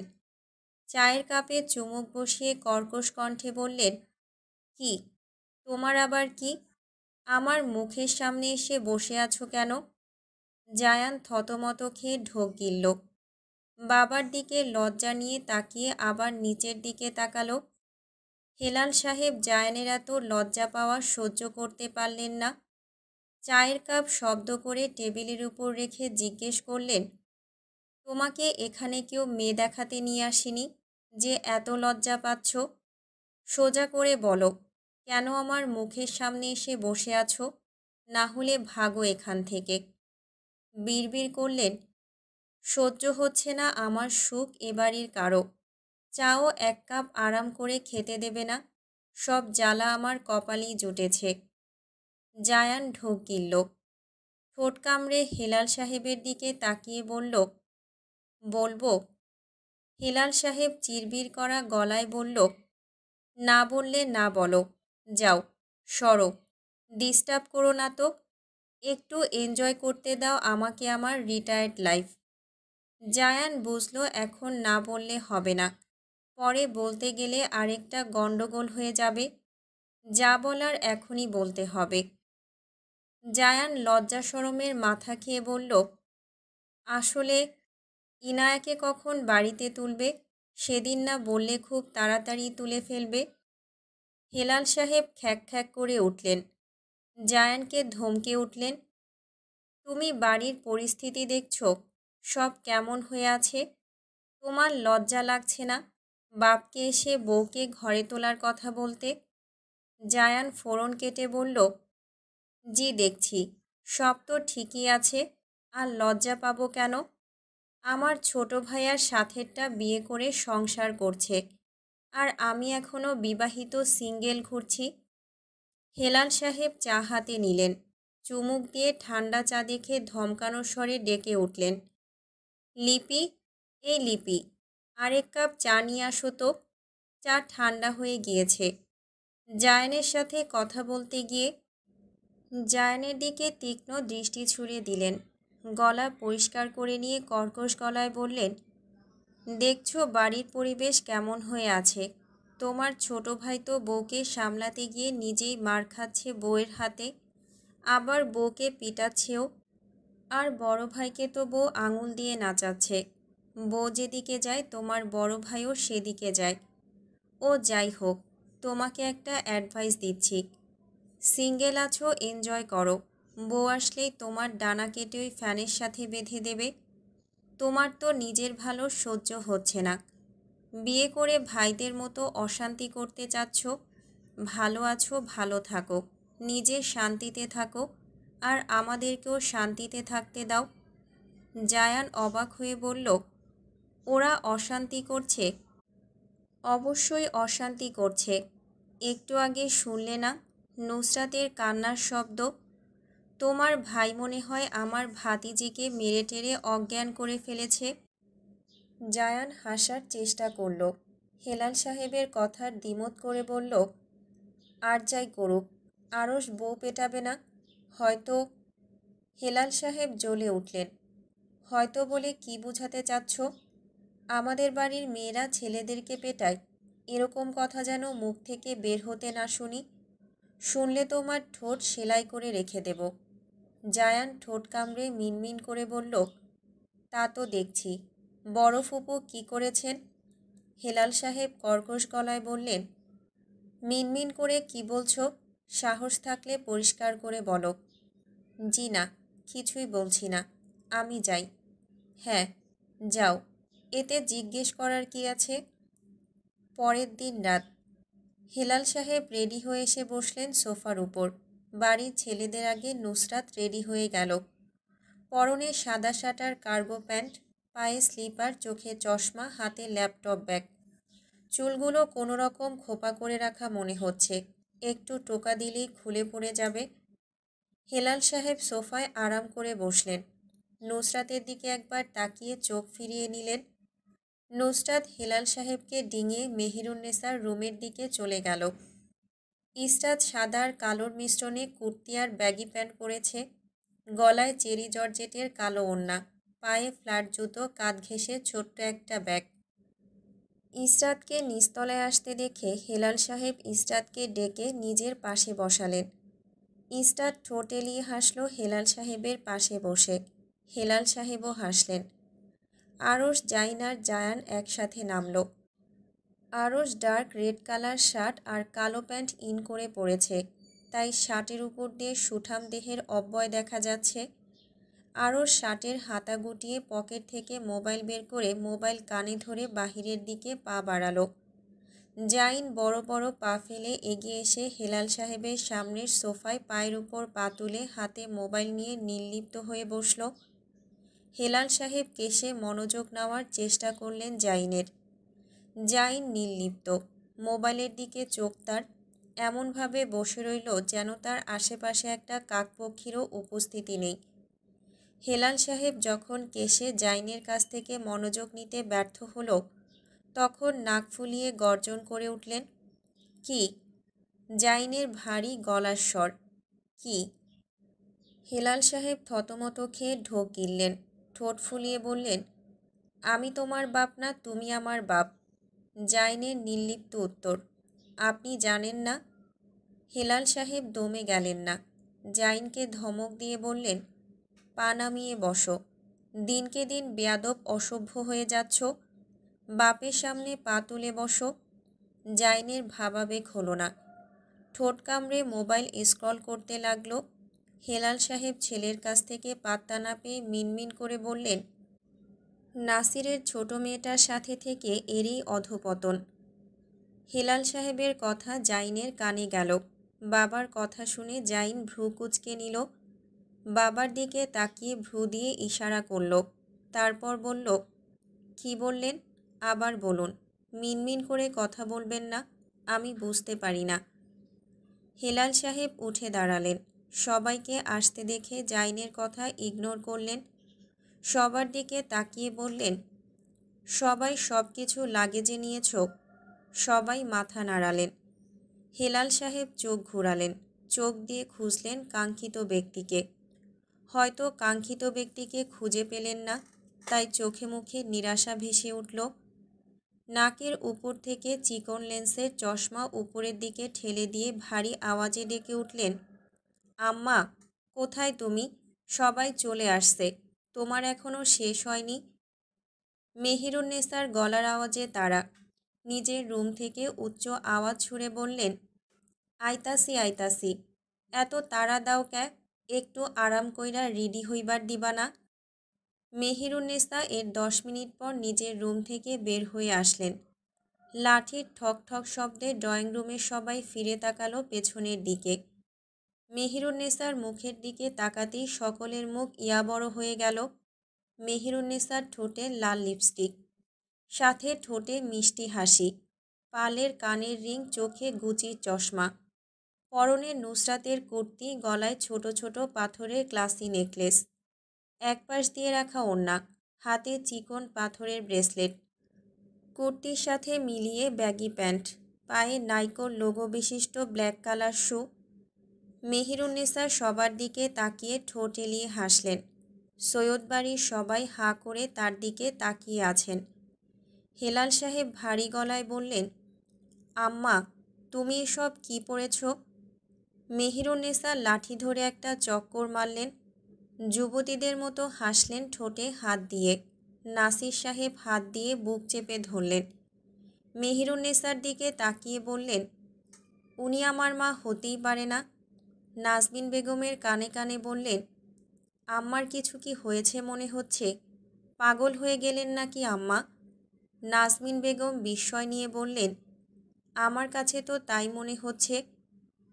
চায়ের কাপে চুমুক বসিয়ে কর্কশ কণ্ঠে বললেন, কি, তোমার আবার কি? আমার মুখের সামনে এসে বসে আছো কেন? জায়ান থতমত খেয়ে ঢোক গিলল। বাবার দিকে লজ্জা নিয়ে তাকিয়ে আবার নিচের দিকে তাকালো। হেলাল সাহেব জায়ানের এত লজ্জা পাওয়া সহ্য করতে পারলেন না। চায়ের কাপ শব্দ করে টেবিলের উপর রেখে জিজ্ঞেস করলেন, তোমাকে এখানে কেউ মেয়ে দেখাতে নিয়ে আসেনি যে এত লজ্জা পাচ্ছ? সোজা করে বলো, কেন আমার মুখের সামনে এসে বসে আছো? না হলে ভাগো এখান থেকে। বিড়বিড় করলেন, সহ্য হচ্ছে না আমার সুখ এ বাড়ির কারো। চাও এক কাপ আরাম করে খেতে দেবে না? সব জ্বালা আমার কপালেই জুটেছে। জায়ান ঢোক গিলল। ঠোঁট কামড়ে হেলাল সাহেবের দিকে তাকিয়ে বলল, বলবো? হেলাল সাহেব চিরবির করা গলায় বলল, না বললে না বলো, যাও সরো, ডিস্টার্ব করো না তো। একটু এনজয় করতে দাও আমাকে আমার রিটায়ার্ড লাইফ। জায়ান বুঝলো এখন না বললে হবে না, পরে বলতে গেলে আরেকটা গন্ডগোল হয়ে যাবে। যা বলার এখনই বলতে হবে। জায়ান লজ্জা শরমের মাথা খেয়ে বলল, আসলে ইনায়াকে কখন বাড়িতে তুলবে? সেদিন না বললে খুব তাড়াতাড়ি তুলে ফেলবে। হেলাল সাহেব খ্যাক খ্যাক করে উঠলেন। জায়ানকে ধমকে উঠলেন, তুমি বাড়ির পরিস্থিতি দেখছো, সব কেমন হয়ে আছে? তোমার লজ্জা লাগছে না বাপকে এসে বউকে ঘরে তোলার কথা বলতে? জায়ান ফোড়ন কেটে বলল, জি দেখছি, সব তো ঠিকই আছে, আর লজ্জা পাবো কেন? আমার ছোট ভাইয়ার সাথেরটা বিয়ে করে সংসার করছে, আর আমি এখনো বিবাহিত সিঙ্গেল ঘুরছি। হেলাল সাহেব চা হাতে নিলেন, চুমুক দিয়ে ঠান্ডা চা দেখে ধমকানো স্বরে ডেকে উঠলেন, লিপি, এই লিপি, আরেক কাপ চা নিয়ে আসো তো। চা ঠান্ডা হয়ে গিয়েছে। জায়ানের সাথে কথা বলতে গিয়ে জায়ানের দিকে তীক্ষ্ণ দৃষ্টি ছুড়ে দিলেন। গলা পরিষ্কার করে নিয়ে কর্কশ গলায় বললেন, দেখছো বাড়ির পরিবেশ কেমন হয়ে আছে। তোমার ছোট ভাই তো বউকে সামলাতে গিয়ে নিজেই মার খাচ্ছে বউয়ের হাতে, আবার বউকে পিটাচ্ছেও। আর বড় ভাইকে তো বউ আঙুল দিয়ে নাচাচ্ছে। বউ যেদিকে যায় তোমার বড় ভাইও সেদিকে যায়। ও যাই হোক, তোমাকে একটা অ্যাডভাইস দিচ্ছি। সিঙ্গেল আছো, এনজয় করো। বউ আসলেই তোমার ডানা কেটে ওই ফ্যানের সাথে বেঁধে দেবে। তোমার তো নিজের ভালো সহ্য হচ্ছে না। বিয়ে করে ভাইদের মতো অশান্তি করতে চাচ্ছ। ভালো আছো, ভালো থাকো, নিজে শান্তিতে থাকো, আর আমাদেরকেও শান্তিতে থাকতে দাও। জায়ান অবাক হয়ে বলল, ওরা অশান্তি করছে? অবশ্যই অশান্তি করছে। একটু আগে শুনলে না নুসরাতের কান্নার শব্দ? তোমার ভাই মনে হয় আমার ভাতিজিকে মেরে টেরে অজ্ঞান করে ফেলেছে। জায়ান হাসার চেষ্টা করল। হেলাল সাহেবের কথার দ্বিমত করে বলল, আর যাই করুক, আরশ বউ পেটাবে না। হয়তো। হেলাল সাহেব জ্বলে উঠলেন, হয়তো বলে কি বোঝাতে চাচ্ছ? আমাদের বাড়ির মেয়েরা ছেলেদেরকে পেটায়, এরকম কথা যেন মুখ থেকে বের হতে না শুনি। শুনলে তোমার ঠোঁট সেলাই করে রেখে দেব। জায়ান ঠোঁট কামড়ে মিনমিন করে বলল, তা তো দেখছি। বড় ফুপু কি করেছেন? হেলাল সাহেব কর্কশ গলায় বললেন, মিনমিন করে কি বলছো? সাহস থাকলে পরিষ্কার করে বলো। জি না, কিছুই বলছি না। আমি যাই। হ্যাঁ, যাও, এতে জিজ্ঞেস করার কি আছে? পরের দিন রাত। হেলাল সাহেব রেডি হয়ে এসে বসলেন সোফার উপর। বাড়ির ছেলেদের আগে নুসরাত রেডি হয়ে গেল। পরনে সাদা শার্টার কার্গো প্যান্ট, পায়ে স্লিপার, চোখে চশমা, হাতে ল্যাপটপ ব্যাগ। চুলগুলো কোনো রকম খোপা করে রাখা মনে হচ্ছে, একটু টোকা দিলেই খুলে পড়ে যাবে। হেলাল সাহেব সোফায় আরাম করে বসলেন। নুসরাতের দিকে একবার তাকিয়ে চোখ ফিরিয়ে নিলেন। নুসরাত হেলাল সাহেবকে ডিঙিয়ে মেহেরুন্নেসার রুমের দিকে চলে গেল। ইসরাত সাদা আর কালোর মিশ্রণে কুর্তি আর ব্যাগি প্যান্ট পরেছে। গলায় চেরি জর্জেটের কালো ওড়না, পায়ে ফ্ল্যাট জুতো, কাঁধ ঘেঁষে ছোট্ট একটা ব্যাগ। ইসরাতকে নিচতলায় আসতে দেখে হেলাল সাহেব ইসরাতকে ডেকে নিজের পাশে বসালেন। ইসরাত ঠোঁট এলিয়ে হাসল হেলাল সাহেবের পাশে বসে। হেলাল সাহেবও হাসলেন। আরশ, জাইন আর জায়ান একসাথে নামল। আরশ ডার্ক রেড কালার শার্ট আর কালো প্যান্ট ইন করে পরেছে, তাই শার্টের উপর দিয়ে সুঠাম দেহের অব্যয় দেখা যাচ্ছে। আরশ শার্টের হাতা গুটিয়ে পকেট থেকে মোবাইল বের করে মোবাইল কানে ধরে বাহিরের দিকে পা বাড়ালো। জাইন বড় বড় পা ফেলে এগিয়ে এসে হেলাল সাহেবের সামনের সোফায় পায়ের উপর পা তুলে হাতে মোবাইল নিয়ে নির্লিপ্ত হয়ে বসল। হেলাল সাহেব কেশে মনোযোগ নেওয়ার চেষ্টা করলেন জাইনের। জাইন নির্লিপ্ত, মোবাইলের দিকে চোখ তার, এমনভাবে বসে রইল যেন তার আশেপাশে একটা কাকপক্ষীরও উপস্থিতি নেই। হেলাল সাহেব যখন কেশে জাইনের কাছ থেকে মনোযোগ নিতে ব্যর্থ হলো, তখন নাক ফুলিয়ে গর্জন করে উঠলেন, কি? জাইনের ভারী গলার স্বর, কি? হেলাল সাহেব থতমত খেয়ে ঢোক গিললেন, ঠোঁট ফুলিয়ে বললেন, আমি তোমার বাপ না, তুমি আমার বাপ। জাইনের নির্লিপ্ত উত্তর, আপনি জানেন না? হেলাল সাহেব দমে গেলেন না। জাইনকে ধমক দিয়ে বললেন, পা নামিয়ে বসো। দিনকে দিন বেয়াদব অসভ্য হয়ে যাচ্ছ। বাপের সামনে পা তুলে বসো। জাইনের ভাবাবেগ হলো না, ঠোঁট কামড়ে মোবাইল স্ক্রল করতে লাগলো। হেলাল সাহেব ছেলের কাছ থেকে পাত্তা না পেয়ে মিনমিন করে বললেন, নাসিরের ছোট মেয়েটার সাথে থেকে এরই অধপতন। হেলাল সাহেবের কথা জাইনের কানে গেল। বাবার কথা শুনে জাইন ভ্রু কুঁচকে নিল। বাবার দিকে তাকিয়ে ভ্রু দিয়ে ইশারা করল। তারপর বলল, কি বললেন? আবার বলুন। মিনমিন করে কথা বলবেন না, আমি বুঝতে পারি না। হেলাল সাহেব উঠে দাঁড়ালেন। সবাইকে আসতে দেখে জাইনের কথা ইগনোর করলেন। সবার দিকে তাকিয়ে বললেন, সবাই সব কিছু লাগেজে নিয়েছ? সবাই মাথা নাড়ালেন। হেলাল সাহেব চোখ ঘুরালেন। চোখ দিয়ে খুঁজলেন কাঙ্ক্ষিত ব্যক্তিকে। হয়তো কাঙ্ক্ষিত ব্যক্তিকে খুঁজে পেলেন না, তাই চোখে মুখে নিরাশা ভেসে উঠল। নাকের উপর থেকে চিকন লেন্সের চশমা উপরের দিকে ঠেলে দিয়ে ভারী আওয়াজে ডেকে উঠলেন, আম্মা, কোথায় তুমি? সবাই চলে আসছে, তোমার এখনও শেষ হয়নি। মেহেরুন্নেসার গলার আওয়াজে তারা নিজের রুম থেকে উচ্চ আওয়াজ ছুড়ে বললেন, আইতাসি আইতাসি। এত তাড়া দাও ক্যা? একটু আরাম কইরা রেডি হইবার দিবা না? মেহেরুন্নেসা এর 10 মিনিট পর নিজের রুম থেকে বের হয়ে আসলেন। লাঠির ঠক ঠক শব্দে ড্রয়িং রুমের সবাই ফিরে তাকালো পেছনের দিকে। মেহেরুন্নেসার মুখের দিকে তাকাতেই সকলের মুখ ইয়াবড় হয়ে গেল। মেহেরুন্নেসার ঠোঁটে লাল লিপস্টিক, সাথে ঠোঁটে মিষ্টি হাসি, পালের কানের রিং, চোখে গুচির চশমা, পরনে নুসরাতের কুর্তি, গলায় ছোট ছোট পাথরের ক্লাসি নেকলেস, একপাশ দিয়ে রাখা ওড়না, হাতে চিকন পাথরের ব্রেসলেট, কুর্তির সাথে মিলিয়ে ব্যাগি প্যান্ট, পায়ে নাইকোর লোগো বিশিষ্ট ব্ল্যাক কালার শু। মেহেরুন্নেসা সবার দিকে তাকিয়ে ঠোঁট এলিয়ে হাসলেন। সৈয়দ বাড়ির সবাই হাঁ করে তার দিকে তাকিয়ে আছেন। হেলাল সাহেব ভারী গলায় বললেন, আম্মা, তুমি এসব কি পড়েছ? মেহেরুন্নেসা লাঠি ধরে একটা চক্কর মারলেন। যুবতীদের মতো হাসলেন ঠোঁটে হাত দিয়ে। নাসির সাহেব হাত দিয়ে বুক চেপে ধরলেন। মেহেরুন্নেসার দিকে তাকিয়ে বললেন, উনি আমার মা হতেই পারে না। নাজমিন বেগমের কানে কানে বললেন, আম্মার কিছু কি হয়েছে মনে হচ্ছে? পাগল হয়ে গেলেন নাকি আম্মা? নাজমিন বেগম বিস্ময় নিয়ে বললেন, আমার কাছে তো তাই মনে হচ্ছে।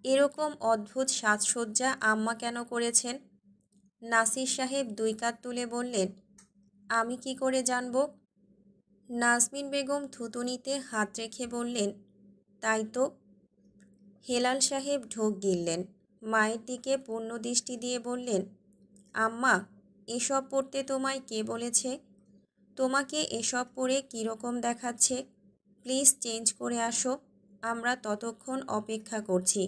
এরকম অদ্ভুত সাজসজ্জা আম্মা কেন করেছেন? নাসির সাহেব দুই কাঁধ তুলে বললেন, আমি কি করে জানব? নাজমিন বেগম থুতুনিতে হাত রেখে বললেন, তাই তো। হেলাল সাহেব ঢোক গিললেন। মায়ের দিকে পূর্ণ দৃষ্টি দিয়ে বললেন, আম্মা, এসব পড়তে তোমায় কে বলেছে? তোমাকে এসব পরে কীরকম দেখাচ্ছে? প্লিজ চেঞ্জ করে আসো, আমরা ততক্ষণ অপেক্ষা করছি।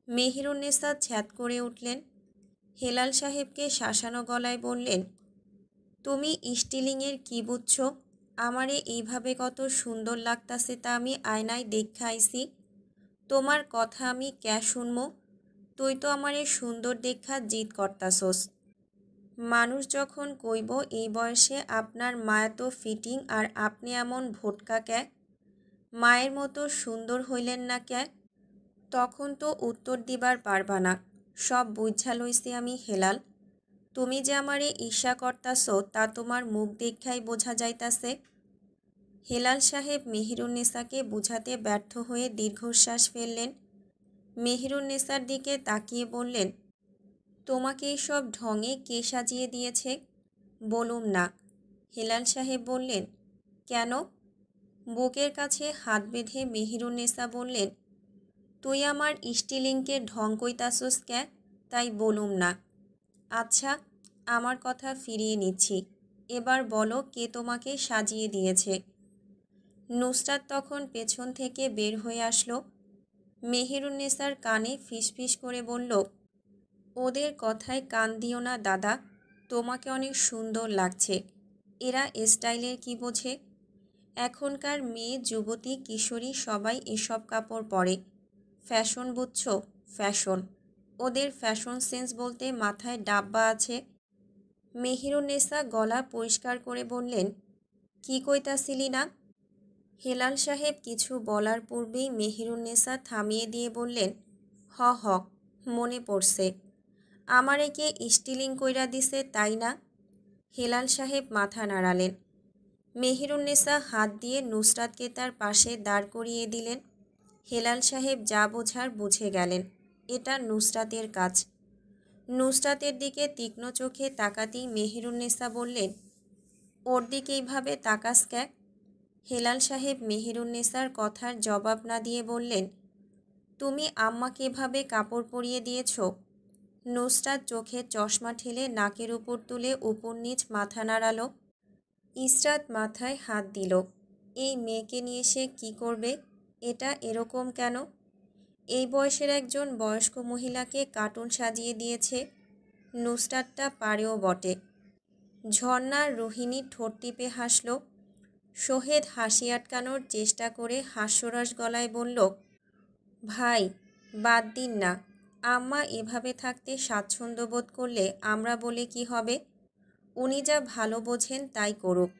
মেহেরুন্নেসা ছ্যাঁত করে উঠলেন। হেলাল সাহেবকে শাসানো গলায় বললেন, তুমি স্টিলিংয়ের কি বুঝছ? আমারে এইভাবে কত সুন্দর লাগতাছে তা আমি আয়নায় দেখা আইছি। তোমার কথা আমি ক্যা শুনমো? তুই তো আমারে সুন্দর দেখা জিদ করতাছস। মানুষ যখন কইব এই বয়সে আপনার মায়া তো ফিটিং আর আপনি এমন ভোটকা ক্যা? মায়ের মতো সুন্দর হইলেন না ক্যা? তখন তো উত্তর দিবার পারবা না। সব বুঝঝা লইছি আমি হেলাল। তুমি যে আমারে ঈর্ষা করতাছ তা তোমার মুখ দেখাই বোঝা যাইতাছে। হেলাল সাহেব মেহেরুন্নেসাকে বুঝাতে ব্যর্থ হয়ে দীর্ঘশ্বাস ফেললেন। মেহেরুন্নেসার দিকে তাকিয়ে বললেন, তোমাকে এসব ঢঙে কে সাজিয়ে দিয়েছে? বলুম না। হেলাল সাহেব বললেন, কেন? বুকের কাছে হাত বেঁধে মেহেরুন্নেসা বললেন, তুই আমার স্টিলিংকে ঢং কইতাছস ক্যা? তাই বলুম না। আচ্ছা, আমার কথা ফিরিয়ে নিচ্ছি। এবার বলো কে তোমাকে সাজিয়ে দিয়েছে? নুসরাত তখন পেছন থেকে বের হয়ে আসলো। মেহেরুন্নেসার কানে ফিসফিস করে বলল, ওদের কথায় কান দিও না দাদা, তোমাকে অনেক সুন্দর লাগছে। এরা স্টাইলের কি বোঝে? এখনকার মেয়ে, যুবতী, কিশোরী সবাই এসব কাপড় পরে। ফ্যাশন বুঝছো? ফ্যাশন। ওদের ফ্যাশন সেন্স বলতে মাথায় ডাব্বা আছে। মেহেরুন্নেসা গলা পরিষ্কার করে বললেন, কি কইতাছিলি না? হেলাল সাহেব কিছু বলার পূর্বেই মেহেরুন্নেসা থামিয়ে দিয়ে বললেন, হ হ, মনে পড়ছে। আমার একে স্টিলিং কইরা দিছে তাই না? হেলাল সাহেব মাথা নাড়ালেন। মেহেরুন্নেসা হাত দিয়ে নুসরাতকে তার পাশে দাঁড় করিয়ে দিলেন। হেলাল সাহেব যা বোঝার বুঝে গেলেন, এটা নুসরাতের কাজ। নুসরাতের দিকে তীক্ষ্ণ চোখে তাকাতেই মেহেরুন্নেসা বললেন, ওর দিকে এইভাবে তাকাস ক্যাক? হেলাল সাহেব মেহেরুন্নেসার কথার জবাব না দিয়ে বললেন, তুমি আম্মাকে এভাবে কাপড় পরিয়ে দিয়েছ? নুসরাত চোখের চশমা ঠেলে নাকের উপর তুলে উপর নিচ মাথা নাড়ালো। ইসরাত মাথায় হাত দিল। এই মেয়েকে নিয়ে সে কী করবে? এটা এরকম কেন? এই বয়সের একজন বয়স্ক মহিলাকে কার্টুন সাজিয়ে দিয়েছে। নুসরাতটা পারেও বটে। ঝর্ণার রোহিণী ঠোঁট টিপে হাসল। সোহেদ হাসি আটকানোর চেষ্টা করে হাস্যরস গলায় বলল, ভাই বাদ দিন না, আম্মা এভাবে থাকতে স্বাচ্ছন্দ্য বোধ করলে আমরা বলে কি হবে? উনি যা ভালো বোঝেন তাই করুক।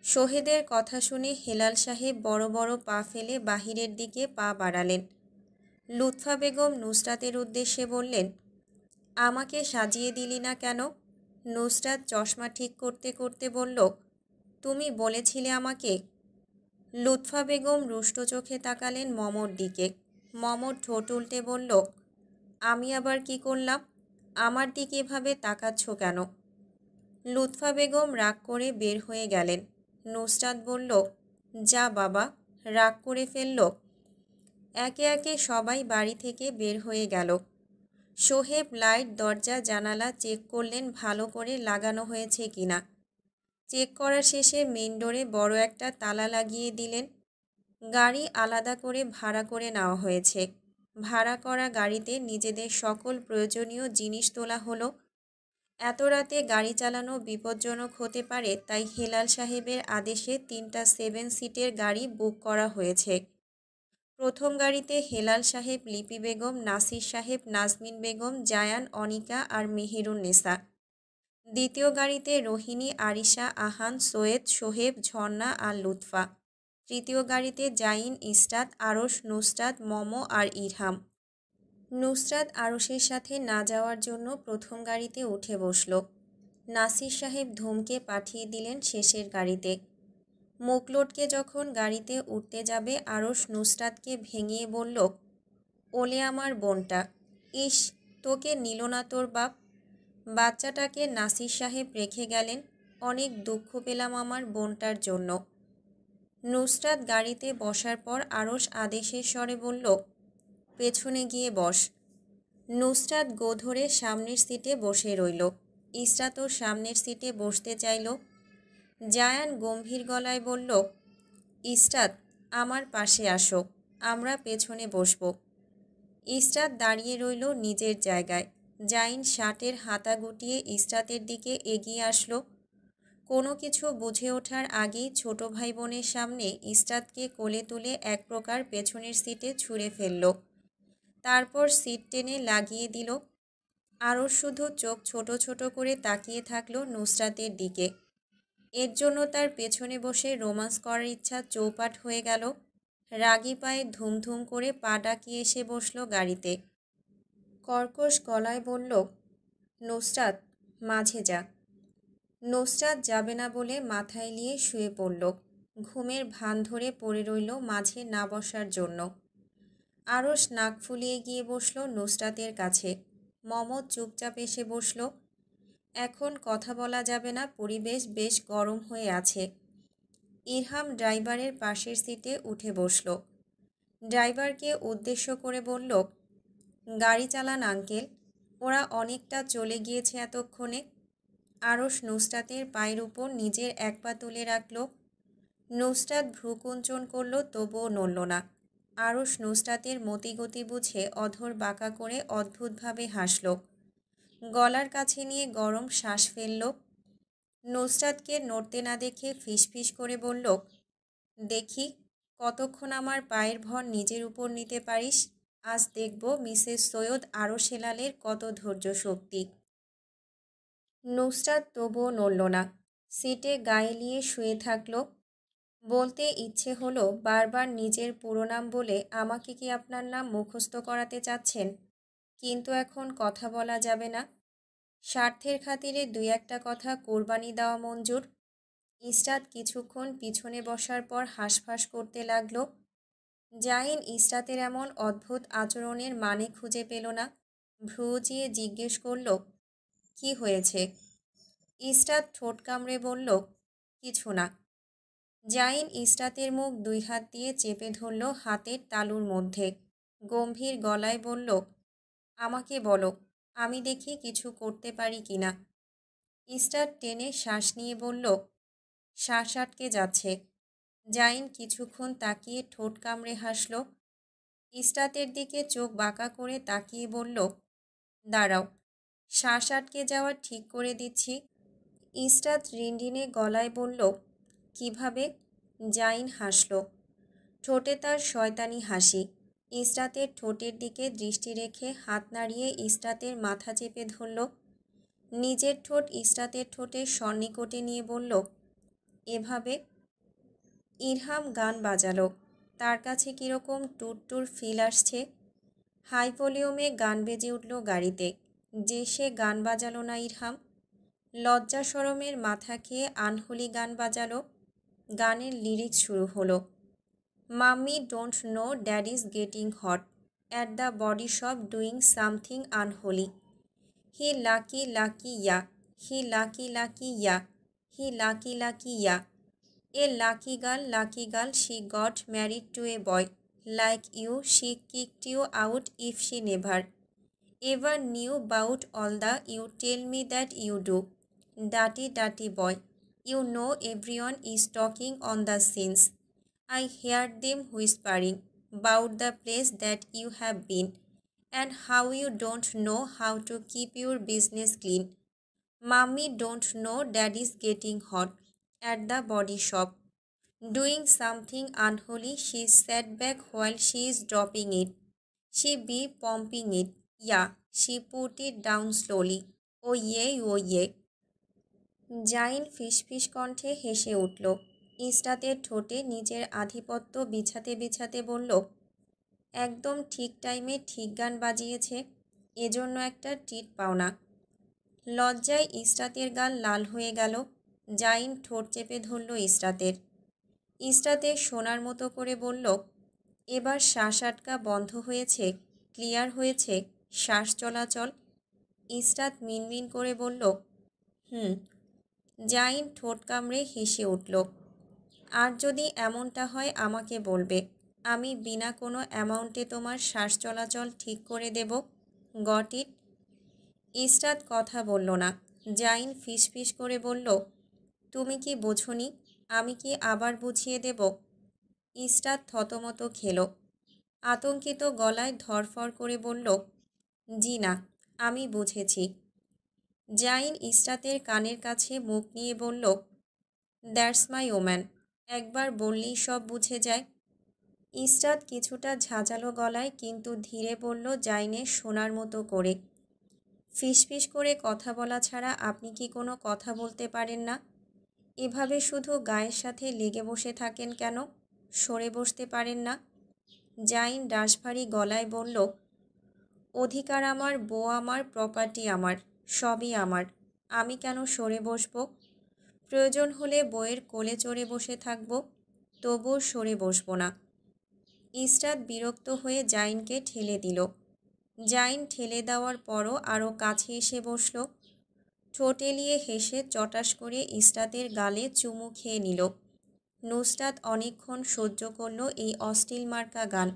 সোহেদের কথা শুনে হেলাল সাহেব বড় বড় পা ফেলে বাহিরের দিকে পা বাড়ালেন। লুৎফা বেগম নুসরাতের উদ্দেশ্যে বললেন, আমাকে সাজিয়ে দিলি না কেন? নুসরাত চশমা ঠিক করতে করতে বলল, তুমি বলেছিলে আমাকে। লুৎফা বেগম রুষ্ট চোখে তাকালেন মমর দিকে। মমর ঠোঁট উল্টে বলল, আমি আবার কি করলাম? আমার দিকে এভাবে তাকাচ্ছ কেন? লুৎফা বেগম রাগ করে বের হয়ে গেলেন। নুসরাত বলল, যা বাবা, রাগ করে ফেলল। একে একে সবাই বাড়ি থেকে বের হয়ে গেল। সোহেব লাইট দরজা জানালা চেক করলেন ভালো করে লাগানো হয়েছে কিনা। চেক করার শেষে মেইন ডোরে বড় একটা তালা লাগিয়ে দিলেন। গাড়ি আলাদা করে ভাড়া করে নেওয়া হয়েছে। ভাড়া করা গাড়িতে নিজেদের সকল প্রয়োজনীয় জিনিস তোলা হলো। এত রাতে গাড়ি চালানো বিপজ্জনক হতে পারে, তাই হেলাল সাহেবের আদেশে 3টা 7 সিটের গাড়ি বুক করা হয়েছে। প্রথম গাড়িতে হেলাল সাহেব, লিপি বেগম, নাসির সাহেব, নাজমিন বেগম, জায়ান, অনিকা আর মেহেরুন্নেসা। দ্বিতীয় গাড়িতে রোহিণী, আরিশা, আহান, সৈয়দ, সোহেব, ঝর্ণা আর লুৎফা। তৃতীয় গাড়িতে জাইন, ইসরাত, আরশ, নুসরাত, মমো আর ইরহাম। নুসরাত আরশের সাথে না যাওয়ার জন্য প্রথম গাড়িতে উঠে বসল। নাসির সাহেব ধমকে পাঠিয়ে দিলেন শেষের গাড়িতে। মুখ লটকে যখন গাড়িতে উঠতে যাবে আরশ নুসরাতকে ভেঙিয়ে বলল, ওলে আমার বোনটা, ইস তোকে নিল না তোর বাপ। বাচ্চাটাকে নাসির সাহেব রেখে গেলেন। অনেক দুঃখ পেলাম আমার বোনটার জন্য। নুসরাত গাড়িতে বসার পর আরশ আদেশের স্বরে বলল, পেছনে গিয়ে বস। নুসরাত গো ধরে সামনের সিটে বসে রইল। ইসরাতও সামনের সিটে বসতে চাইল। জায়ান গম্ভীর গলায় বলল, ইসরাত আমার পাশে আসো, আমরা পেছনে বসব। ইসরাত দাঁড়িয়ে রইল নিজের জায়গায়। জাইন শার্টের হাতা গুটিয়ে ইসরাতের দিকে এগিয়ে আসলো। কোনো কিছু বুঝে ওঠার আগেই ছোট ভাই বোনের সামনে ইসরাতকে কোলে তুলে এক প্রকার পেছনের সিটে ছুঁড়ে ফেলল। তারপর সিট টেনে লাগিয়ে দিল। আরও শুধু চোখ ছোট ছোট করে তাকিয়ে থাকলো নুসরাতের দিকে। এর জন্য তার পেছনে বসে রোমান্স করার ইচ্ছা চৌপাট হয়ে গেল। রাগী পায়ে ধুমধুম করে পা ডাকিয়ে এসে বসল গাড়িতে। কর্কশ গলায় বলল, নুসরাত মাঝে যা। নুসরাত যাবে না বলে মাথা এলিয়ে শুয়ে পড়ল। ঘুমের ভান ধরে পড়ে রইল মাঝে না বসার জন্য। আরশ নাক ফুলিয়ে গিয়ে বসল নুসরাতের কাছে। মমো চুপচাপ এসে বসল। এখন কথা বলা যাবে না, পরিবেশ বেশ গরম হয়ে আছে। ইরহাম ড্রাইভারের পাশের সিটে উঠে বসল। ড্রাইভারকে উদ্দেশ্য করে বলল, গাড়ি চালান আঙ্কেল, ওরা অনেকটা চলে গিয়েছে এতক্ষণে। আরশ নুসরাতের পায়ের উপর নিজের এক পা তুলে রাখল। নুসরাত ভ্রুকুঞ্চন করল, তবুও নড়ল না। আরশ নুসরাতের মতিগতি বুঝে অধর বাঁকা করে অদ্ভুতভাবে হাসল। গলার কাছে নিয়ে গরম শ্বাস ফেলল। নুসরাতকে নড়তে না দেখে ফিসফিস করে বলল, দেখি কতক্ষণ আমার পায়ের ভর নিজের উপর নিতে পারিস। আজ দেখব মিসেস সৈয়দ আরশ হেলালের কত ধৈর্য শক্তি। নুসরাত তবুও নড়ল না। সিটে গায়ে নিয়ে শুয়ে থাকল। বলতে ইচ্ছে হলো, বারবার নিজের পুরো নাম বলে আমাকে কি আপনার নাম মুখস্থ করাতে চাচ্ছেন? কিন্তু এখন কথা বলা যাবে না। স্বার্থের খাতিরে 2-1টা কথা কোরবানি দেওয়া মঞ্জুর। ইসরাত কিছুক্ষণ পিছনে বসার পর হাঁসফাঁস করতে লাগলো। জাহিন ইসরাতের এমন অদ্ভুত আচরণের মানে খুঁজে পেল না। ভ্রু উঁচিয়ে জিজ্ঞেস করল, কি হয়েছে? ইসরাত ঠোঁট কামড়ে বলল, কিছু না। জাইন ইসরাতের মুখ দুই হাত দিয়ে চেপে ধরল হাতের তালুর মধ্যে। গম্ভীর গলায় বলল, আমাকে বলো, আমি দেখি কিছু করতে পারি কিনা। ইসরাত টেনে শ্বাস নিয়ে বলল, শ্বাস আটকে যাচ্ছে। জাইন কিছুক্ষণ তাকিয়ে ঠোঁট কামড়ে হাসল। ইসরাতের দিকে চোখ বাঁকা করে তাকিয়ে বলল, দাঁড়াও, শ্বাস আটকে যাওয়া ঠিক করে দিচ্ছি। ইসরাত রিনরিনে গলায় বলল, কিভাবে? জাইন হাসল, ঠোঁটে তার শয়তানি হাসি। ইসরাতের ঠোঁটের দিকে দৃষ্টি রেখে হাত নাড়িয়ে ইসরাতের মাথা চেপে ধরল। নিজের ঠোঁট ইসরাতের ঠোঁটের সন্নিকটে নিয়ে বলল, এভাবে। ইরহাম গান বাজালো। তার কাছে কীরকম টুরটুর ফিল আসছে। হাই ভলিউমে গান বেজে উঠল গাড়িতে। যে সে গান বাজালো না ইরহাম। লজ্জা শরমের মাথা খেয়ে আনহোলি গান বাজালো। গানের লিরিক্স শুরু হলো, mummy don't know dad is getting hot at the body shop doing something unholy. He lucky lucky yeah, he lucky lucky yeah, he lucky lucky yeah. A lucky girl she got married to A boy like you, she kicked you out if she never ever new bout all the you tell me that you do. ডাটি ডাটি boy, you know everyone is talking on the since. I hear them whispering about the place that you have been and how you don't know how to keep your business clean. Mommy don't know daddy's getting hot at the body shop doing something unholy. She sat back while she is dropping it. She be pumping it. Yeah, she put it down slowly. Oh yeah, oh yeah. Zain ফিসফিস কণ্ঠে হেসে উঠল। ইসরাতের ঠোঁটে নিজের আধিপত্য বিছাতে বিছাতে বলল, একদম ঠিক টাইমে ঠিক গান বাজিয়েছে, এজন্য একটা ট্রিট পাও না। লজ্জায় ইসরাতের গাল লাল হয়ে গেল। জাইন ঠোঁট চেপে ধরল ইসরাতের। ইসরাতের সোনার মতো করে বলল, এবার শ্বাস আটকা বন্ধ হয়েছে, ক্লিয়ার হয়েছে শ্বাস চলাচল। ইসরাত মিনমিন করে বলল, হুম। জাইন ঠোঁট কামড়ে হেসে উঠল। আর যদি এমনটা হয় আমাকে বলবে, আমি বিনা কোনো অ্যামাউন্টে তোমার শ্বাস চলাচল ঠিক করে দেব। Got it? ইসরাত কথা বলল না। জাইন ফিসফিস করে বলল, তুমি কি বোঝনি? আমি কি আবার বুঝিয়ে দেব? ইসরাত থতমত খেল। আতঙ্কিত গলায় ধরফর করে বলল, জি না, আমি বুঝেছি। জাইন ইসরাতের কানের কাছে মুখ নিয়ে বলল, দ্যাটস মাই ওম্যান, একবার বললেই সব বুঝে যায়। ইসরাত কিছুটা ঝাঁঝালো গলায় কিন্তু ধীরে বলল জাইনের শোনার মতো করে, ফিসফিস করে কথা বলা ছাড়া আপনি কি কোনো কথা বলতে পারেন না? এভাবে শুধু গায়ের সাথে লেগে বসে থাকেন কেন? সরে বসতে পারেন না? জাইন ডাসভারী গলায় বলল, অধিকার আমার, বউ আমার, প্রপার্টি আমার, সবই আমার। আমি কেন সরে বসবো? প্রয়োজন হলে বউয়ের কোলে চড়ে বসে থাকব, তবুও সরে বসবো না। ইসরাত বিরক্ত হয়ে জাইনকে ঠেলে দিল। জাইন ঠেলে দেওয়ার পরও আরও কাছে এসে বসল। ঠোঁট এলিয়ে হেসে চটাস করে ইসরাতের গালে চুমু খেয়ে নিল। নুসরাত অনেকক্ষণ সহ্য করল এই অশ্লীল মার্কা গান।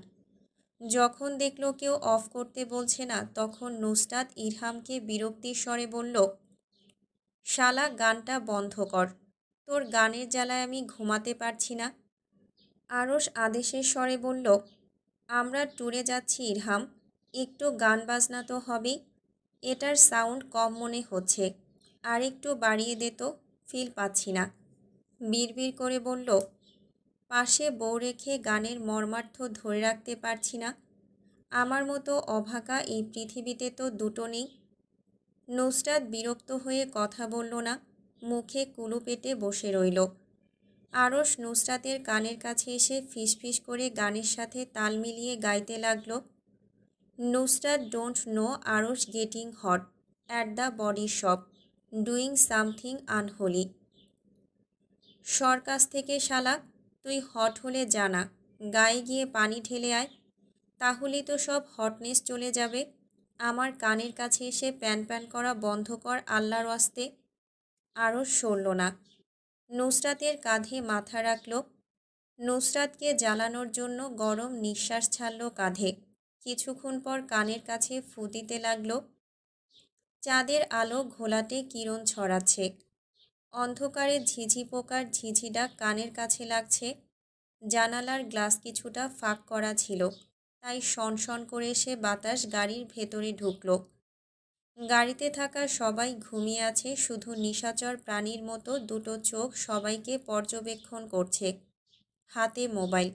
যখন দেখল কেউ অফ করতে বলছে না, তখন নুসরাত ইরহামকে বিরক্তির স্বরে বলল, শালা গানটা বন্ধ কর, তোর গানের জ্বালায় আমি ঘুমাতে পারছি না। আরশ আদেশের স্বরে বলল, আমরা ট্যুরে যাচ্ছি ইরহাম, একটু গান বাজনা তো হবেই। এটার সাউন্ড কম মনে হচ্ছে, আর একটু বাড়িয়ে দে তো, ফিল পাচ্ছি না। বিড়বিড় করে বলল, পাশে বউ রেখে গানের মর্মার্থ ধরে রাখতে পারছি না। আমার মতো অভাগা এই পৃথিবীতে তো দুটো নেই। নুসরাত বিরক্ত হয়ে কথা বলল না, মুখে কুলু পেটে বসে রইল। আরশ নুসরাতের কানের কাছে এসে ফিসফিস করে গানের সাথে তাল মিলিয়ে গাইতে লাগল, Nusrat don't know Arsh getting hot at the body shop doing something unholy. সর কাছ থেকে শালা, তুই হট হলে জানা, গায়ে গিয়ে পানি ঢেলে আয়, তাহলেই তো সব হটনেস চলে যাবে। আমার কানের কাছে এসে প্যান প্যান করা বন্ধ কর আল্লাহর ওয়াস্তে। আরও সরল না। নুসরাতের কাঁধে মাথা রাখল। নুসরাতকে জ্বালানোর জন্য গরম নিঃশ্বাস ছাড়ল কাঁধে। কিছুক্ষণ পর কানের কাছে ফু দিতে লাগল। চাঁদের আলো ঘোলাটে কিরণ ছড়াচ্ছে। অন্ধকারে ঝিঝি পোকার ঝিঝি ডাক কানের কাছে লাগছে। জানালার গ্লাস কিছুটা ফাঁক করা ছিল, তাই শনশন করে সে বাতাস গাড়ির ভেতরে ঢুকল। গাড়িতে থাকা সবাই ঘুমিয়ে আছে, শুধু নিশাচর প্রাণীর মতো দুটো চোখ সবাইকে পর্যবেক্ষণ করছে। হাতে মোবাইল।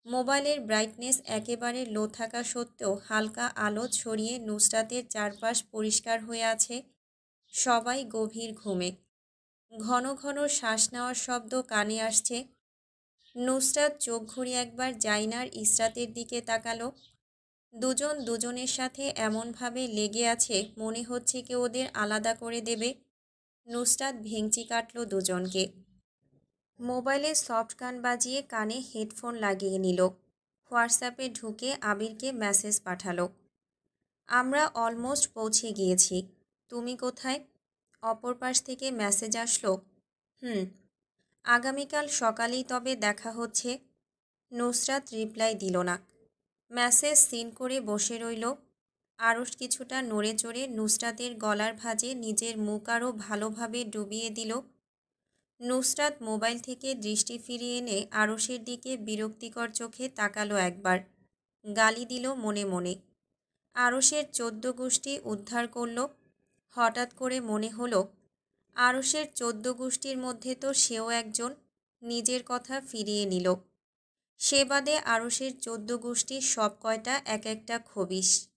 মোবাইলের ব্রাইটনেস একেবারে লো থাকা সত্ত্বেও হালকা আলো ছড়িয়ে নুসরাতের চারপাশ পরিষ্কার হয়ে আছে। সবাই গভীর ঘুমে। ঘন ঘন শ্বাস নেওয়ার শব্দ কানে আসছে। নুসরাত চোখ ঘুরিয়ে একবার জাইনার ইসরাতের দিকে তাকালো। দুজন দুজনের সাথে এমনভাবে লেগে আছে, মনে হচ্ছে কেউ ওদের আলাদা করে দেবে। নুসরাত ভেংচি কাটল দুজনকে। মোবাইলে সফট গান বাজিয়ে কানে হেডফোন লাগিয়ে নিল। হোয়াটসঅ্যাপে ঢুকে আবিরকে মেসেজ পাঠালো। আমরা অলমোস্ট পৌঁছে গিয়েছি। তুমি কোথায়? অপর পাশ থেকে মেসেজ আসলো। আগামীকাল সকালেই তবে দেখা হচ্ছে। নুসরাত রিপ্লাই দিল না। মেসেজ সিন করে বসে রইল। আরশ কিছুটা নড়ে চড়ে নুসরাতের গলার ভাঁজে নিজের মুখ আরও ভালোভাবে ডুবিয়ে দিল। নুসরাত মোবাইল থেকে দৃষ্টি ফিরিয়ে এনে আরশের দিকে বিরক্তিকর চোখে তাকালো একবার। গালি দিল মনে মনে। আরশের 14 গোষ্ঠী উদ্ধার করল। হঠাৎ করে মনে হলো আরশের 14 গোষ্ঠীর মধ্যে তো সেও একজন। নিজের কথা ফিরিয়ে নিল। সে বাদে আরশের 14 গোষ্ঠীর সব কয়টা এক একটা খবিশ।